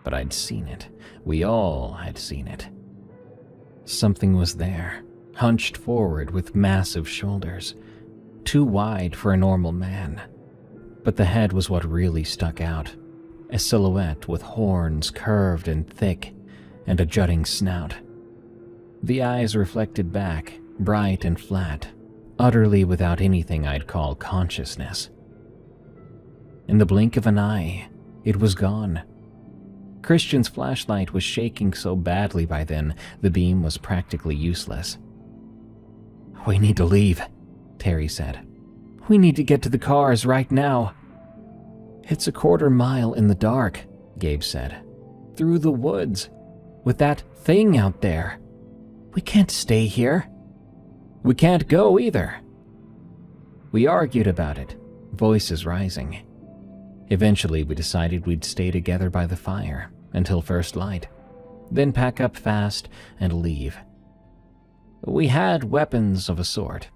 But I'd seen it. We all had seen it. Something was there, hunched forward with massive shoulders, too wide for a normal man. But the head was what really stuck out, a silhouette with horns curved and thick and a jutting snout. The eyes reflected back, bright and flat, utterly without anything I'd call consciousness. In the blink of an eye, it was gone. Christian's flashlight was shaking so badly by then, the beam was practically useless. "We need to leave," Terry said. "We need to get to the cars right now." "It's a quarter mile in the dark," Gabe said. "Through the woods, with that thing out there. We can't stay here." "We can't go either." We argued about it, voices rising. Eventually, we decided we'd stay together by the fire until first light, then pack up fast and leave. We had weapons of a sort,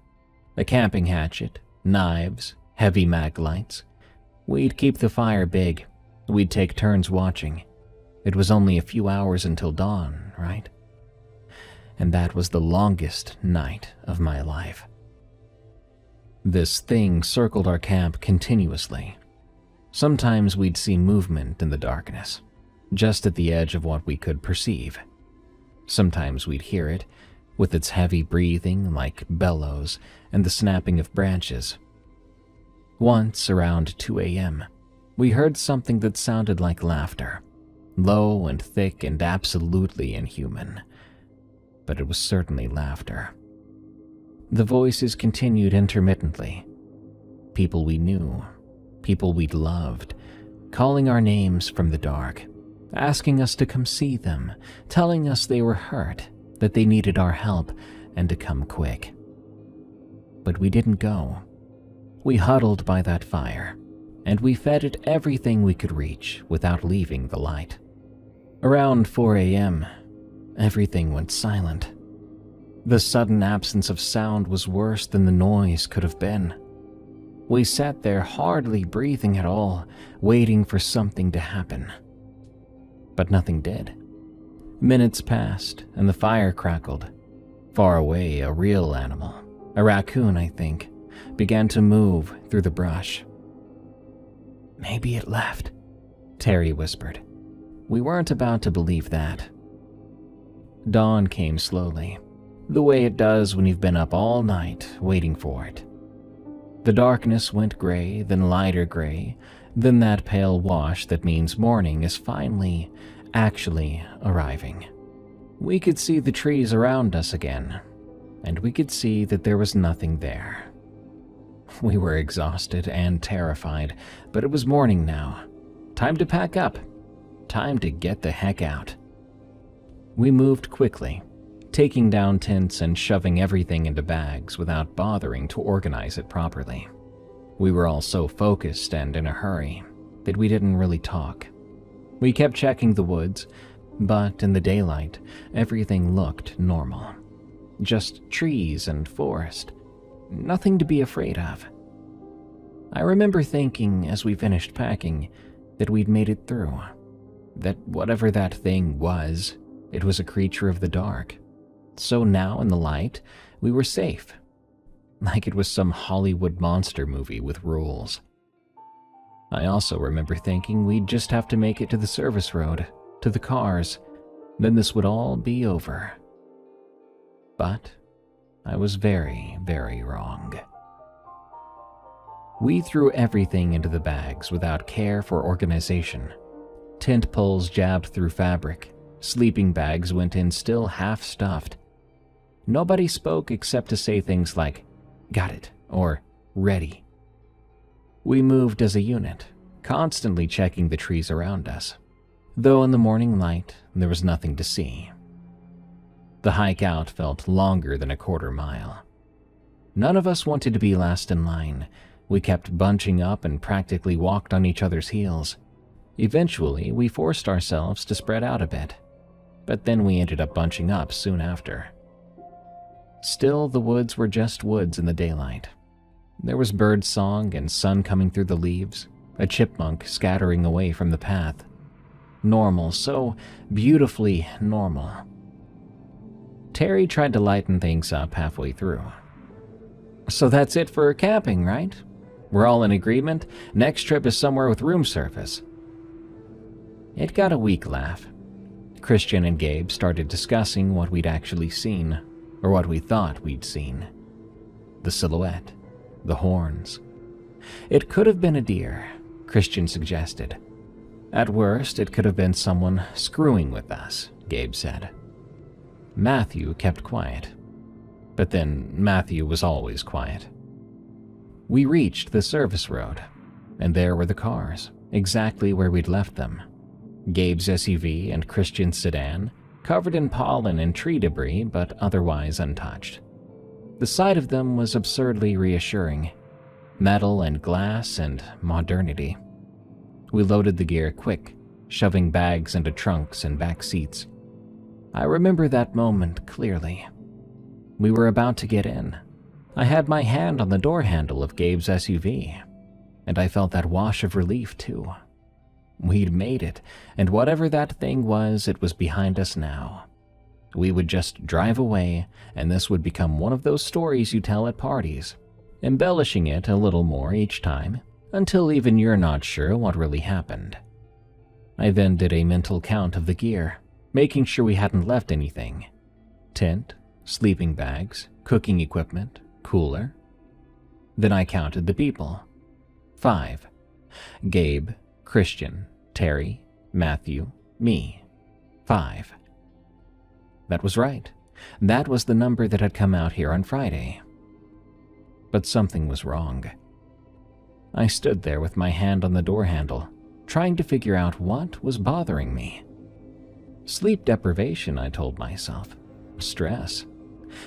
a camping hatchet, knives, heavy mag lights. We'd keep the fire big. We'd take turns watching. It was only a few hours until dawn, right? And that was the longest night of my life. This thing circled our camp continuously. Sometimes we'd see movement in the darkness, just at the edge of what we could perceive. Sometimes we'd hear it, with its heavy breathing like bellows and the snapping of branches. Once, around 2 a.m., we heard something that sounded like laughter, low and thick and absolutely inhuman. But it was certainly laughter. The voices continued intermittently. People we knew, people we'd loved, calling our names from the dark, asking us to come see them, telling us they were hurt, that they needed our help, and to come quick. But we didn't go. We huddled by that fire, and we fed it everything we could reach without leaving the light. Around 4 a.m., everything went silent. The sudden absence of sound was worse than the noise could have been. We sat there hardly breathing at all, waiting for something to happen. But nothing did. Minutes passed, and the fire crackled. Far away, a real animal, a raccoon, I think, began to move through the brush. "Maybe it left," Terry whispered. We weren't about to believe that. Dawn came slowly, the way it does when you've been up all night waiting for it. The darkness went gray, then lighter gray, then that pale wash that means morning is finally, actually arriving. We could see the trees around us again, and we could see that there was nothing there. We were exhausted and terrified, but it was morning now. Time to pack up. Time to get the heck out. We moved quickly, taking down tents and shoving everything into bags without bothering to organize it properly. We were all so focused and in a hurry that we didn't really talk. We kept checking the woods, but in the daylight, everything looked normal. Just trees and forest. Nothing to be afraid of. I remember thinking as we finished packing that we'd made it through. That whatever that thing was, it was a creature of the dark. So now in the light, we were safe. Like it was some Hollywood monster movie with rules. I also remember thinking we'd just have to make it to the service road, to the cars, then this would all be over. But I was very, very wrong. We threw everything into the bags without care for organization. Tent poles jabbed through fabric. Sleeping bags went in still half stuffed. Nobody spoke except to say things like, "Got it," or "Ready." We moved as a unit, constantly checking the trees around us, though in the morning light there was nothing to see. The hike out felt longer than a quarter mile. None of us wanted to be last in line. We kept bunching up and practically walked on each other's heels. Eventually, we forced ourselves to spread out a bit, but then we ended up bunching up soon after. Still, the woods were just woods in the daylight. There was bird song and sun coming through the leaves, a chipmunk scattering away from the path. Normal, so beautifully normal. Terry tried to lighten things up halfway through. "So that's it for camping, right? We're all in agreement? Next trip is somewhere with room service." It got a weak laugh. Christian and Gabe started discussing what we'd actually seen, or what we thought we'd seen. The silhouette, the horns. It could have been a deer, Christian suggested. At worst, it could have been someone screwing with us, Gabe said. Matthew kept quiet. But then Matthew was always quiet. We reached the service road, and there were the cars, exactly where we'd left them. Gabe's SUV and Christian's sedan, covered in pollen and tree debris but otherwise untouched. The sight of them was absurdly reassuring. Metal and glass and modernity. We loaded the gear quick, shoving bags into trunks and back seats. I remember that moment clearly. We were about to get in. I had my hand on the door handle of Gabe's SUV, and I felt that wash of relief too. We'd made it, and whatever that thing was, it was behind us now. We would just drive away, and this would become one of those stories you tell at parties, embellishing it a little more each time, until even you're not sure what really happened. I then did a mental count of the gear, making sure we hadn't left anything. Tent, sleeping bags, cooking equipment, cooler. Then I counted the people. 5. Gabe, Christian, Terry, Matthew, me. 5. That was right. That was the number that had come out here on Friday. But something was wrong. I stood there with my hand on the door handle, trying to figure out what was bothering me. Sleep deprivation, I told myself. Stress.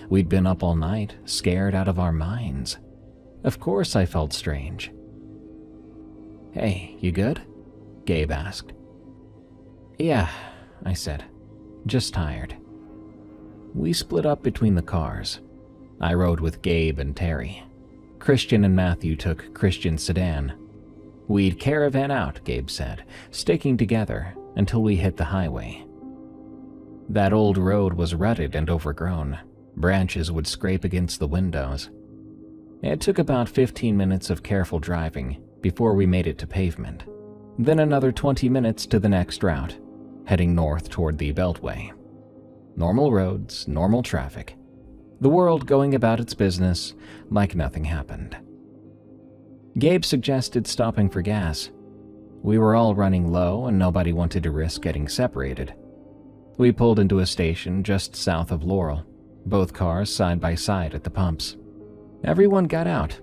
We'd been up all night, scared out of our minds. Of course I felt strange. "Hey, you good?" Gabe asked. "Yeah," I said. "Just tired." We split up between the cars. I rode with Gabe and Terry. Christian and Matthew took Christian's sedan. We'd caravan out, Gabe said, sticking together until we hit the highway. That old road was rutted and overgrown. Branches would scrape against the windows. It took about 15 minutes of careful driving before we made it to pavement. Then another 20 minutes to the next route, heading north toward the Beltway. Normal roads, normal traffic. The world going about its business like nothing happened. Gabe suggested stopping for gas. We were all running low and nobody wanted to risk getting separated. We pulled into a station just south of Laurel, both cars side by side at the pumps. Everyone got out.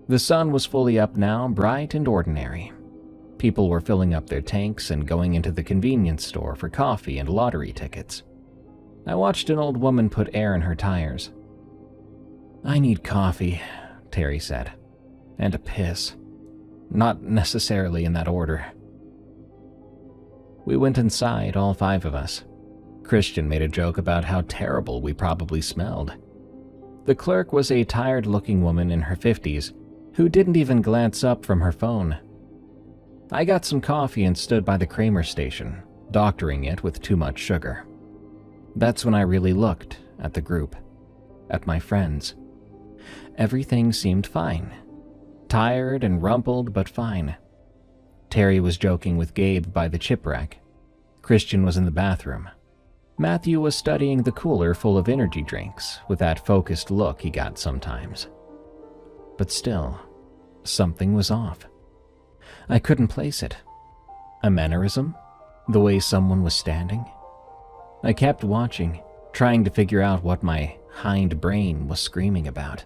The sun was fully up now, bright and ordinary. People were filling up their tanks and going into the convenience store for coffee and lottery tickets. I watched an old woman put air in her tires. "I need coffee," Terry said, "and a piss. Not necessarily in that order." We went inside, all 5 of us. Christian made a joke about how terrible we probably smelled. The clerk was a tired-looking woman in her 50s who didn't even glance up from her phone. I got some coffee and stood by the Kramer station, doctoring it with too much sugar. That's when I really looked at the group, at my friends. Everything seemed fine. Tired and rumpled, but fine. Terry was joking with Gabe by the chip rack. Christian was in the bathroom. Matthew was studying the cooler full of energy drinks with that focused look he got sometimes. But still, something was off. I couldn't place it. A mannerism? The way someone was standing? I kept watching, trying to figure out what my hind brain was screaming about.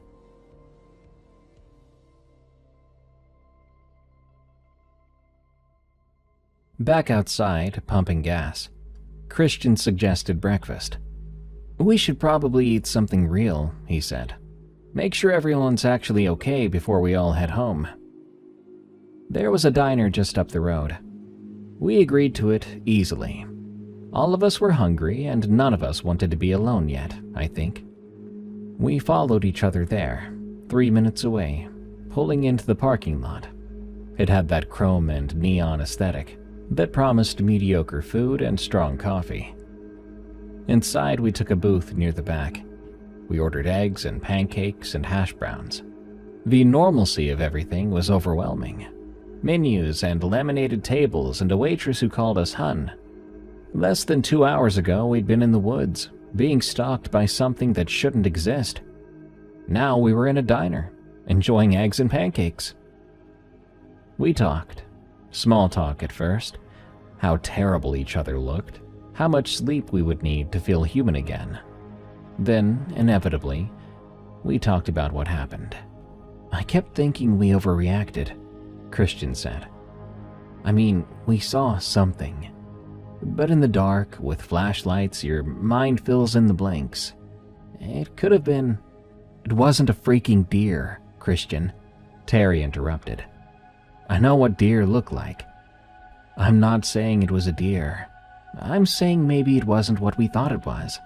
Back outside, pumping gas, Christian suggested breakfast. "We should probably eat something real," he said. "Make sure everyone's actually okay before we all head home." There was a diner just up the road. We agreed to it easily. All of us were hungry, and none of us wanted to be alone yet, I think. We followed each other there, 3 minutes away, pulling into the parking lot. It had that chrome and neon aesthetic that promised mediocre food and strong coffee. Inside, we took a booth near the back. We ordered eggs and pancakes and hash browns. The normalcy of everything was overwhelming. Menus and laminated tables and a waitress who called us hun. Less than 2 hours ago, we'd been in the woods, being stalked by something that shouldn't exist. Now we were in a diner, enjoying eggs and pancakes. We talked. Small talk at first. How terrible each other looked. How much sleep we would need to feel human again. Then, inevitably, we talked about what happened. "I kept thinking we overreacted," Christian said. "I mean, we saw something. But in the dark, with flashlights, your mind fills in the blanks. It could have been..." "It wasn't a freaking deer, Christian," Terry interrupted. "I know what deer look like. I'm not saying it was a deer. I'm saying maybe it wasn't what we thought it was."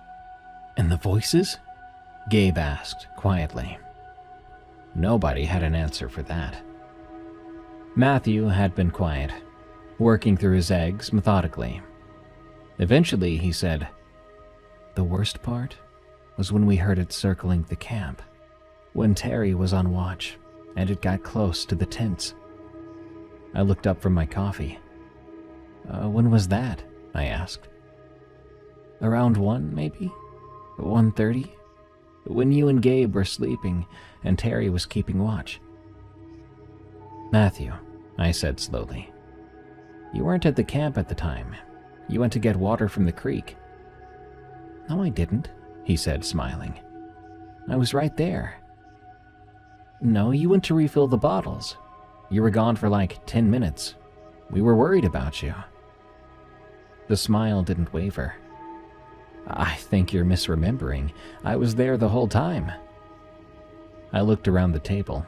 "And the voices?" Gabe asked quietly. Nobody had an answer for that. Matthew had been quiet, working through his eggs methodically. Eventually, he said, "The worst part was when we heard it circling the camp, when Terry was on watch, and it got close to the tents." I looked up from my coffee. "When was that?" I asked. "Around 1, maybe? 1:30? When you and Gabe were sleeping, and Terry was keeping watch." "Matthew," I said slowly, "you weren't at the camp at the time. You went to get water from the creek." "No, I didn't," he said, smiling. "I was right there." "No, you went to refill the bottles. You were gone for like 10 minutes. We were worried about you." The smile didn't waver. "I think you're misremembering. I was there the whole time." I looked around the table.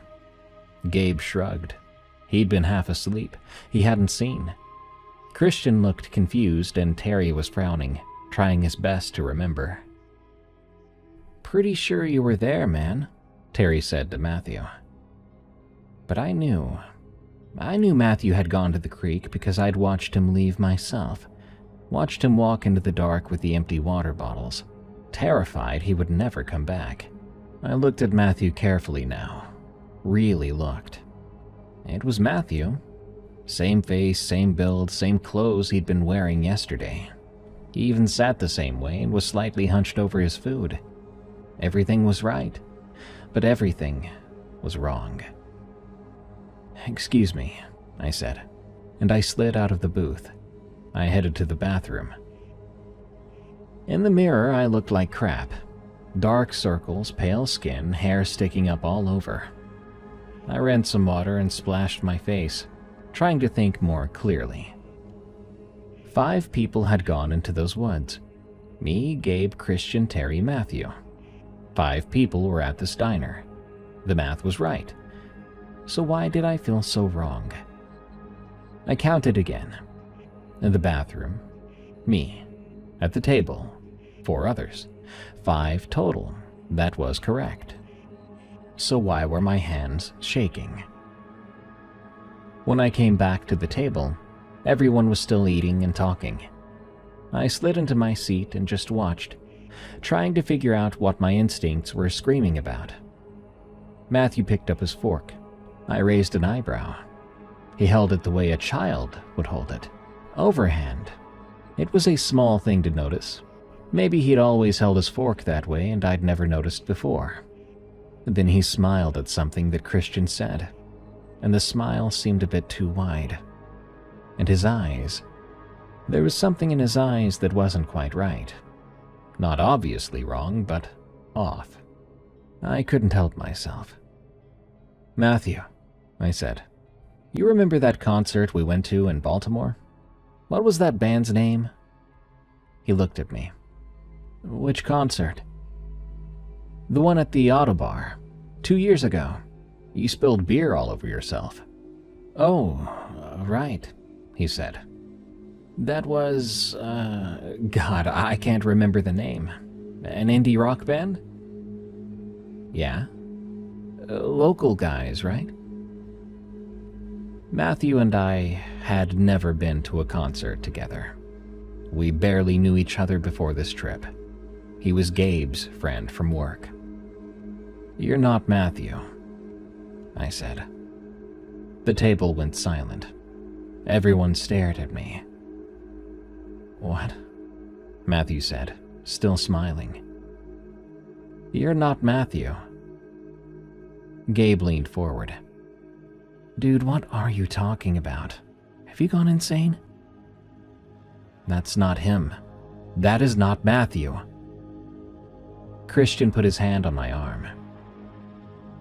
Gabe shrugged. He'd been half asleep. He hadn't seen. Christian looked confused, and Terry was frowning, trying his best to remember. "Pretty sure you were there, man," Terry said to Matthew. But I knew Matthew had gone to the creek because I'd watched him leave myself. Watched him walk into the dark with the empty water bottles, terrified he would never come back. I looked at Matthew carefully now. Really looked. It was Matthew. Same face, same build, same clothes he'd been wearing yesterday. He even sat the same way and was slightly hunched over his food. Everything was right, but everything was wrong. "Excuse me," I said, and I slid out of the booth. I headed to the bathroom. In the mirror, I looked like crap. Dark circles, pale skin, hair sticking up all over. I ran some water and splashed my face, trying to think more clearly. 5 people had gone into those woods. Me, Gabe, Christian, Terry, Matthew. 5 people were at this diner. The math was right. So why did I feel so wrong? I counted again. In the bathroom. Me. At the table. 4 others. 5 total. That was correct. So why were my hands shaking? When I came back to the table, everyone was still eating and talking. I slid into my seat and just watched, trying to figure out what my instincts were screaming about. Matthew picked up his fork. I raised an eyebrow. He held it the way a child would hold it, overhand. It was a small thing to notice. Maybe he'd always held his fork that way and I'd never noticed before. Then he smiled at something that Christian said, and the smile seemed a bit too wide. And his eyes. There was something in his eyes that wasn't quite right. Not obviously wrong, but off. I couldn't help myself. "Matthew," I said, "you remember that concert we went to in Baltimore? What was that band's name?" He looked at me. "Which concert?" "The one at the Auto Bar, 2 years ago. You spilled beer all over yourself." "Oh, right," he said. "That was, God, I can't remember the name. An indie rock band?" "Yeah. Local guys, right?" Matthew and I had never been to a concert together. We barely knew each other before this trip. He was Gabe's friend from work. "You're not Matthew," I said. The table went silent. Everyone stared at me. "What?" Matthew said, still smiling. "You're not Matthew." Gabe leaned forward. "Dude, what are you talking about? Have you gone insane?" "That's not him. That is not Matthew." Christian put his hand on my arm.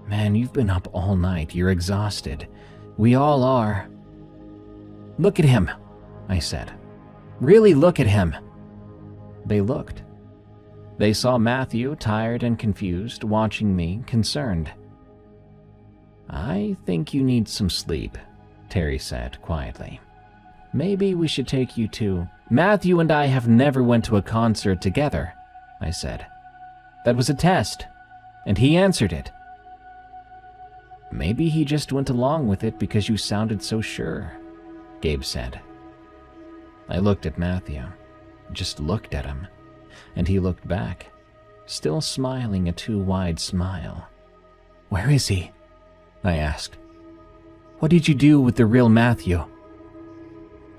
"Man, you've been up all night. You're exhausted. We all are." "Look at him," I said. "Really look at him." They looked. They saw Matthew, tired and confused, watching me, concerned. "I think you need some sleep," Terry said quietly. "Maybe we should take you to—" "Matthew and I have never went to a concert together," I said. "That was a test, and he answered it." "Maybe he just went along with it because you sounded so sure," Gabe said. I looked at Matthew, just looked at him, and he looked back, still smiling a too wide smile. "Where is he?" I asked. "What did you do with the real Matthew?"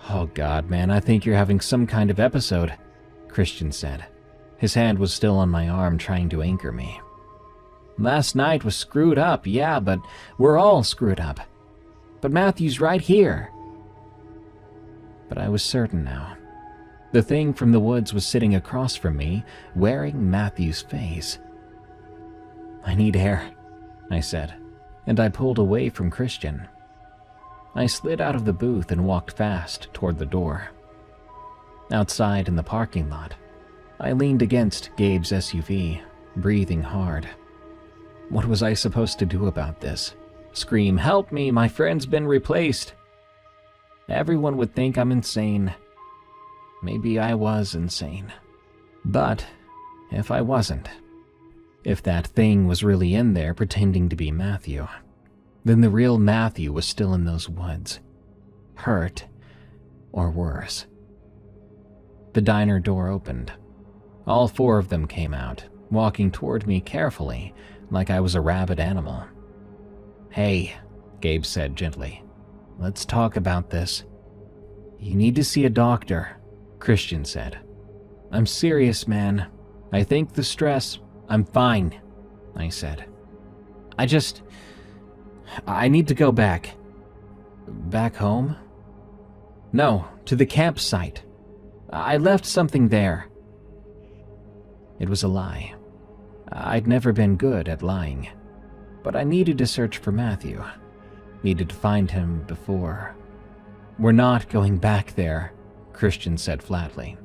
"Oh God, man, I think you're having some kind of episode," Christian said. His hand was still on my arm, trying to anchor me. "Last night was screwed up, yeah, but we're all screwed up. But Matthew's right here." But I was certain now. The thing from the woods was sitting across from me, wearing Matthew's face. "I need air," I said, and I pulled away from Christian. I slid out of the booth and walked fast toward the door. Outside in the parking lot, I leaned against Gabe's SUV, breathing hard. What was I supposed to do about this? Scream, "Help me, my friend's been replaced"? Everyone would think I'm insane. Maybe I was insane. But if I wasn't, if that thing was really in there pretending to be Matthew, then the real Matthew was still in those woods, hurt, or worse. The diner door opened. All 4 of them came out, walking toward me carefully, like I was a rabid animal. "Hey," Gabe said gently, "let's talk about this." "You need to see a doctor," Christian said. "I'm serious, man. I think the stress—" "I'm fine," I said. I need to go back." "Back home?" "No, to the campsite. I left something there." It was a lie. I'd never been good at lying, but I needed to search for Matthew. Needed to find him before. "We're not going back there," Christian said flatly.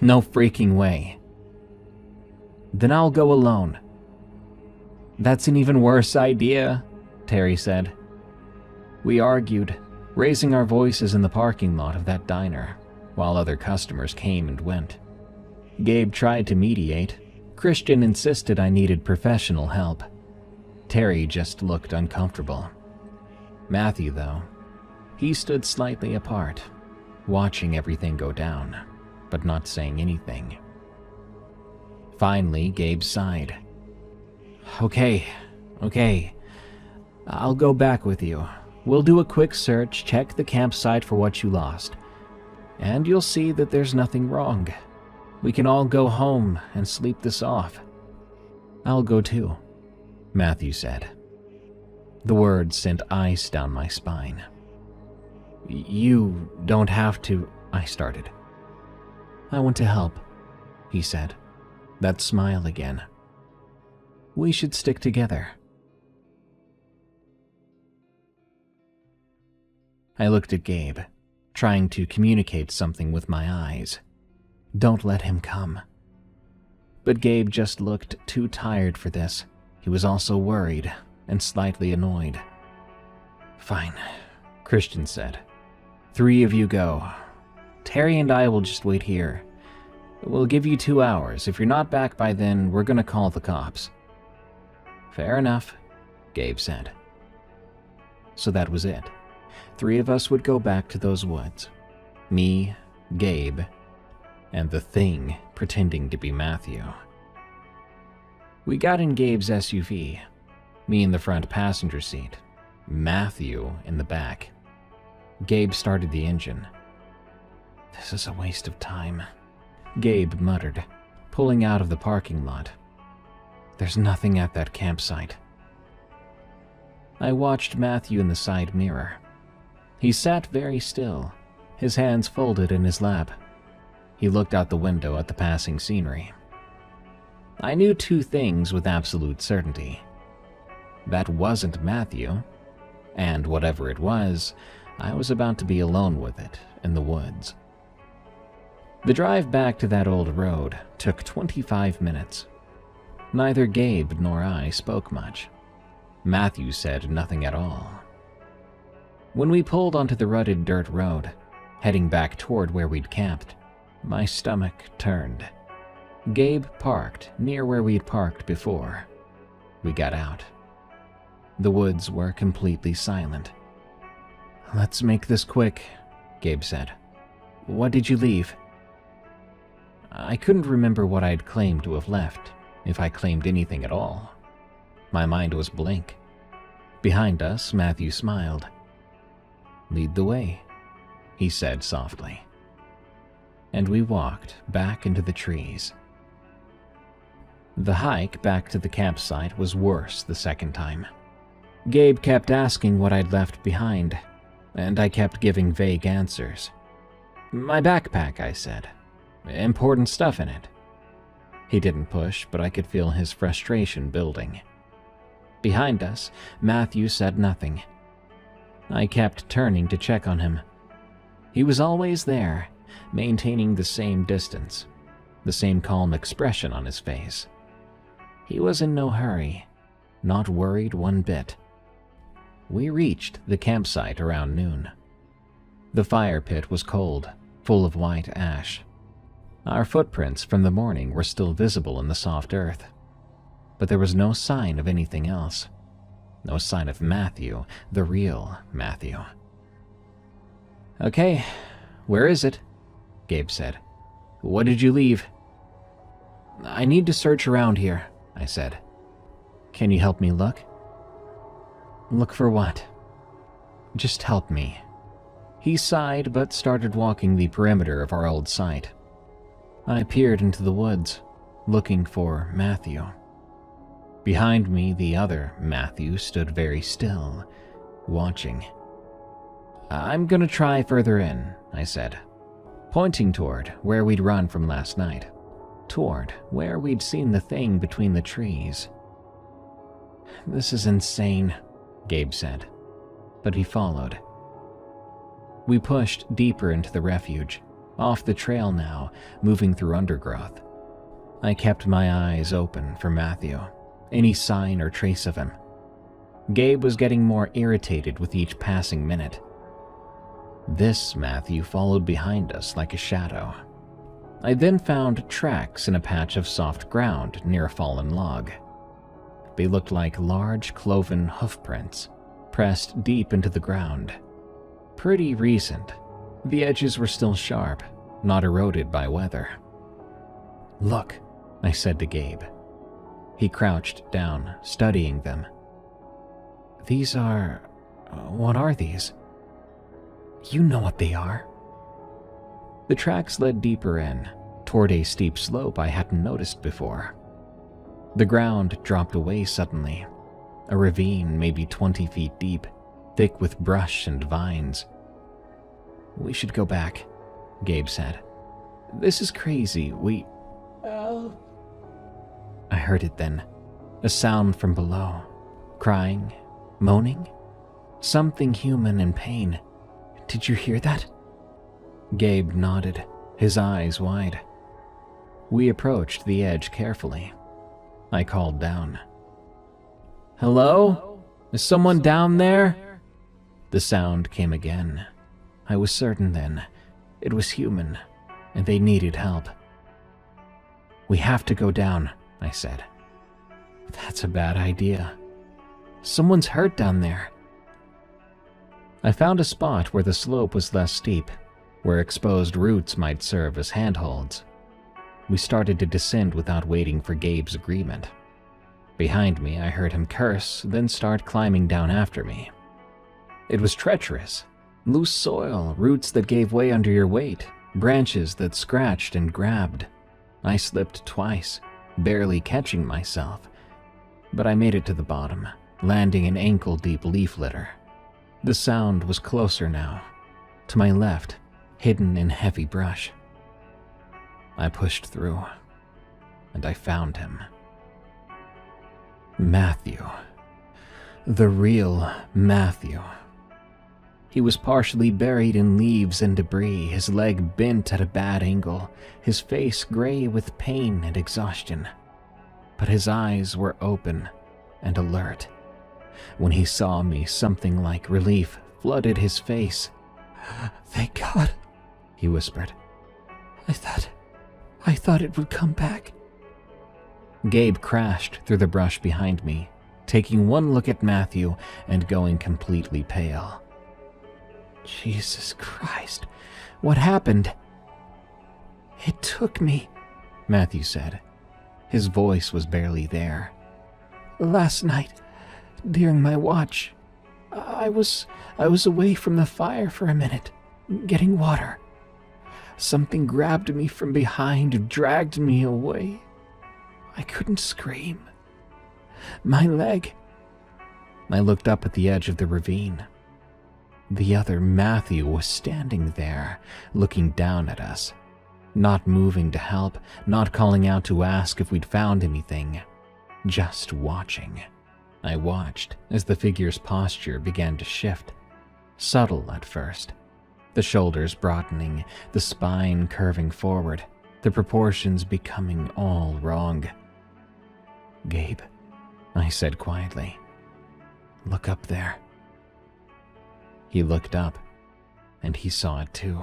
"No freaking way." "Then I'll go alone." "That's an even worse idea," Terry said. We argued, raising our voices in the parking lot of that diner, while other customers came and went. Gabe tried to mediate. Christian insisted I needed professional help. Terry just looked uncomfortable. Matthew, though, he stood slightly apart, watching everything go down, but not saying anything. Finally, Gabe sighed. Okay. I'll go back with you. We'll do a quick search, check the campsite for what you lost, and you'll see that there's nothing wrong. We can all go home and sleep this off. I'll go too, Matthew said. The words sent ice down my spine. You don't have to, I started. I want to help, he said. That smile again. We should stick together. I looked at Gabe, trying to communicate something with my eyes. Don't let him come. But Gabe just looked too tired for this. He was also worried and slightly annoyed. Fine, Christian said. 3 of you go. Terry and I will just wait here. We'll give you 2 hours. If you're not back by then, we're gonna call the cops. Fair enough, Gabe said. So that was it. 3 of us would go back to those woods. Me, Gabe, and the thing pretending to be Matthew. We got in Gabe's SUV, me in the front passenger seat, Matthew in the back. Gabe started the engine. This is a waste of time, Gabe muttered, pulling out of the parking lot. There's nothing at that campsite. I watched Matthew in the side mirror. He sat very still, his hands folded in his lap. He looked out the window at the passing scenery. I knew 2 things with absolute certainty. That wasn't Matthew, and whatever it was, I was about to be alone with it in the woods. The drive back to that old road took 25 minutes. Neither Gabe nor I spoke much. Matthew said nothing at all. When we pulled onto the rutted dirt road, heading back toward where we'd camped, my stomach turned. Gabe parked near where we'd parked before. We got out. The woods were completely silent. Let's make this quick, Gabe said. What did you leave? I couldn't remember what I'd claimed to have left, if I claimed anything at all. My mind was blank. Behind us, Matthew smiled. Lead the way, he said softly. And we walked back into the trees. The hike back to the campsite was worse the second time. Gabe kept asking what I'd left behind, and I kept giving vague answers. My backpack, I said. Important stuff in it. He didn't push, but I could feel his frustration building. Behind us, Matthew said nothing. I kept turning to check on him. He was always there, maintaining the same distance, the same calm expression on his face. He was in no hurry, not worried one bit. We reached the campsite around noon. The fire pit was cold, full of white ash. Our footprints from the morning were still visible in the soft earth, but there was no sign of anything else. No sign of Matthew, the real Matthew. Okay, where is it? Gabe said. What did you leave? I need to search around here, I said. Can you help me look? Look for what? Just help me. He sighed but started walking the perimeter of our old site. I peered into the woods, looking for Matthew. Behind me, the other Matthew stood very still, watching. I'm gonna try further in, I said, pointing toward where we'd run from last night, toward where we'd seen the thing between the trees. This is insane, Gabe said, but he followed. We pushed deeper into the refuge, off the trail now, moving through undergrowth. I kept my eyes open for Matthew, any sign or trace of him. Gabe was getting more irritated with each passing minute. This Matthew followed behind us like a shadow. I then found tracks in a patch of soft ground near a fallen log. They looked like large cloven hoofprints, pressed deep into the ground. Pretty recent. The edges were still sharp, not eroded by weather. "Look," I said to Gabe. He crouched down, studying them. "These are... what are these?" "You know what they are." The tracks led deeper in, toward a steep slope I hadn't noticed before. The ground dropped away suddenly, a ravine maybe 20 feet deep, thick with brush and vines. "We should go back," Gabe said. "This is crazy, Help." I heard it then, a sound from below, crying, moaning, something human in pain. "Did you hear that?" Gabe nodded, his eyes wide. We approached the edge carefully. I called down. "Hello? Is someone down there?" The sound came again. I was certain then it was human, and they needed help. "We have to go down," I said. "That's a bad idea. Someone's hurt down there." I found a spot where the slope was less steep, where exposed roots might serve as handholds. We started to descend without waiting for Gabe's agreement. Behind me, I heard him curse, then start climbing down after me. It was treacherous. Loose soil, roots that gave way under your weight, branches that scratched and grabbed. I slipped twice, barely catching myself, but I made it to the bottom, landing in ankle-deep leaf litter. The sound was closer now, to my left, hidden in heavy brush. I pushed through, and I found him. Matthew. The real Matthew. He was partially buried in leaves and debris, his leg bent at a bad angle, his face gray with pain and exhaustion. But his eyes were open and alert. When he saw me, something like relief flooded his face. "Thank God," he whispered. I thought it would come back." Gabe crashed through the brush behind me, taking one look at Matthew and going completely pale. "Jesus Christ, what happened?" "It took me," Matthew said. His voice was barely there. "Last night, during my watch, I was away from the fire for a minute, getting water. Something grabbed me from behind and dragged me away. I couldn't scream. My leg..." I looked up at the edge of the ravine. The other Matthew was standing there, looking down at us, not moving to help, not calling out to ask if we'd found anything, just watching. I watched as the figure's posture began to shift, subtle at first, the shoulders broadening, the spine curving forward, the proportions becoming all wrong. "Gabe," I said quietly, "look up there." He looked up, and he saw it too.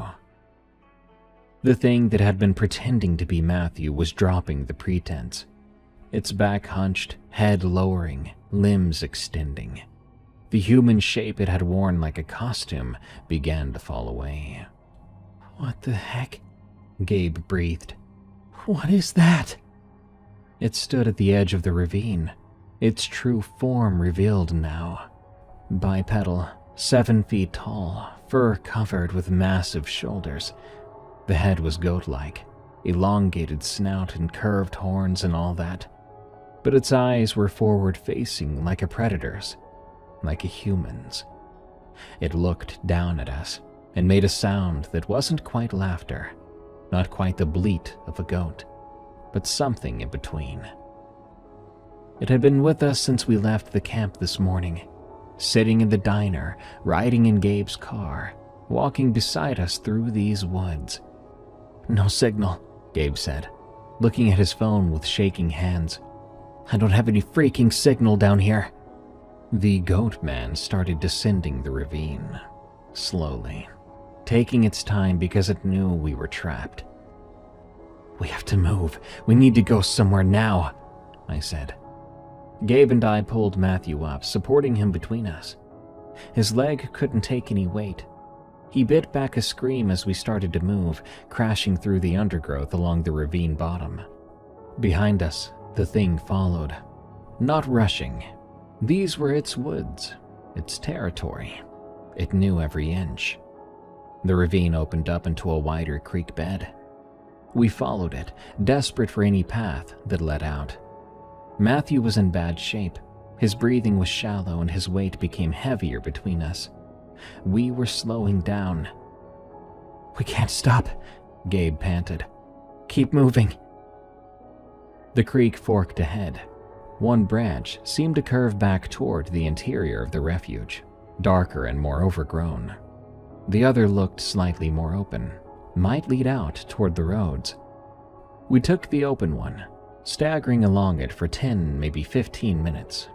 The thing that had been pretending to be Matthew was dropping the pretense, its back hunched, head lowering, limbs extending. The human shape it had worn like a costume began to fall away. "What the heck?" Gabe breathed. "What is that?" It stood at the edge of the ravine, its true form revealed now. Bipedal, 7 feet tall, fur covered with massive shoulders. The head was goat-like, elongated snout and curved horns and all that. But its eyes were forward-facing like a predator's, like a human's. It looked down at us and made a sound that wasn't quite laughter, not quite the bleat of a goat, but something in between. It had been with us since we left the camp this morning, sitting in the diner, riding in Gabe's car, walking beside us through these woods. "No signal," Gabe said, looking at his phone with shaking hands. "I don't have any freaking signal down here." The goat man started descending the ravine, slowly. taking its time because it knew we were trapped. "We have to move. We need to go somewhere now," I said. Gabe and I pulled Matthew up, supporting him between us. His leg couldn't take any weight. He bit back a scream as we started to move, crashing through the undergrowth along the ravine bottom. Behind us, the thing followed, not rushing. These were its woods, its territory. It knew every inch. The ravine opened up into a wider creek bed. We followed it, desperate for any path that led out. Matthew was in bad shape. His breathing was shallow and his weight became heavier between us. We were slowing down. "We can't stop," Gabe panted. "Keep moving." The creek forked ahead. One branch seemed to curve back toward the interior of the refuge, darker and more overgrown. The other looked slightly more open, might lead out toward the roads. We took the open one, staggering along it for 10, maybe 15 minutes.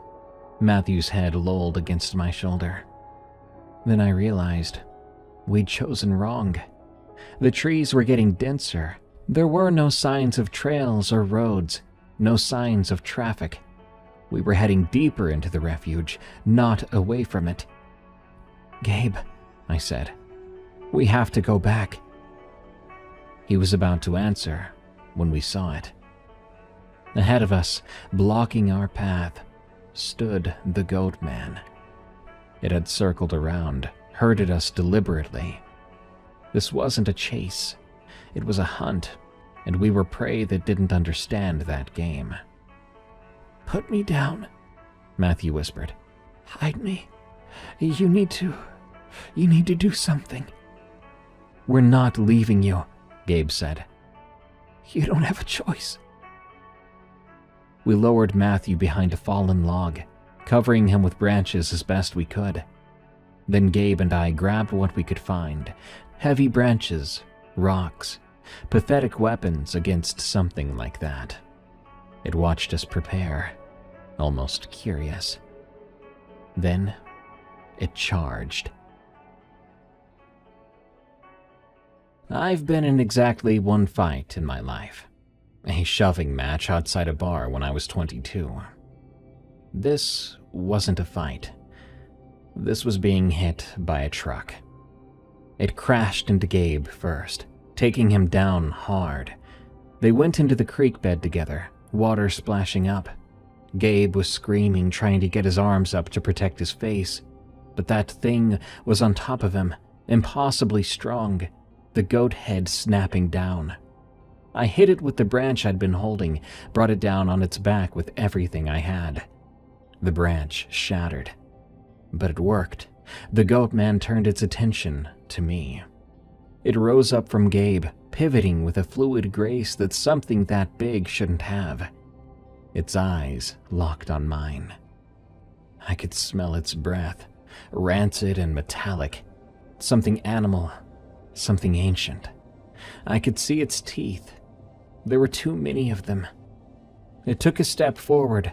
Matthew's head lolled against my shoulder. Then I realized we'd chosen wrong. The trees were getting denser. There were no signs of trails or roads, no signs of traffic. We were heading deeper into the refuge, not away from it. "Gabe," I said, "we have to go back." He was about to answer when we saw it. Ahead of us, blocking our path, stood the goat man. It had circled around, herded us deliberately. This wasn't a chase. It was a hunt, and we were prey that didn't understand that game. "Put me down," Matthew whispered. "Hide me. You need to do something." "We're not leaving you," Gabe said. "You don't have a choice." We lowered Matthew behind a fallen log, covering him with branches as best we could. Then Gabe and I grabbed what we could find: heavy branches, rocks, pathetic weapons against something like that. It watched us prepare, almost curious. Then it charged. I've been in exactly one fight in my life. A shoving match outside a bar when I was 22. This wasn't a fight. This was being hit by a truck. It crashed into Gabe first, taking him down hard. They went into the creek bed together, water splashing up. Gabe was screaming, trying to get his arms up to protect his face. But that thing was on top of him, impossibly strong, the goat head snapping down. I hit it with the branch I'd been holding, brought it down on its back with everything I had. The branch shattered. But it worked. The goat man turned its attention to me. It rose up from Gabe, pivoting with a fluid grace that something that big shouldn't have. Its eyes locked on mine. I could smell its breath, rancid and metallic. Something animal, something ancient. I could see its teeth. There were too many of them. It took a step forward.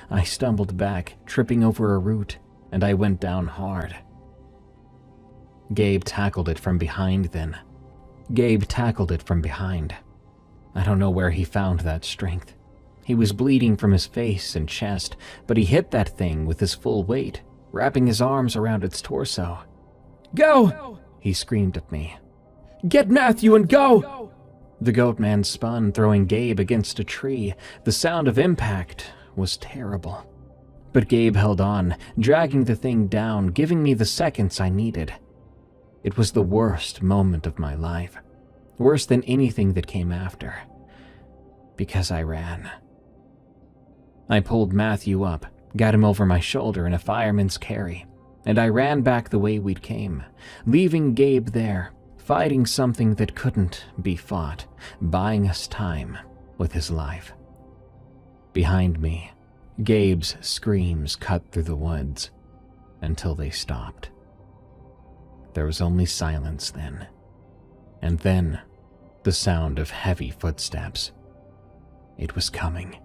I stumbled back, tripping over a root, and I went down hard. Gabe tackled it from behind then. I don't know where he found that strength. He was bleeding from his face and chest, but he hit that thing with his full weight, wrapping his arms around its torso. "Go!" he screamed at me. "Get Matthew and go!" The goat man spun, throwing Gabe against a tree. The sound of impact was terrible. But Gabe held on, dragging the thing down, giving me the seconds I needed. It was the worst moment of my life, worse than anything that came after, because I ran. I pulled Matthew up, got him over my shoulder in a fireman's carry, and I ran back the way we'd came, leaving Gabe there, fighting something that couldn't be fought, buying us time with his life. Behind me, Gabe's screams cut through the woods until they stopped. There was only silence then, and then the sound of heavy footsteps. It was coming.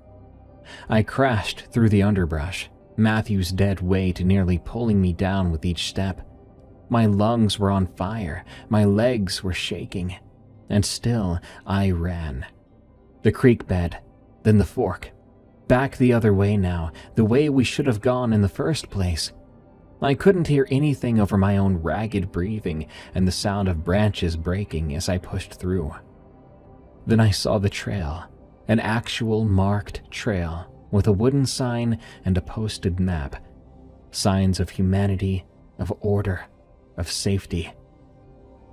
I crashed through the underbrush, Matthew's dead weight nearly pulling me down with each step. My lungs were on fire, my legs were shaking, and still I ran. The creek bed, then the fork. Back the other way now, the way we should have gone in the first place. I couldn't hear anything over my own ragged breathing and the sound of branches breaking as I pushed through. Then I saw the trail, an actual marked trail with a wooden sign and a posted map. Signs of humanity, of order, of safety.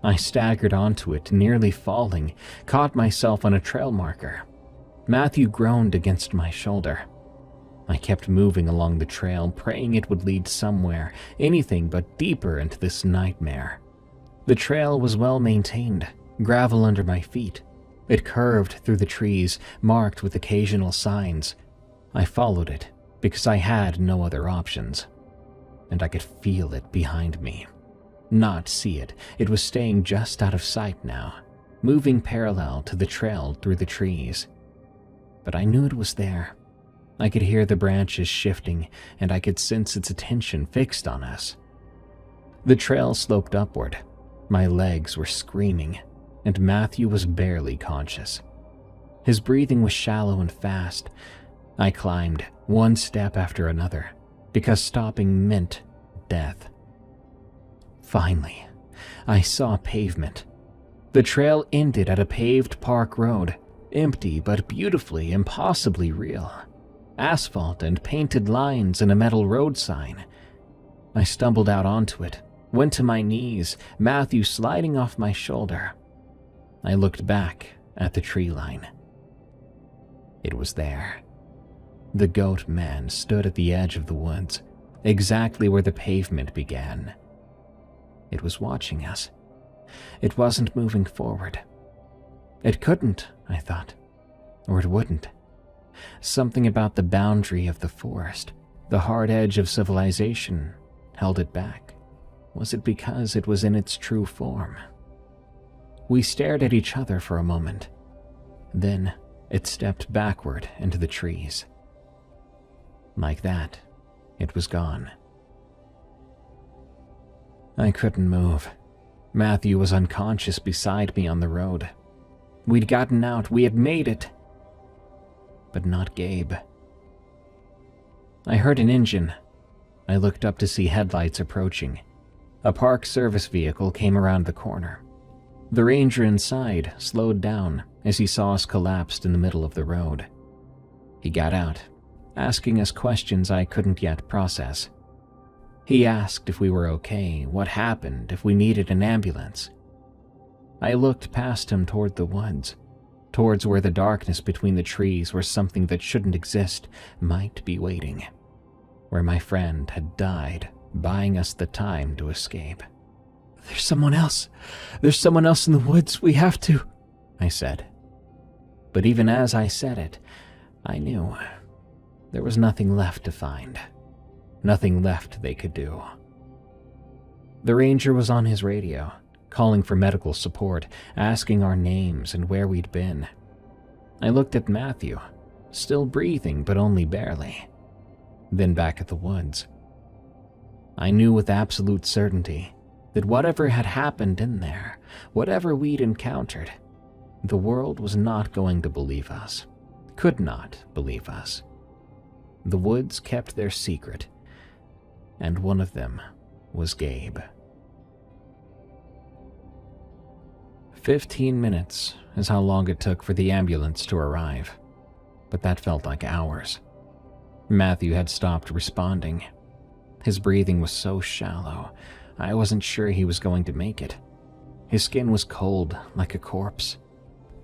I staggered onto it, nearly falling, caught myself on a trail marker. Matthew groaned against my shoulder. I kept moving along the trail, praying it would lead somewhere, anything but deeper into this nightmare. The trail was well maintained, gravel under my feet. It curved through the trees, marked with occasional signs. I followed it because I had no other options. And I could feel it behind me. Not see it. It was staying just out of sight now, moving parallel to the trail through the trees. But I knew it was there. I could hear the branches shifting, and I could sense its attention fixed on us. The trail sloped upward. My legs were screaming, and Matthew was barely conscious. His breathing was shallow and fast. I climbed, one step after another, because stopping meant death. Finally, I saw pavement. The trail ended at a paved park road, empty but beautifully, impossibly real. Asphalt and painted lines and a metal road sign. I stumbled out onto it, went to my knees, Matthew sliding off my shoulder. I looked back at the tree line. It was there. The goat man stood at the edge of the woods, exactly where the pavement began. It was watching us. It wasn't moving forward. It couldn't, I thought, or it wouldn't. Something about the boundary of the forest, the hard edge of civilization, held it back. Was it because it was in its true form? We stared at each other for a moment. Then it stepped backward into the trees. Like that, it was gone. I couldn't move. Matthew was unconscious beside me on the road. We'd gotten out, we had made it. But not Gabe. I heard an engine. I looked up to see headlights approaching. A park service vehicle came around the corner. The ranger inside slowed down as he saw us collapsed in the middle of the road. He got out, asking us questions I couldn't yet process. He asked if we were okay, what happened, if we needed an ambulance. I looked past him toward the woods, towards where the darkness between the trees where something that shouldn't exist might be waiting, where my friend had died, buying us the time to escape. "There's someone else. There's someone else in the woods. We have to," I said. But even as I said it, I knew there was nothing left to find. Nothing left they could do. The ranger was on his radio, calling for medical support, asking our names and where we'd been. I looked at Matthew, still breathing but only barely, then back at the woods. I knew with absolute certainty that whatever had happened in there, whatever we'd encountered, the world was not going to believe us, could not believe us. The woods kept their secret, and one of them was Gabe. 15 minutes is how long it took for the ambulance to arrive, but that felt like hours. Matthew had stopped responding. His breathing was so shallow, I wasn't sure he was going to make it. His skin was cold, like a corpse.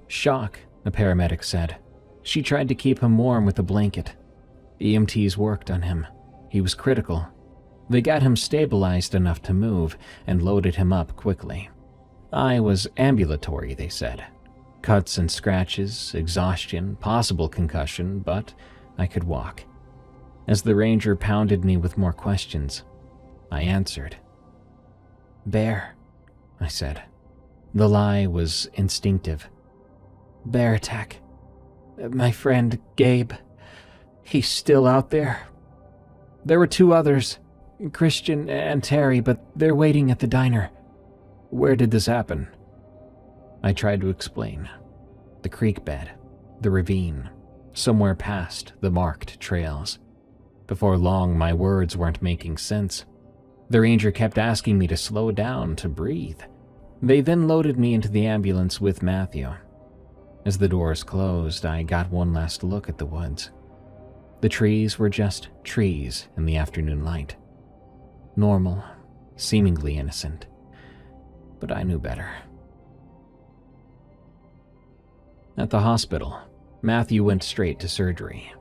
"Shock," the paramedic said. She tried to keep him warm with a blanket. EMTs worked on him. He was critical. They got him stabilized enough to move and loaded him up quickly. I was ambulatory, they said. Cuts and scratches, exhaustion, possible concussion, but I could walk. As the ranger pounded me with more questions, I answered. "Bear," I said. The lie was instinctive. "Bear attack. My friend, Gabe, he's still out there. There were 2 others. Christian and Terry, but they're waiting at the diner. Where did this happen? I tried to explain. The creek bed, the ravine, somewhere past the marked trails. Before long, my words weren't making sense. The ranger kept asking me to slow down, to breathe. They then loaded me into the ambulance with Matthew. As the doors closed, I got one last look at the woods. The trees were just trees in the afternoon light. Normal, seemingly innocent. But I knew better. At the hospital, Matthew went straight to surgery.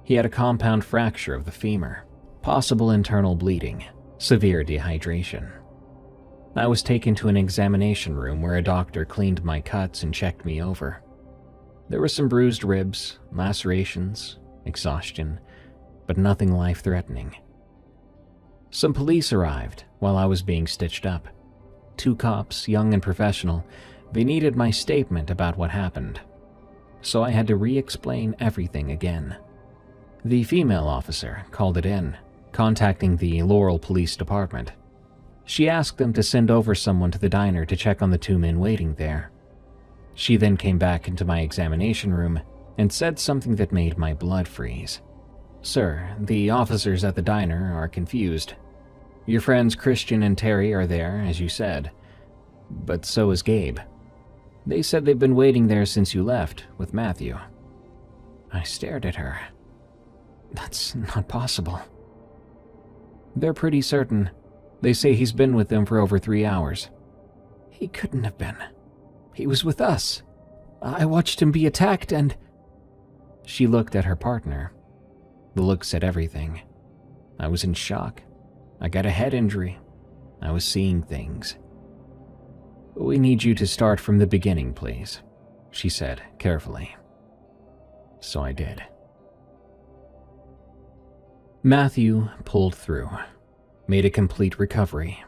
He had a compound fracture of the femur, possible internal bleeding, severe dehydration. I was taken to an examination room where a doctor cleaned my cuts and checked me over. There were some bruised ribs, lacerations, exhaustion, but nothing life-threatening. Some police arrived while I was being stitched up. 2 cops, young and professional. They needed my statement about what happened. So I had to re-explain everything again. The female officer called it in, contacting the Laurel Police Department. She asked them to send over someone to the diner to check on the 2 men waiting there. She then came back into my examination room and said something that made my blood freeze. Sir, the officers at the diner are confused. Your friends Christian and Terry are there, as you said, but so is Gabe. They said they've been waiting there since you left with Matthew. I stared at her. That's not possible. They're pretty certain. They say he's been with them for over 3 hours. He couldn't have been. He was with us. I watched him be attacked and... She looked at her partner. The look said everything. I was in shock. I got a head injury. I was seeing things. We need you to start from the beginning, please, she said carefully. So I did. Matthew pulled through, made a complete recovery,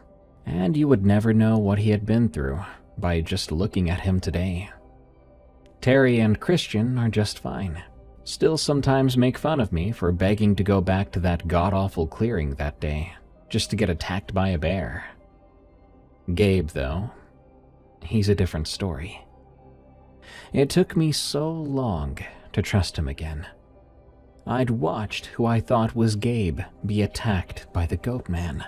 and you would never know what he had been through by just looking at him today. Terry and Christian are just fine. Still sometimes make fun of me for begging to go back to that god-awful clearing that day, just to get attacked by a bear. Gabe, though, he's a different story. It took me so long to trust him again. I'd watched who I thought was Gabe be attacked by the goat man.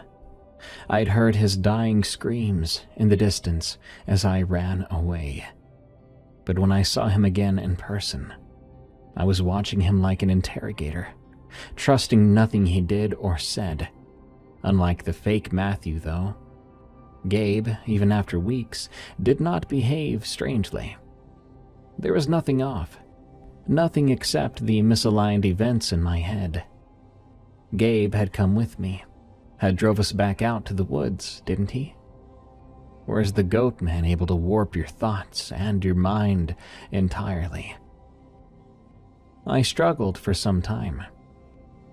I'd heard his dying screams in the distance as I ran away. But when I saw him again in person, I was watching him like an interrogator, trusting nothing he did or said. Unlike the fake Matthew, though, Gabe, even after weeks, did not behave strangely. There was nothing off. Nothing except the misaligned events in my head. Gabe had come with me, had drove us back out to the woods, didn't he? Or is the goat man able to warp your thoughts and your mind entirely? I struggled for some time.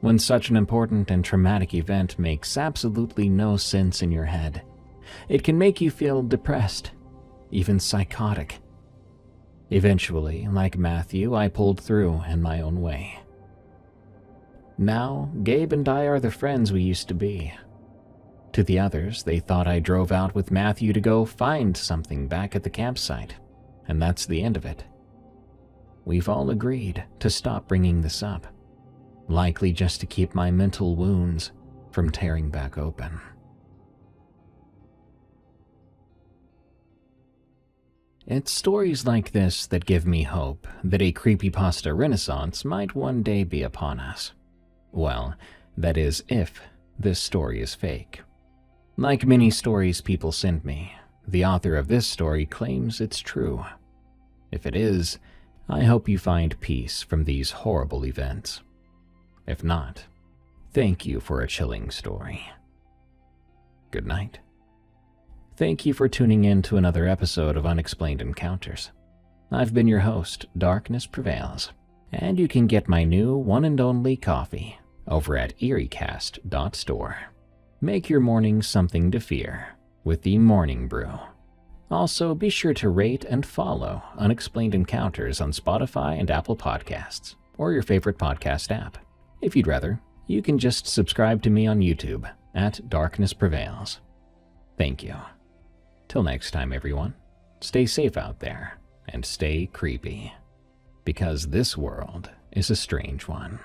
When such an important and traumatic event makes absolutely no sense in your head, it can make you feel depressed, even psychotic. Eventually, like Matthew, I pulled through in my own way. Now, Gabe and I are the friends we used to be. To the others, they thought I drove out with Matthew to go find something back at the campsite, and that's the end of it. We've all agreed to stop bringing this up, likely just to keep my mental wounds from tearing back open. It's stories like this that give me hope that a creepypasta renaissance might one day be upon us. Well, that is if this story is fake. Like many stories people send me, the author of this story claims it's true. If it is, I hope you find peace from these horrible events. If not, thank you for a chilling story. Good night. Thank you for tuning in to another episode of Unexplained Encounters. I've been your host, Darkness Prevails, and you can get my new one and only coffee over at eeriecast.store. Make your morning something to fear with the Morning Brew. Also, be sure to rate and follow Unexplained Encounters on Spotify and Apple Podcasts, or your favorite podcast app. If you'd rather, you can just subscribe to me on YouTube. at Darkness Prevails. Thank you. Till next time, everyone, stay safe out there and stay creepy, because this world is a strange one.